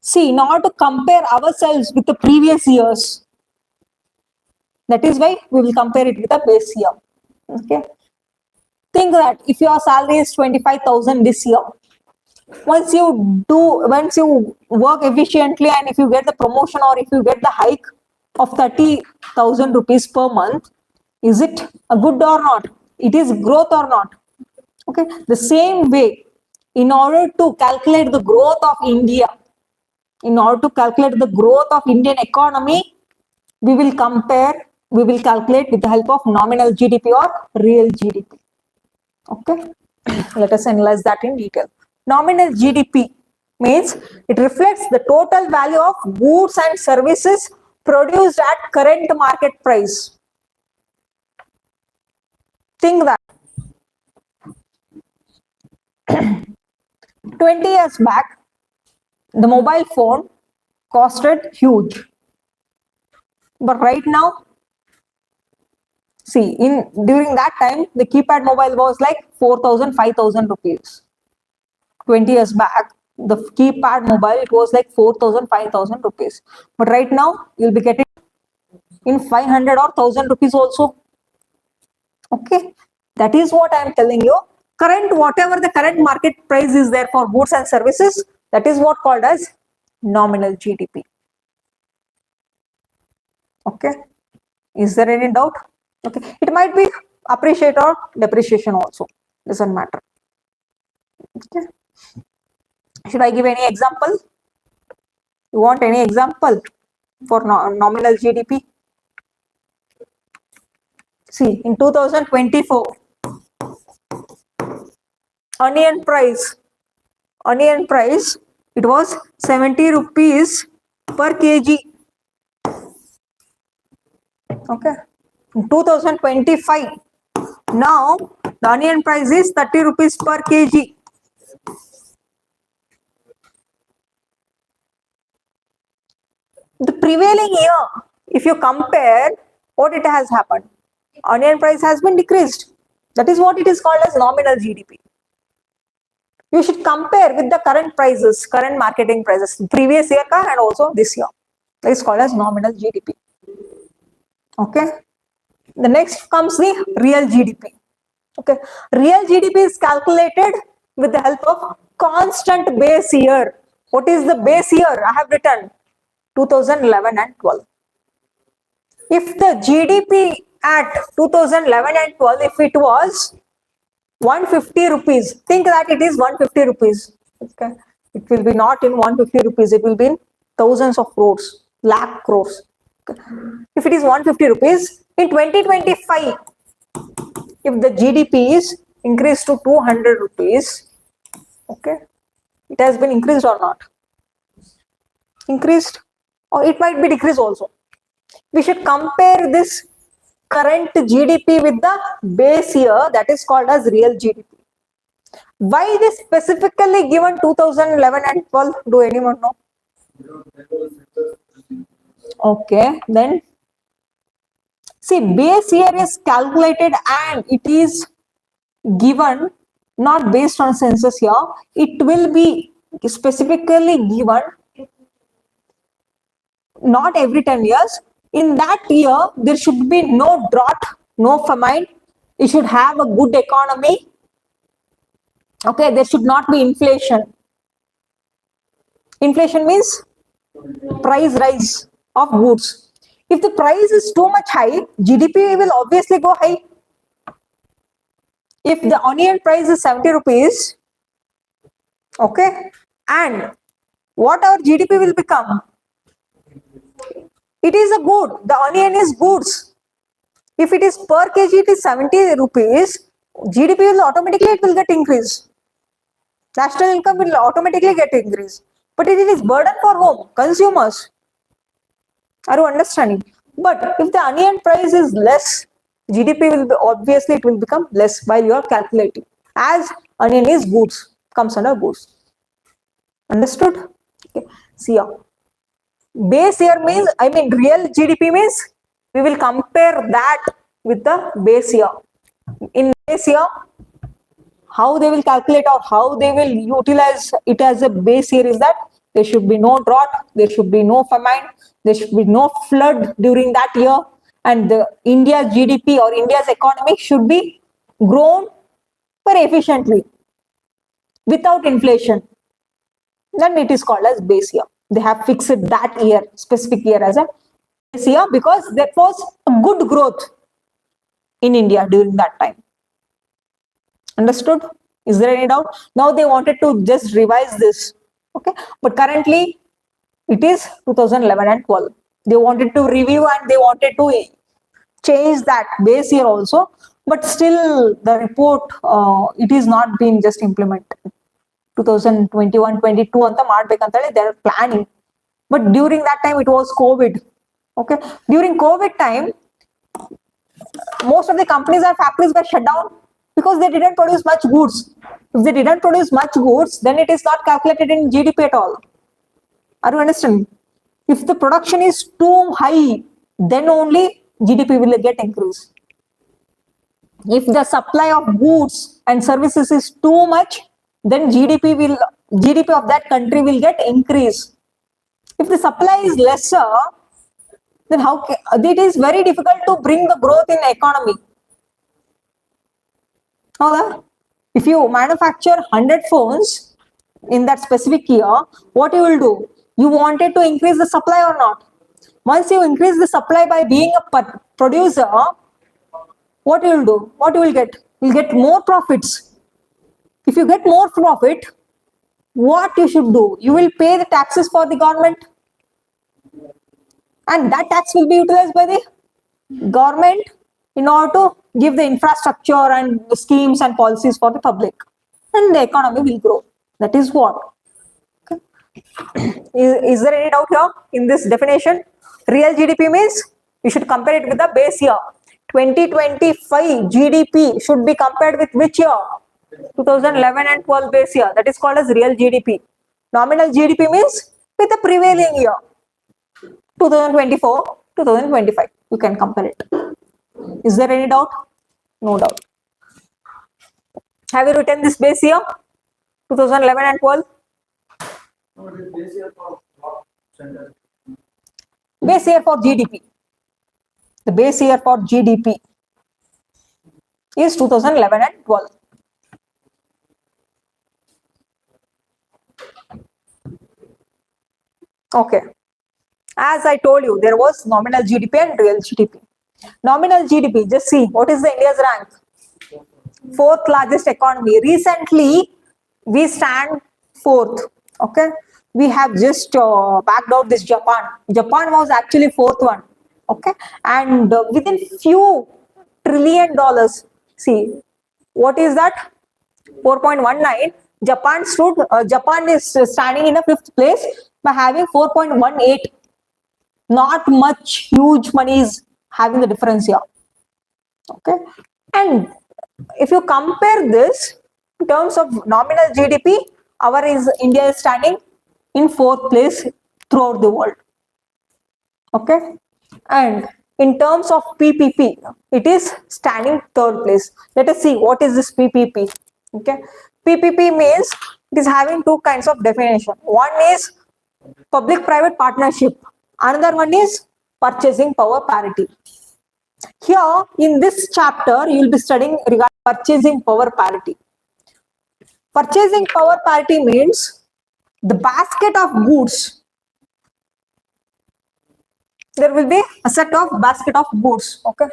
See, in order to compare ourselves with the previous years, that is why we will compare it with the base year. Okay. Think that if your salary is 25,000 this year, once you work efficiently and if you get the promotion or if you get the hike of 30,000 rupees per month, is it a good or not? It is growth or not? Okay. The same way, in order to calculate the growth of India, in order to calculate the growth of Indian economy, we will calculate with the help of nominal GDP or real GDP. Okay. Let us analyze that in detail. Nominal GDP means it reflects the total value of goods and services produced at current market price. Think that 20 years back, the mobile phone costed huge. But right now, see, during that time, the keypad mobile was like 4,000, 5,000 rupees. 20 years back, the keypad mobile, it was like 4,000, 5,000 rupees. But right now, you'll be getting in 500 or 1,000 rupees also. Okay. That is what I am telling you. Whatever the current market price is there for goods and services, that is what called as nominal GDP. Okay. Is there any doubt? Okay. It might be appreciate or depreciation also. Doesn't matter. Okay. Should I give any example? You want any example for nominal GDP? See, in 2024, onion price, it was 70 rupees per kg. Okay, in 2025, now the onion price is 30 rupees per kg. The prevailing year, if you compare, what it has happened, onion price has been decreased. That is what it is called as nominal GDP. You should compare with the current prices, current marketing prices, previous year ka and also this year. That is called as nominal GDP. Okay. The next comes the real GDP. Okay. Real GDP is calculated with the help of constant base year. What is the base year? I have written 2011 and 12. If the GDP at 2011 and 12, if it was 150 rupees, think that it is 150 rupees. Okay, it will be not in 150 rupees, it will be in thousands of crores, lakh crores. Okay. If it is 150 rupees, in 2025, if the GDP is increased to 200 rupees, okay, it has been increased or not? Increased, or it might be decreased also. We should compare this current GDP with the base year, that is called as real GDP. Why this specifically given 2011 and 12? Do anyone know? Okay, then see, base year is calculated and it is given not based on census year. It will be specifically given not every 10 years. In that year, there should be no drought, no famine. It should have a good economy. Okay, there should not be inflation. Inflation means price rise of goods. If the price is too much high, GDP will obviously go high. If the onion price is 70 rupees, okay, and what our GDP will become? It is a good, the onion is goods. If it is per kg, it is 70 rupees, GDP will automatically, it will get increased. National income will automatically get increased. But it is burden for whom? Consumers. Are you understanding? But if the onion price is less, GDP will be, obviously it will become less while you are calculating. As onion is goods, comes under goods. Understood? Okay. See here. Base year means, I mean real GDP means we will compare that with the base year. In base year, how they will calculate or how they will utilize it as a base year is that there should be no drought, there should be no famine, there should be no flood during that year, and the India's GDP or India's economy should be grown very efficiently without inflation. Then it is called as base year. They have fixed that year, specific year as a base year because there was a good growth in India during that time. Understood? Is there any doubt? Now they wanted to just revise this. Okay, but currently it is 2011 and 12. They wanted to review and they wanted to change that base year also, but still the report it is not being just implemented. 2021-22 ಅಂತ ಮಾಡ್ಬೇಕಂತೇಳಿ they are planning, but during that time it was COVID. Okay, during COVID time most of the companies and factories were shut down because they didn't produce much goods. If they didn't produce much goods, then it is not calculated in GDP at all. Are you understanding? If the production is too high, then only GDP will get increased. If the supply of goods and services is too much, then GDP of that country will get increased. If the supply is lesser, then it is very difficult to bring the growth in the economy. Okay? If you manufacture 100 phones in that specific year, what you will do? You wanted to increase the supply or not? Once you increase the supply by being a producer, what you will do? What you will get? You will get more profits. If you get more profit, what you should do? You will pay the taxes for the government, and that tax will be utilized by the government in order to give the infrastructure and the schemes and policies for the public. and the economy will grow. That is what. Okay. Is there any doubt here in this definition? Real GDP means you should compare it with the base year. 2025 GDP should be compared with which year? 2011 and 12 base year. That is called as real GDP. Nominal GDP means with the prevailing year. 2024, 2025. You can compare it. Is there any doubt? No doubt. Have you written this base year? 2011 and 12? No, it is base year for what center? Base year for GDP. The base year for GDP is 2011 and 12. Okay. As I told you, there was nominal GDP and real GDP. Nominal GDP, just see, what is the India's rank? Fourth largest economy. Recently, we stand fourth. Okay. We have just backed out this Japan. Japan was actually fourth one. Okay. And within few trillion dollars, see, what is that? 4.19. Japan is standing in a fifth place by having 4.18. Not much huge money is having the difference here. Okay. And if you compare this in terms of nominal GDP, India is standing in fourth place throughout the world. Okay. And in terms of PPP, it is standing third place. Let us see what is this PPP. Okay. PPP means it is having two kinds of definition. One is public-private partnership. Another one is purchasing power parity. Here in this chapter, you will be studying regarding purchasing power parity. Purchasing power parity means the basket of goods. There will be a set of basket of goods. Okay.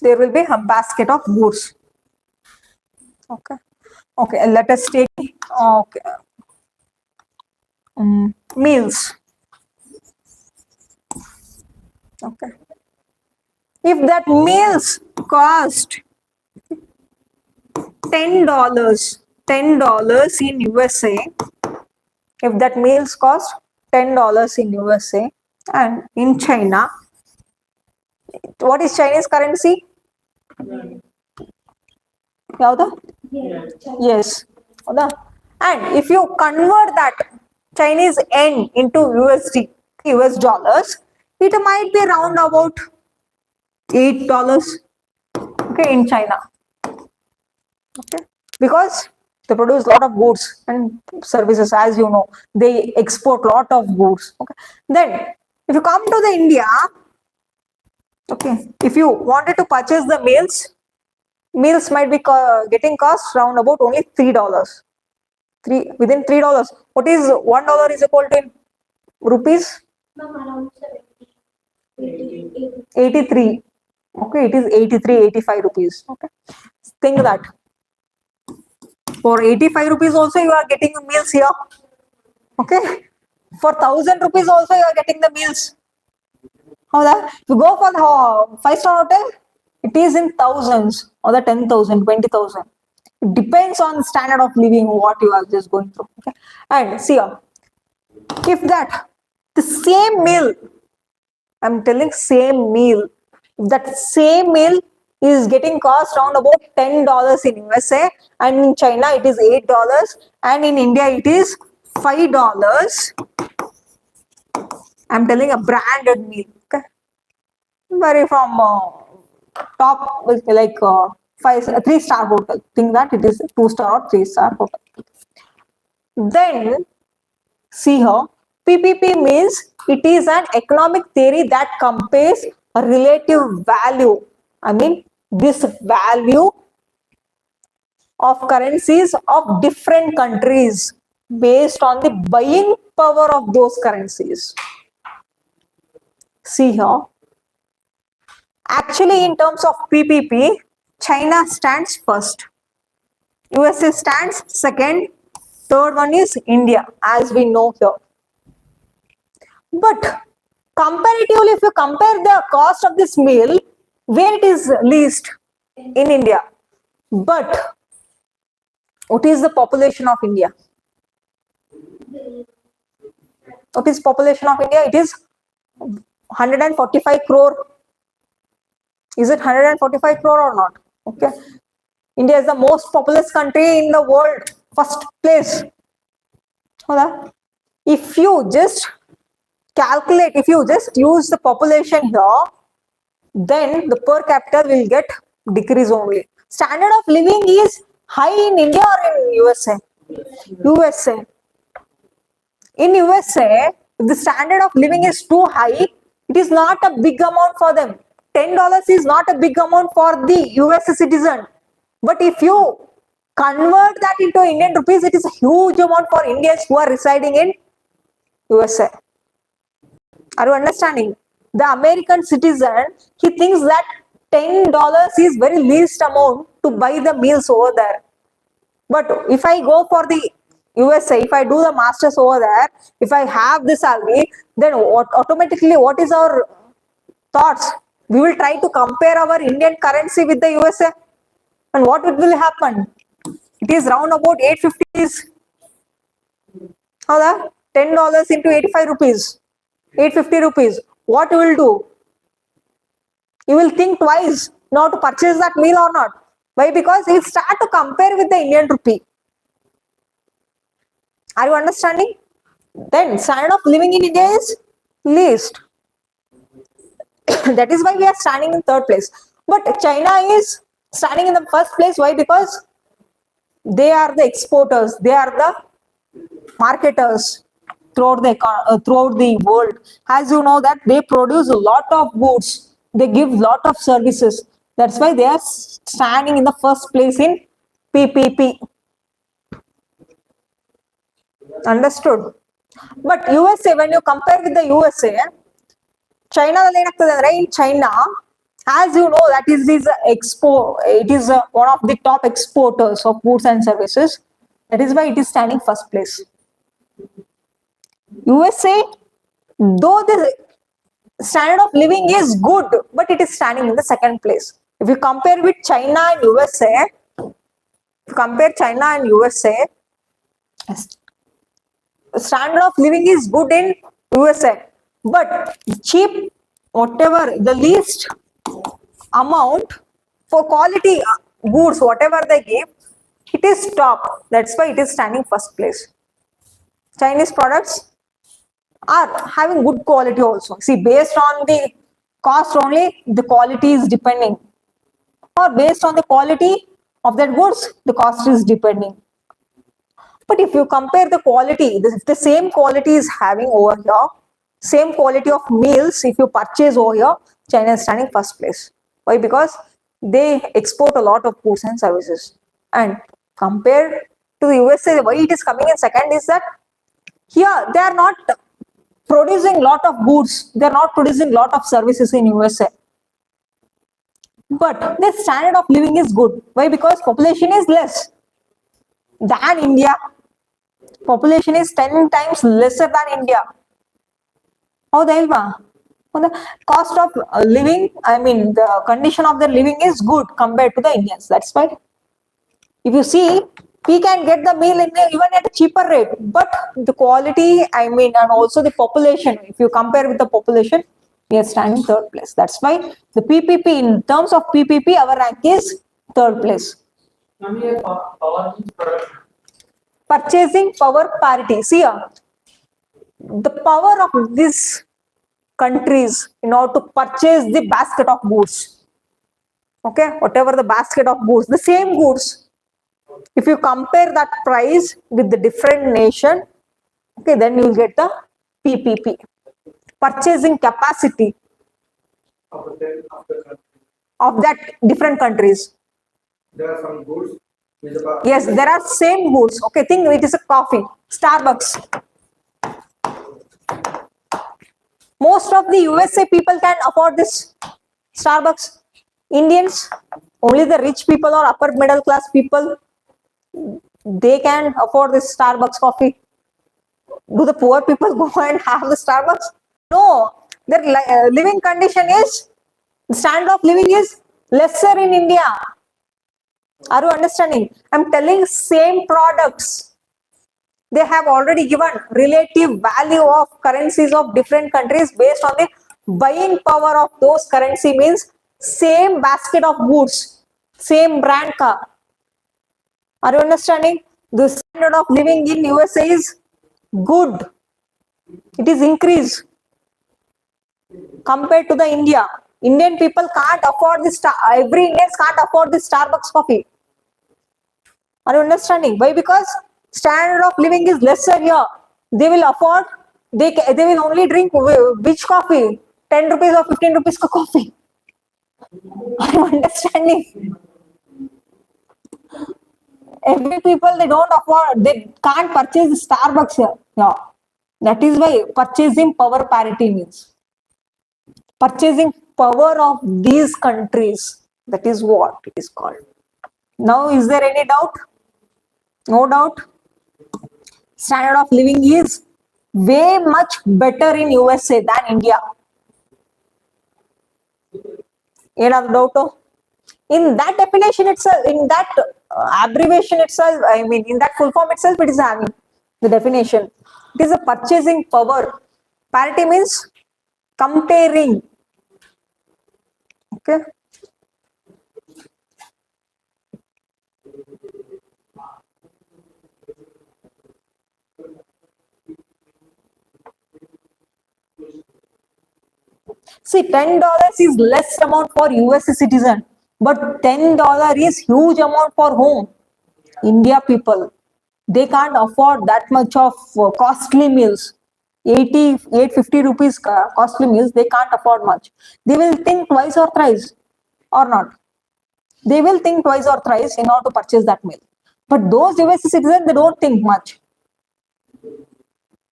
There will be a basket of goods. Okay. Okay. Let us take okay. Meals. Okay. If that meals cost $10 in USA, if that meals cost $10 in USA and in China, what is Chinese currency? Yauda? Yes. Yauda? And if you convert that Chinese yen into US dollars, it might be around about $8. Okay, in China. Okay, because they produce a lot of goods and services, as you know, they export a lot of goods. Okay, then if you come to the India, okay, if you wanted to purchase the meals might be getting cost around about only $3. Within $3. What is $1 is equal to in rupees? Around 70, 83. Okay, it is 83, 85 rupees. Okay, think that. For 85 rupees also you are getting meals here. Okay, for 1,000 rupees also you are getting the meals. How that? You go for the 5-star hotel, it is in thousands or the 10,000, 20,000. It depends on the standard of living what you are just going through. Okay, and see here, if that the same meal, I'm telling same meal, if that same meal is getting cost around about $10 in USA and in China it is $8 and in India it is $5. I'm telling a branded meal. Okay, very from top like 3-star hotel. Think that it is a 2-star or 3-star hotel. Then see here, PPP means it is an economic theory that compares a relative value. I mean, this value of currencies of different countries based on the buying power of those currencies. See here, actually in terms of PPP, China stands first, USA stands second, third one is India, as we know here. But Comparatively, if you compare the cost of this meal, where it is least in India. But what is the population of India? What is population of India? It is 145 crore. Is it 145 crore or not? Okay. India is the most populous country in the world. First place. If you just calculate, if you just use the population here, then the per capita will get decrease only. Standard of living is high in India or in USA? USA. In USA, if the standard of living is too high, it is not a big amount for them. $10 is not a big amount for the US citizen. But if you convert that into Indian rupees, it is a huge amount for Indians who are residing in USA. Are you understanding? The American citizen, he thinks that $10 is very least amount to buy the meals over there. But if I go for the USA, if I do the masters over there, if I have the salary, then automatically what is our thoughts? We will try to compare our Indian currency with the USA. And what will happen? It is round about 850s. How that? $10 into 85 rupees. 850 rupees. What you will do? You will think twice now to purchase that meal or not. Why? Because you start to compare with the Indian rupee. Are you understanding? Then standard of living in India is least. That is why we are standing in third place. But China is standing in the first place. Why? Because they are the exporters. They are the marketers throughout the world. As you know that they produce a lot of goods. They give lot of services. That's why they are standing in the first place in PPP. Understood? But USA, when you compare with the USA, China, in China, as you know, that is it is one of the top exporters of goods and services. That is why it is standing first place. USA, though the standard of living is good, but it is standing in the second place. If you compare with China and USA, standard of living is good in USA, but cheap, whatever the least amount for quality goods, whatever they give, it is top. That's why it is standing first place. Chinese products are having good quality also. See, based on the cost only, the quality is depending. Or based on the quality of that goods, the cost is depending. But if you compare the quality, if the same quality is having over here, same quality of meals, if you purchase over here, China is standing first place. Why? Because they export a lot of goods and services. And compared to the USA, why it is coming in second is that here they are not producing lot of goods, they are not producing lot of services in USA. But the standard of living is good. Why? Because population is less than India. Population is 10 times lesser than India. How the cost of living, I mean the condition of their living is good compared to the Indians. That's why if you see, we can get the meal in even at a cheaper rate, but the quality, I mean, and also the population, if you compare with the population, we are standing third place. That's why the PPP, in terms of PPP, our rank is third place. Purchasing power parity. See here, the power of these countries in order to purchase the basket of goods. Okay, whatever the basket of goods, the same goods. If you compare that price with the different nation, okay, then you will get the PPP. Purchasing capacity of that different countries. There are some goods. Yes, there are same goods. Okay, think it is a coffee. Starbucks. Most of the USA people can afford this Starbucks. Indians, only the rich people or upper middle class people, they can afford this Starbucks coffee. Do the poor people go and have the Starbucks? No. Their living condition is, standard of living is lesser in India. Are you understanding? I'm telling same products. They have already given relative value of currencies of different countries based on the buying power of those currency, means same basket of goods, same brand car. Are you understanding? The standard of living in USA is good. It is increased compared to the India. Indian people can't afford this. Every Indian can't afford this Starbucks coffee. Are you understanding? Why? Because standard of living is lesser here. They will afford. They will only drink which coffee? 10 rupees or 15 rupees ka coffee. Are you understanding? Every people, they don't afford. They can't purchase Starbucks here. Yeah. That is why purchasing power parity means purchasing power of these countries. That is what it is called. Now, is there any doubt? No doubt. Standard of living is way much better in USA than India. Another doubt? In that definition itself, in that abbreviation itself, I mean, in that full form itself, it is having the definition. It is a purchasing power. Parity means comparing. Okay. See, $10 is less amount for US citizen, but $10 is huge amount for whom? India people. They can't afford that much of costly meals. 850 rupees costly meals, they can't afford much. They will think twice or thrice, or not. They will think twice or thrice in order to purchase that meal. But those US citizens, they don't think much.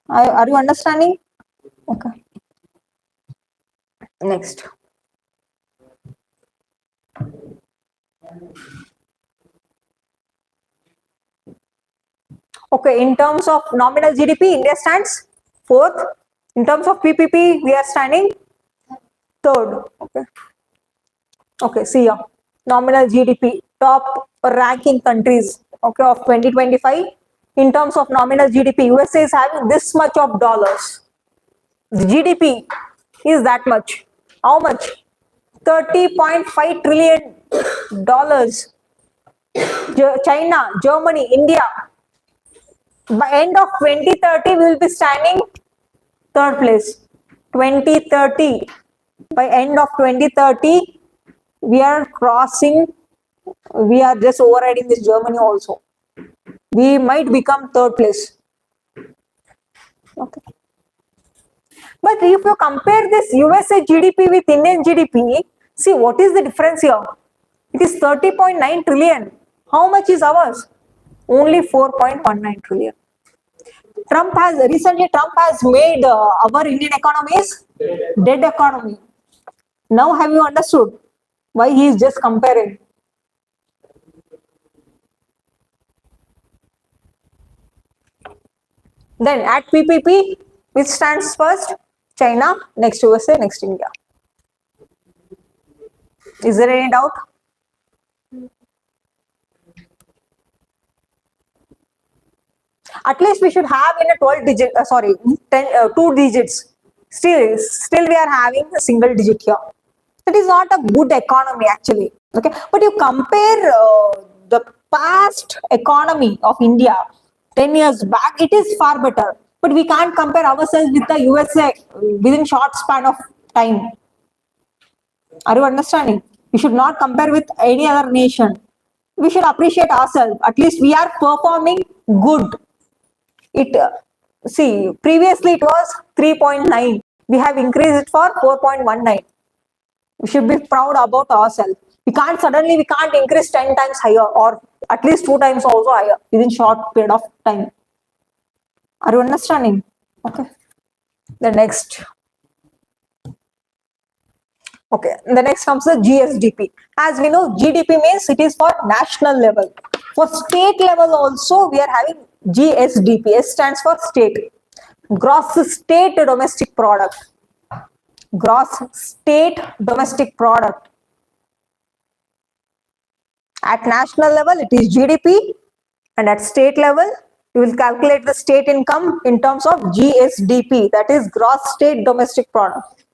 Are you understanding? Okay. Next. Okay, in terms of nominal GDP, India stands fourth. In terms of PPP, we are standing third. Okay. Okay, see here. Nominal GDP, top ranking countries, okay, of 2025. In terms of nominal GDP, USA is having this much of dollars. The GDP is that much. How much? $30.5 trillion. China, Germany, India. By end of 2030, we will be standing third place. 2030. By end of 2030, we are crossing, we are just overriding this Germany also. We might become third place. Okay. But if you compare this USA GDP with Indian GDP, see what is the difference here? It is 30.9 trillion. How much is ours? Only 4.19 trillion. Recently Trump has made our Indian economy is dead economy. Now have you understood why he is just comparing? Then at PPP, which stands first? China, next USA, next India. Is there any doubt? At least we should have in a 12 digit, 2 digits. Still we are having a single digit here. That is not a good economy actually. Okay, but you compare the past economy of India 10 years back, it is far better. But we can't compare ourselves with the USA within short span of time. Are you understanding? We should not compare with any other nation. We should appreciate ourselves. At least we are performing good. See, previously it was 3.9. We have increased it for 4.19. We should be proud about ourselves. We can't increase 10 times higher or at least 2 times also higher within short period of time. Are you understanding? Okay. The next. Okay. The next comes the GSDP. As we know, GDP means it is for national level. For state level also, we are having GSDP. S stands for state. Gross state domestic product. gross state domestic product. At national level, it is GDP, and at state level, you will calculate the state income in terms of GSDP, that is gross state domestic product.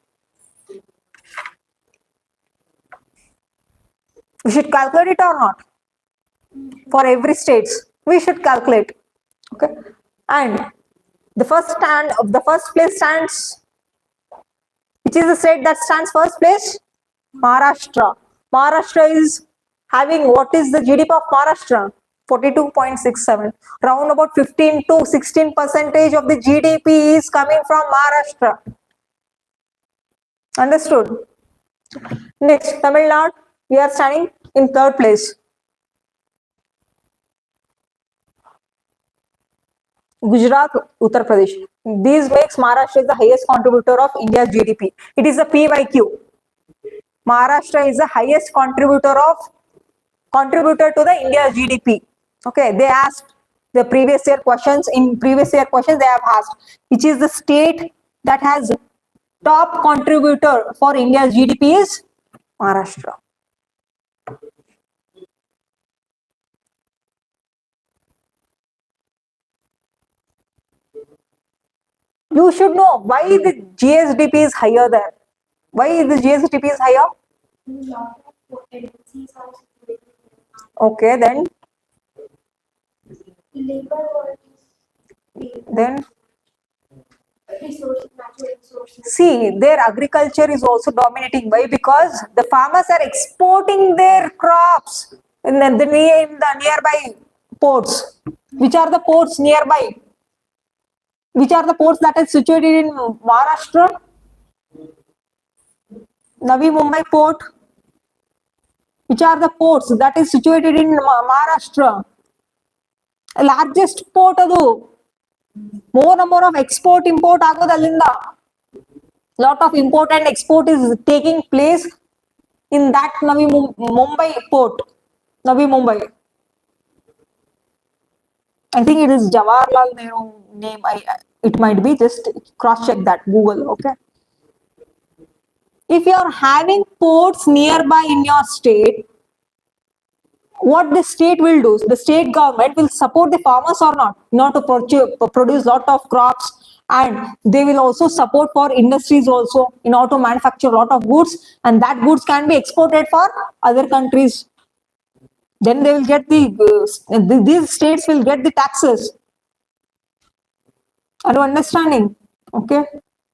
We should calculate it or not? For every states, we should calculate. Okay, and the first place stands. Which is the state that stands first place? Maharashtra. Maharashtra is having, what is the GDP of Maharashtra? 42.67. Round about 15 to 16% of the GDP is coming from Maharashtra. Understood? Next, Tamil Nadu, we are standing in third place. Gujarat, Uttar Pradesh. These makes Maharashtra the highest contributor of India's GDP. It is a PYQ. Maharashtra is the highest contributor to the India's GDP. Okay, they asked the previous year questions. In previous year questions, they have asked which is the state that has top contributor for India's GDP is Maharashtra. You should know why the GSDP is higher there. Why the GSDP is higher? Okay, then see, their agriculture is also dominating. Why? Because the farmers are exporting their crops in the nearby ports. Which are the ports nearby? Which are the ports that are situated in Maharashtra? Navi Mumbai port. Which are the ports that is situated in Maharashtra? Largest port adu. More number of export import agodalinda. Lot of import and export is taking place in that Navi Mumbai port. Navi Mumbai. I think it is Jawaharlal Nehru name. It might be, just cross check that Google. Okay. If you are having ports nearby in your state, what the state will do? The state government will support the farmers or not? Not to produce lot of crops, and they will also support for industries also in order to manufacture a lot of goods, and that goods can be exported for other countries. Then they will get these states will get the taxes. Are you understanding? Okay.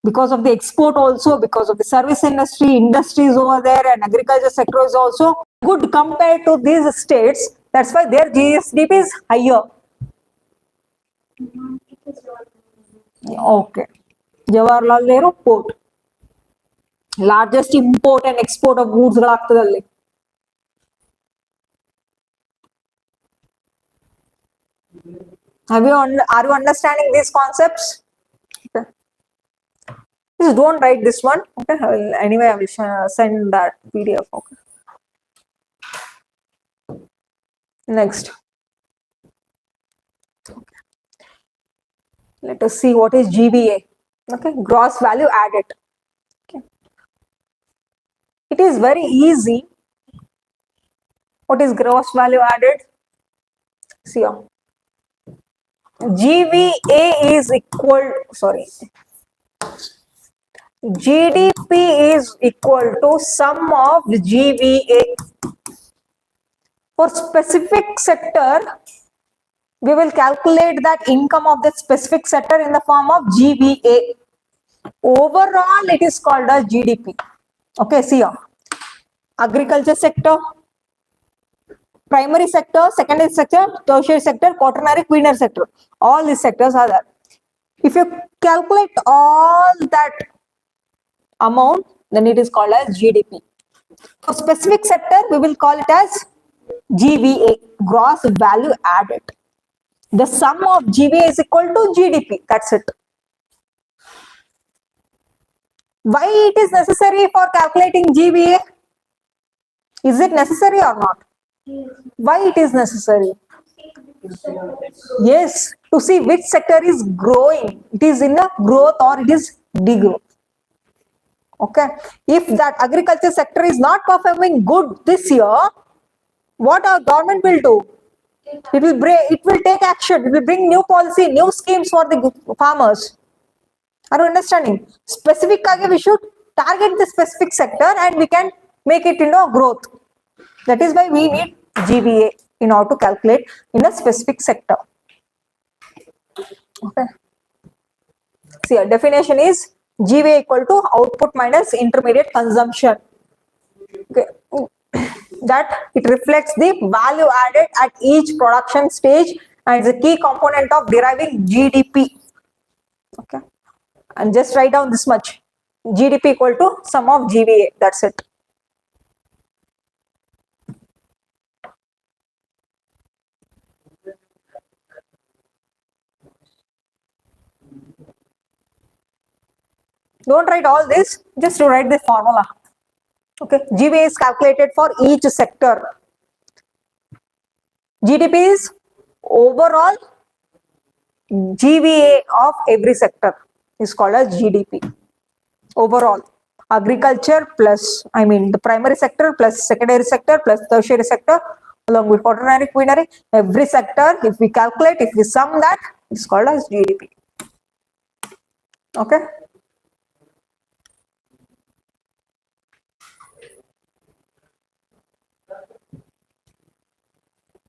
Because of the export also, because of the service industries over there, and agriculture sector is also good compared to these states. That's why their GSDP is higher. Okay. Jawaharlal Nehru port. Largest import and export of goods ಆಗ್ತದಲ್ಲಿ. Are you understanding these concepts? Okay. Just don't write this one. Okay. Anyway, I will send that PDF. Okay. Next. Okay. Let us see what is GVA. Okay. Gross value added. Okay. It is very easy. What is gross value added? See here. GVA is equal, GDP is equal to sum of GVA. For specific sector, we will calculate that income of the specific sector in the form of GVA. Overall, it is called as GDP. Okay, see here. Agriculture sector, primary sector, secondary sector, tertiary sector, quaternary, quinary sector. All these sectors are there. If you calculate all that amount, then it is called as GDP. For specific sector, we will call it as GVA, gross value added. The sum of GVA is equal to GDP. That's it. Why it is necessary for calculating GVA? Is it necessary or not? Why it is necessary? Yes, to see which sector is growing. It is in a growth or it is degrowth. Okay, if that agriculture sector is not performing good this year, what our government will do? It will take action. It will bring new policy, new schemes for the farmers. Are you understanding? Specific we should target the specific sector and we can make it growth. That is why we need GVA in order to calculate in a specific sector. Okay. See, a definition is GVA equal to output minus intermediate consumption. Okay. That it reflects the value added at each production stage and is a key component of deriving GDP. Okay. And just write down this much. GDP equal to sum of GVA. That's it. Don't write all this, just to write the formula. Okay, GVA is calculated for each sector. GDP is overall GVA of every sector is called as GDP. Overall, agriculture plus, the primary sector plus secondary sector plus tertiary sector along with quaternary, quinary, every sector, if we calculate, if we sum that, it's called as GDP. Okay.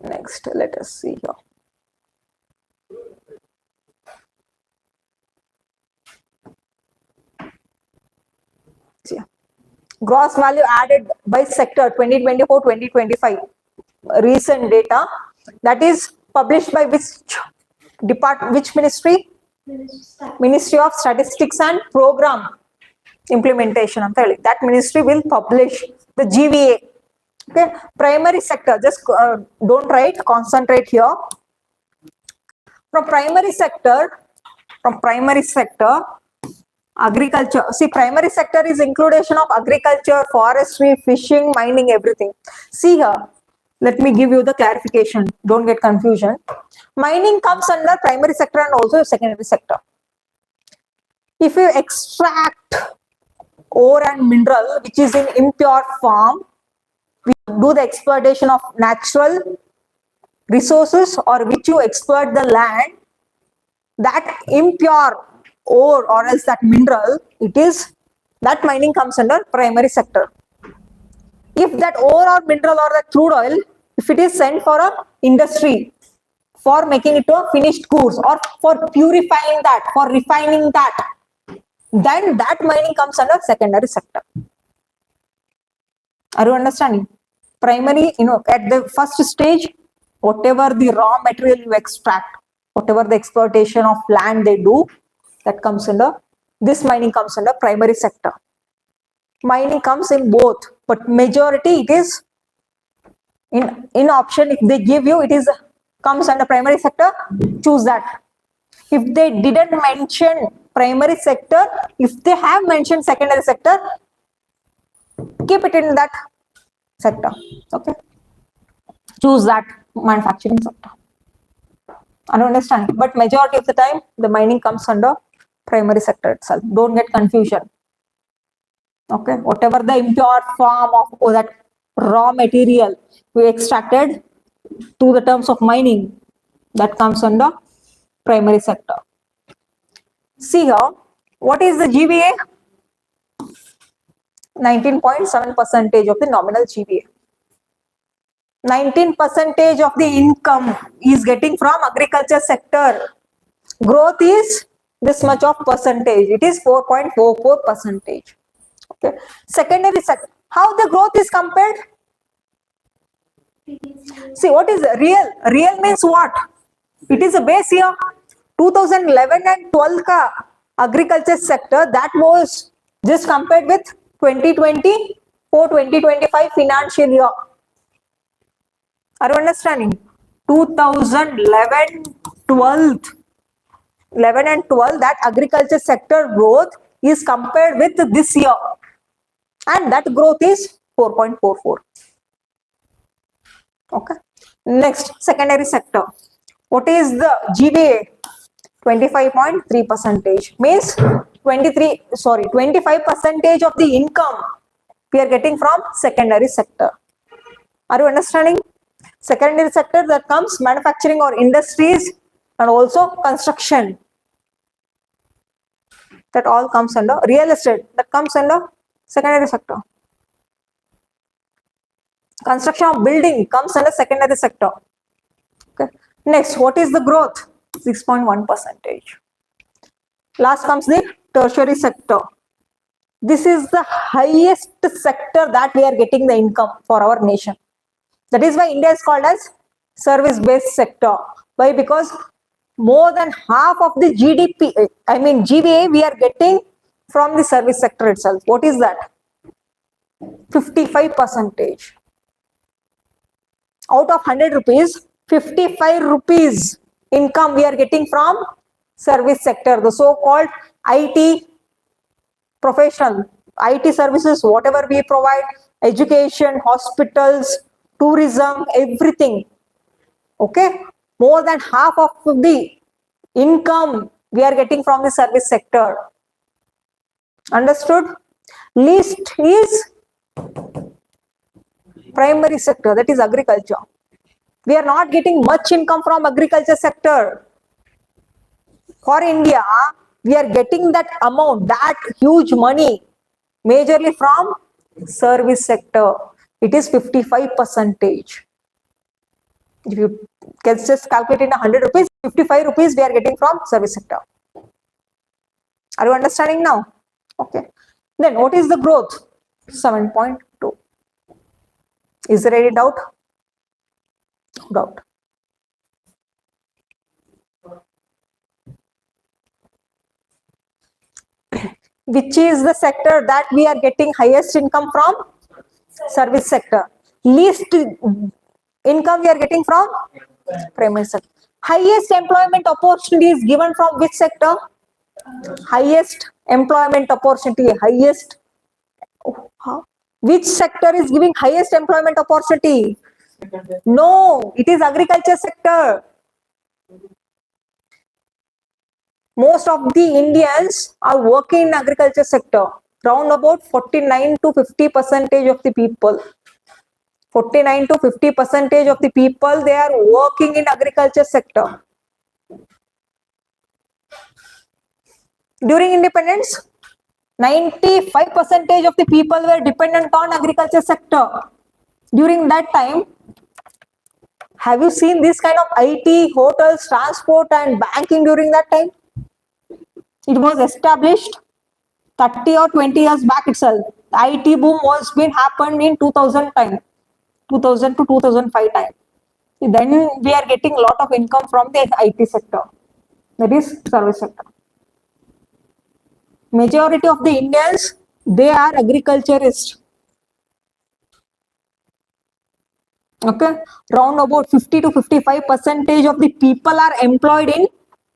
Next, let us see here. See, gross value added by sector 2024-2025 recent data, that is published by which department, which ministry? Ministry of Statistics and Program Implementation. I'm telling that ministry will publish the GVA. Okay, primary sector, just don't write, concentrate here. From primary sector, agriculture. See, primary sector is inclusion of agriculture, forestry, fishing, mining, everything. See here, let me give you the clarification. Don't get confusion. Mining comes under primary sector and also secondary sector. If you extract ore and mineral which is in impure form, we do the exploitation of natural resources or which you exploit the land, that impure ore or else that mineral, that mining comes under primary sector. If that ore or mineral or that crude oil, if it is sent for a industry for making it to a finished goods or for purifying that, for refining that, then that mining comes under secondary sector. Are you understanding? Primary, at the first stage, whatever the raw material you extract, whatever the exploitation of land they do, that comes under, this mining comes under primary sector. Mining comes in both, but majority it is in option. If they give you, comes under primary sector, choose that. If they didn't mention primary sector, if they have mentioned secondary sector, keep it in that sector. Okay, choose that manufacturing sector. I don't understand, but majority of the time the mining comes under primary sector itself. Don't get confusion. Okay, whatever the impure form of that raw material we extracted to the terms of mining, that comes under primary sector. See here, what is the GVA? 19.7% of the nominal GVA. 19% of the income is getting from agriculture sector. Growth is this much of percentage. It is 4.44%. Okay. Secondary sector. How the growth is compared? See, what is real? Real means what? It is a base year. 2011 and 12 ka agriculture sector, that was just compared with 2024-2025 financial year. Are you understanding? 2011, 12, 11 and 12, that agriculture sector growth is compared with this year. And that growth is 4.44. Okay. Next, secondary sector. What is the GVA? 25.3%. Means 25% of the income we are getting from secondary sector. Are you understanding? Secondary sector, that comes manufacturing or industries and also construction. That all comes under real estate. That comes under secondary sector. Construction of building comes under secondary sector. Okay. Next, what is the growth? 6.1%. Last comes the tertiary sector. This is the highest sector that we are getting the income for our nation. That is why India is called as service-based sector. Why? Because more than half of the GDP, GVA, we are getting from the service sector itself. What is that? 55%. Out of 100 rupees, 55 rupees income we are getting from service sector, the so-called IT professional, IT services, whatever we provide, education, hospitals, tourism, everything. Okay, more than half of the income we are getting from the service sector. Understood? Least is primary sector, that is agriculture. We are not getting much income from agriculture sector. For India, we are getting that amount, that huge money, majorly from service sector. It is 55%. If you can just calculate in 100 rupees, 55 rupees we are getting from service sector. Are you understanding now? Okay. Then what is the growth? 7.2. Is there any doubt? Doubt. Which is the sector that we are getting highest income from? Service sector. Least income we are getting from primary sector. Highest employment opportunity is given from which sector? Highest employment opportunity. Highest. Which sector is giving highest employment opportunity? No, it is agriculture sector. Most of the Indians are working in agriculture sector. Round about 49 to 50% of the people. 49 to 50% of the people, they are working in agriculture sector. During independence, 95% of the people were dependent on agriculture sector. During that time, have you seen this kind of IT, hotels, transport and banking during that time? It was established 30 or 20 years back itself. The IT boom was been happened in 2000 time, 2000 to 2005 time. Then we are getting a lot of income from the IT sector, that is service sector. Majority of the Indians, they are agriculturists. Okay, round about 50 to 55% of the people are employed in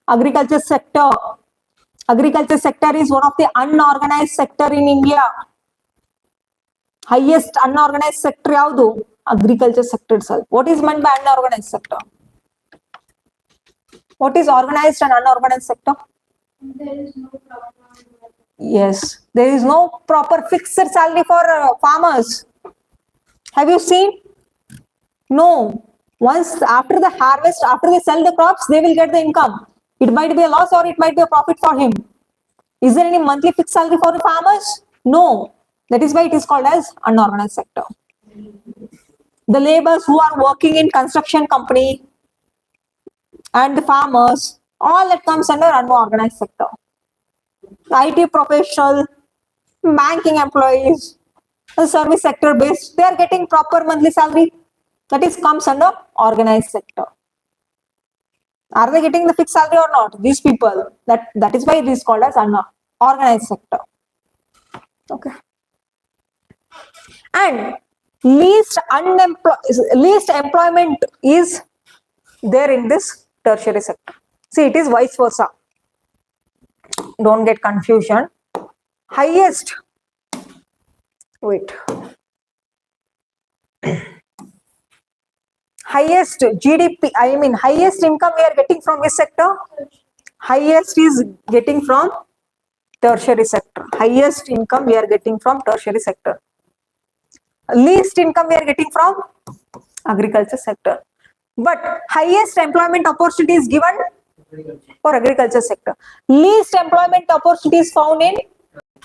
agriculture sector. Agriculture sector is one of the unorganized sector in India. Highest unorganized sector yaudu? Agriculture sector itself. What is meant by unorganized sector? What is organized and unorganized sector? There is no proper. Yes, there is no proper fixed salary for farmers. Have you seen? No. Once after the harvest, after they sell the crops, they will get the income. It might be a loss or it might be a profit for him. Is there any monthly fixed salary for the farmers? No. That is why it is called as unorganized sector. The laborers who are working in construction company and the farmers, all that comes under unorganized sector. IT professional, banking employees, the service sector based, they are getting proper monthly salary. That is comes under organized sector. Are they getting the fixed salary or not? These people. That is why it is called as unorganized sector. Okay. And least employment is there in this tertiary sector. See, it is vice versa. Don't get confusion. Highest, highest GDP, highest income we are getting from which sector? Highest is getting from tertiary sector. Highest income we are getting from tertiary sector. Least income we are getting from agriculture sector. But highest employment opportunities given for agriculture sector. Least employment opportunities found in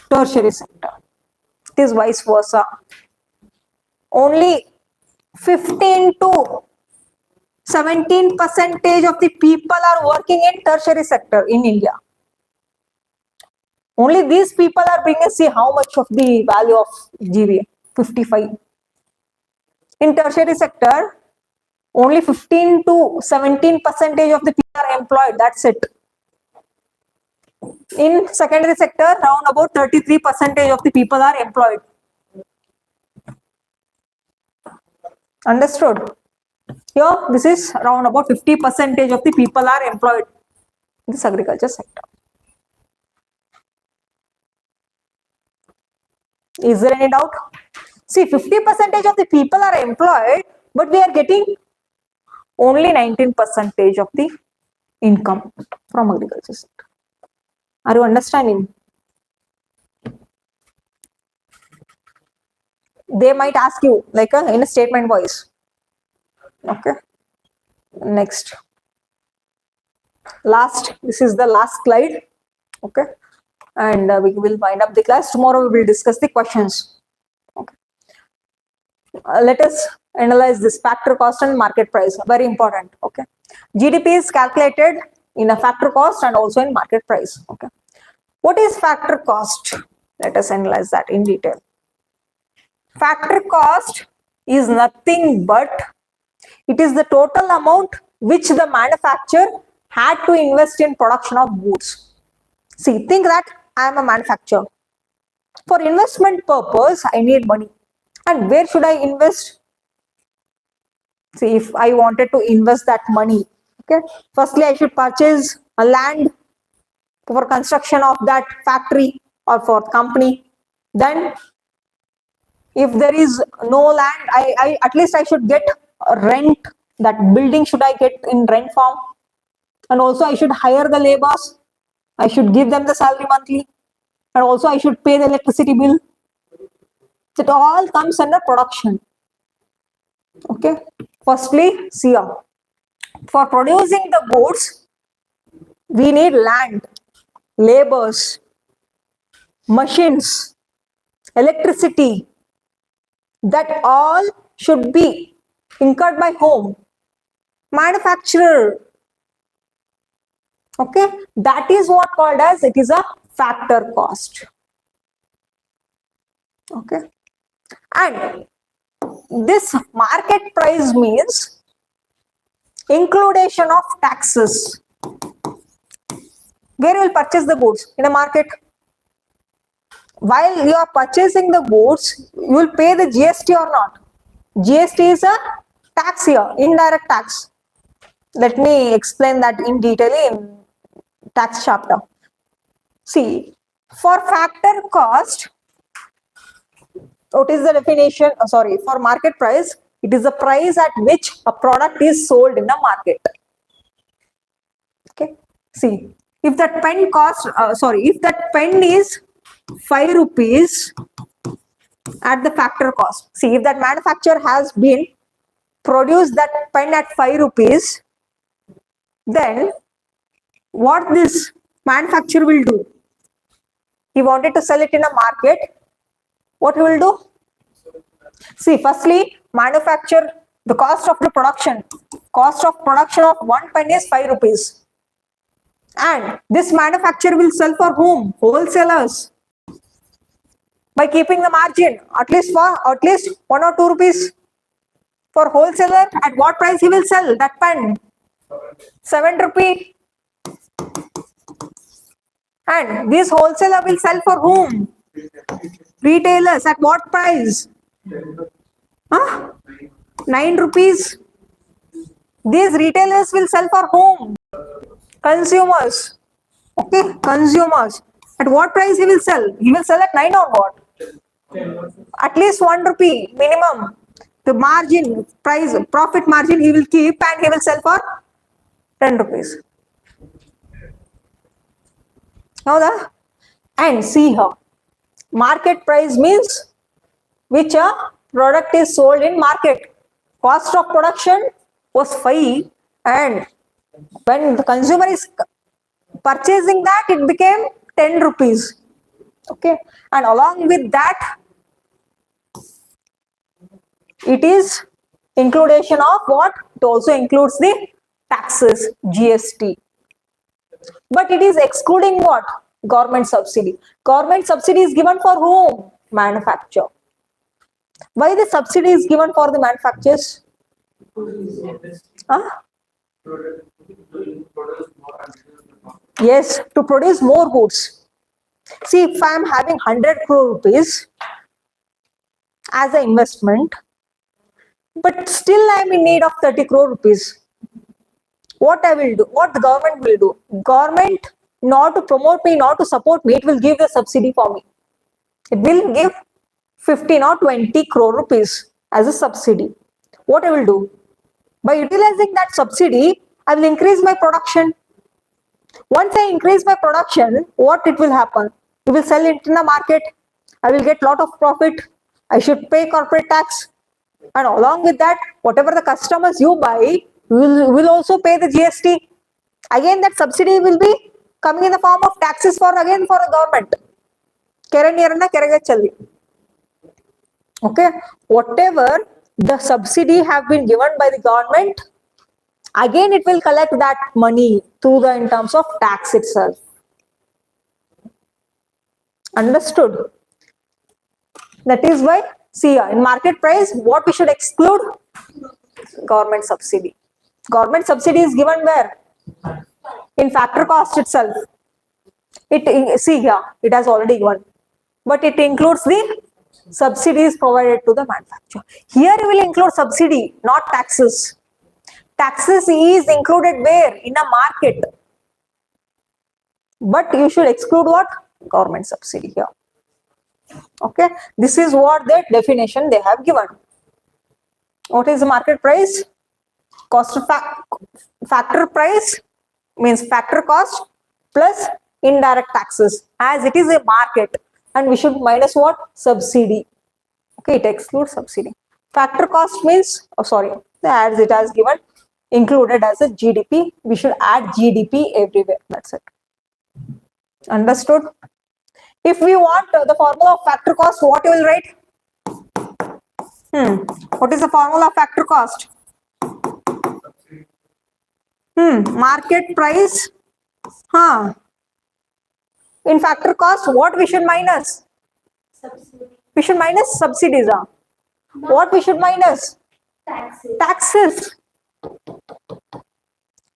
tertiary sector. It is vice versa. Only 15 to 17% of the people are working in tertiary sector in India. Only these people are bringing, see how much of the value of GVA, 55. In tertiary sector, only 15 to 17% of the people are employed, that's it. In secondary sector, around about 33% of the people are employed. Understood? Here, this is around about 50% of the people are employed in this agriculture sector. Is there any doubt? See, 50% of the people are employed, but we are getting only 19% of the income from agriculture sector. Are you understanding? They might ask you like in a statement voice. Okay. Next. This is the last slide. Okay. And we will wind up the class. Tomorrow we will discuss the questions. Okay. Let us analyze this factor cost and market price. Very important. Okay. GDP is calculated in a factor cost and also in market price. Okay. What is factor cost? Let us analyze that in detail. Factor cost is nothing but it is the total amount which the manufacturer had to invest in production of goods. See, think that I am a manufacturer. For investment purpose, I need money. And where should I invest? See, if I wanted to invest that money, okay, firstly I should purchase a land for construction of that factory or for company. Then if there is no land, I at least I should get a rent. That building should I get in rent form, and also I should hire the laborers. I should give them the salary monthly, and also I should pay the electricity bill. It all comes under production. Okay. Firstly, see here. For producing the goods, we need land, laborers, machines, electricity. That all should be incurred by whom? Manufacturer. Okay, that is what called as it is a factor cost. Okay, and this market price means inclusion of taxes. Where you will purchase the goods? In a market. While you are purchasing the goods, you will pay the GST or not? GST is a tax here, indirect tax. Let me explain that in detail in tax chapter. See, for factor cost, what is the definition? For market price, it is the price at which a product is sold in the market. Okay. See, if that pen cost, if that pen is 5 rupees at the factor cost. See, if that manufacturer has been produced that pen at 5 rupees, then what this manufacturer will do? He wanted to sell it in a market. What he will do? See, firstly, manufacture the cost of the production. Cost of production of one pen is 5 rupees. And this manufacturer will sell for whom? Wholesalers. By keeping the margin at least 1 or 2 rupees. For wholesaler, at what price he will sell that pen? 7 rupee. And this wholesaler will sell for whom? Retailers. At what price? 9 rupees. These retailers will sell for whom? Consumers. Okay, consumers. At what price he will sell? He will sell at 9 or what? At least 1 rupee minimum. The margin, price, profit margin he will keep and he will sell for 10 rupees. Now And see here, market price means which a product is sold in market. Cost of production was 5, and when the consumer is purchasing that, it became 10 rupees. Okay, and along with that, it is inclusion of what? It also includes the taxes, GST. But it is excluding what? Government subsidy. Government subsidy is given for whom? Manufacturer. Why the subsidy is given for the manufacturers? Huh? Yes, to produce more goods. See, if I am having 100 crore rupees as an investment, but still I am in need of 30 crore rupees. What I will do? What the government will do? Government, not to promote me, not to support me, it will give the subsidy for me. It will give 15 or 20 crore rupees as a subsidy. What I will do? By utilizing that subsidy, I will increase my production. Once I increase my production, what it will happen? You will sell it in the market. I will get lot of profit. I should pay corporate tax. And along with that, whatever the customers you buy, will also pay the GST. Again, that subsidy will be coming in the form of taxes for the government. Okay, whatever the subsidy have been given by the government, again it will collect that money through the in terms of tax itself. Understood? That is why, see, in market price, what we should exclude? Government subsidy. Government subsidy is given where? In factor cost itself. See here, it has already given, but it includes the subsidies provided to the manufacturer. Here we will include subsidy, not taxes. Taxes is included where? In a market. But you should exclude what? Government subsidy here. Okay, this is what the definition they have given. What is the market price? Cost of factor price means factor cost plus indirect taxes, as it is a market, and we should minus what? Subsidy. Okay, it excludes subsidy. Factor cost means, as it has given, included as a GDP. We should add GDP everywhere. That's it. Understood? If we want the formula of factor cost, what you will write? What is the formula of factor cost? Market price. In factor cost, what we should minus? Subsidy. We should minus subsidies. What we should minus? Taxes. Taxes.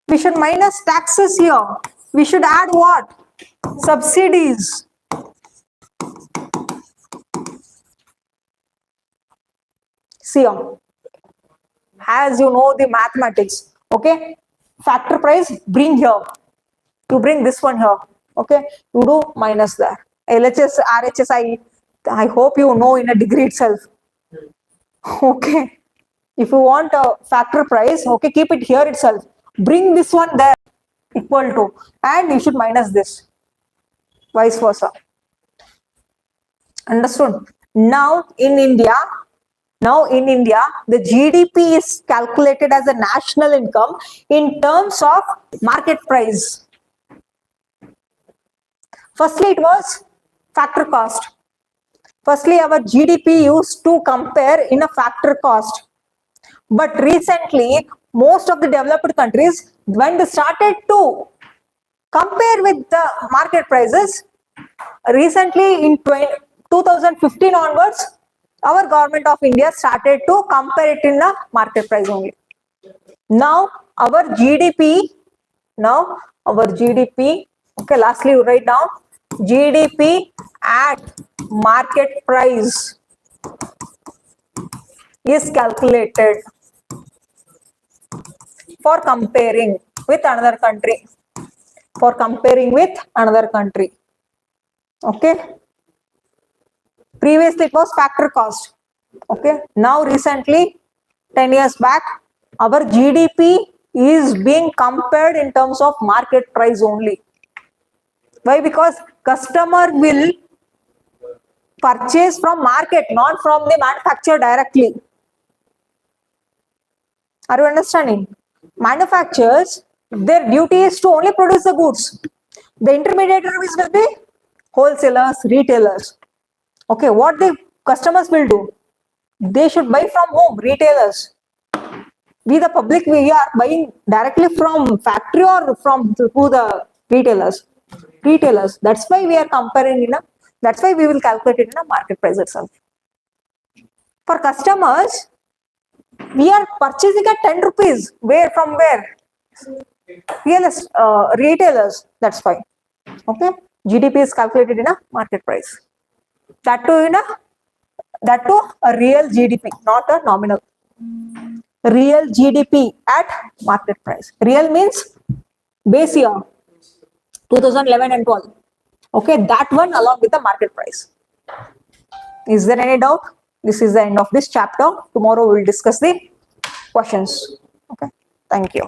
We should minus taxes here. We should add what? Subsidies. See, as you know the mathematics, okay? Factor price, bring here. You bring this one here, okay? You do minus there. LHS, RHS, I hope you know in a degree itself. Okay. If you want a factor price, okay, keep it here itself. Bring this one there, equal to, and you should minus this. Vice versa. Understood? Now in India, the GDP is calculated as a national income in terms of market price. Firstly, it was factor cost. Firstly, our GDP used to compare in a factor cost. But recently, most of the developed countries, when they started to compare with the market prices, recently in 2015 onwards, our government of India started to compare it in the market price only. Now our GDP, okay, lastly you write down GDP at market price is calculated for comparing with another country. Okay. Previously it was factor cost. Okay. Now recently, 10 years back, our GDP is being compared in terms of market price only. Why? Because customer will purchase from market, not from the manufacturer directly. Are you understanding? Manufacturers, their duty is to only produce the goods. The intermediaries will be wholesalers, retailers. Okay, what the customers will do? They should buy from whom? Retailers. We the public, we are buying directly from factory or from who the retailers? Retailers. That's why we are comparing in a, that's why we will calculate it in a market price itself. For customers, we are purchasing at 10 rupees. Where? From where? Retailers. That's why. Okay. GDP is calculated in a market price. That too a real GDP, not a nominal. Real GDP at market price. Real means base year 2011 and 12. Okay, that one along with the market price. Is there any doubt? This is the end of this chapter. Tomorrow we will discuss the questions. Okay, thank you.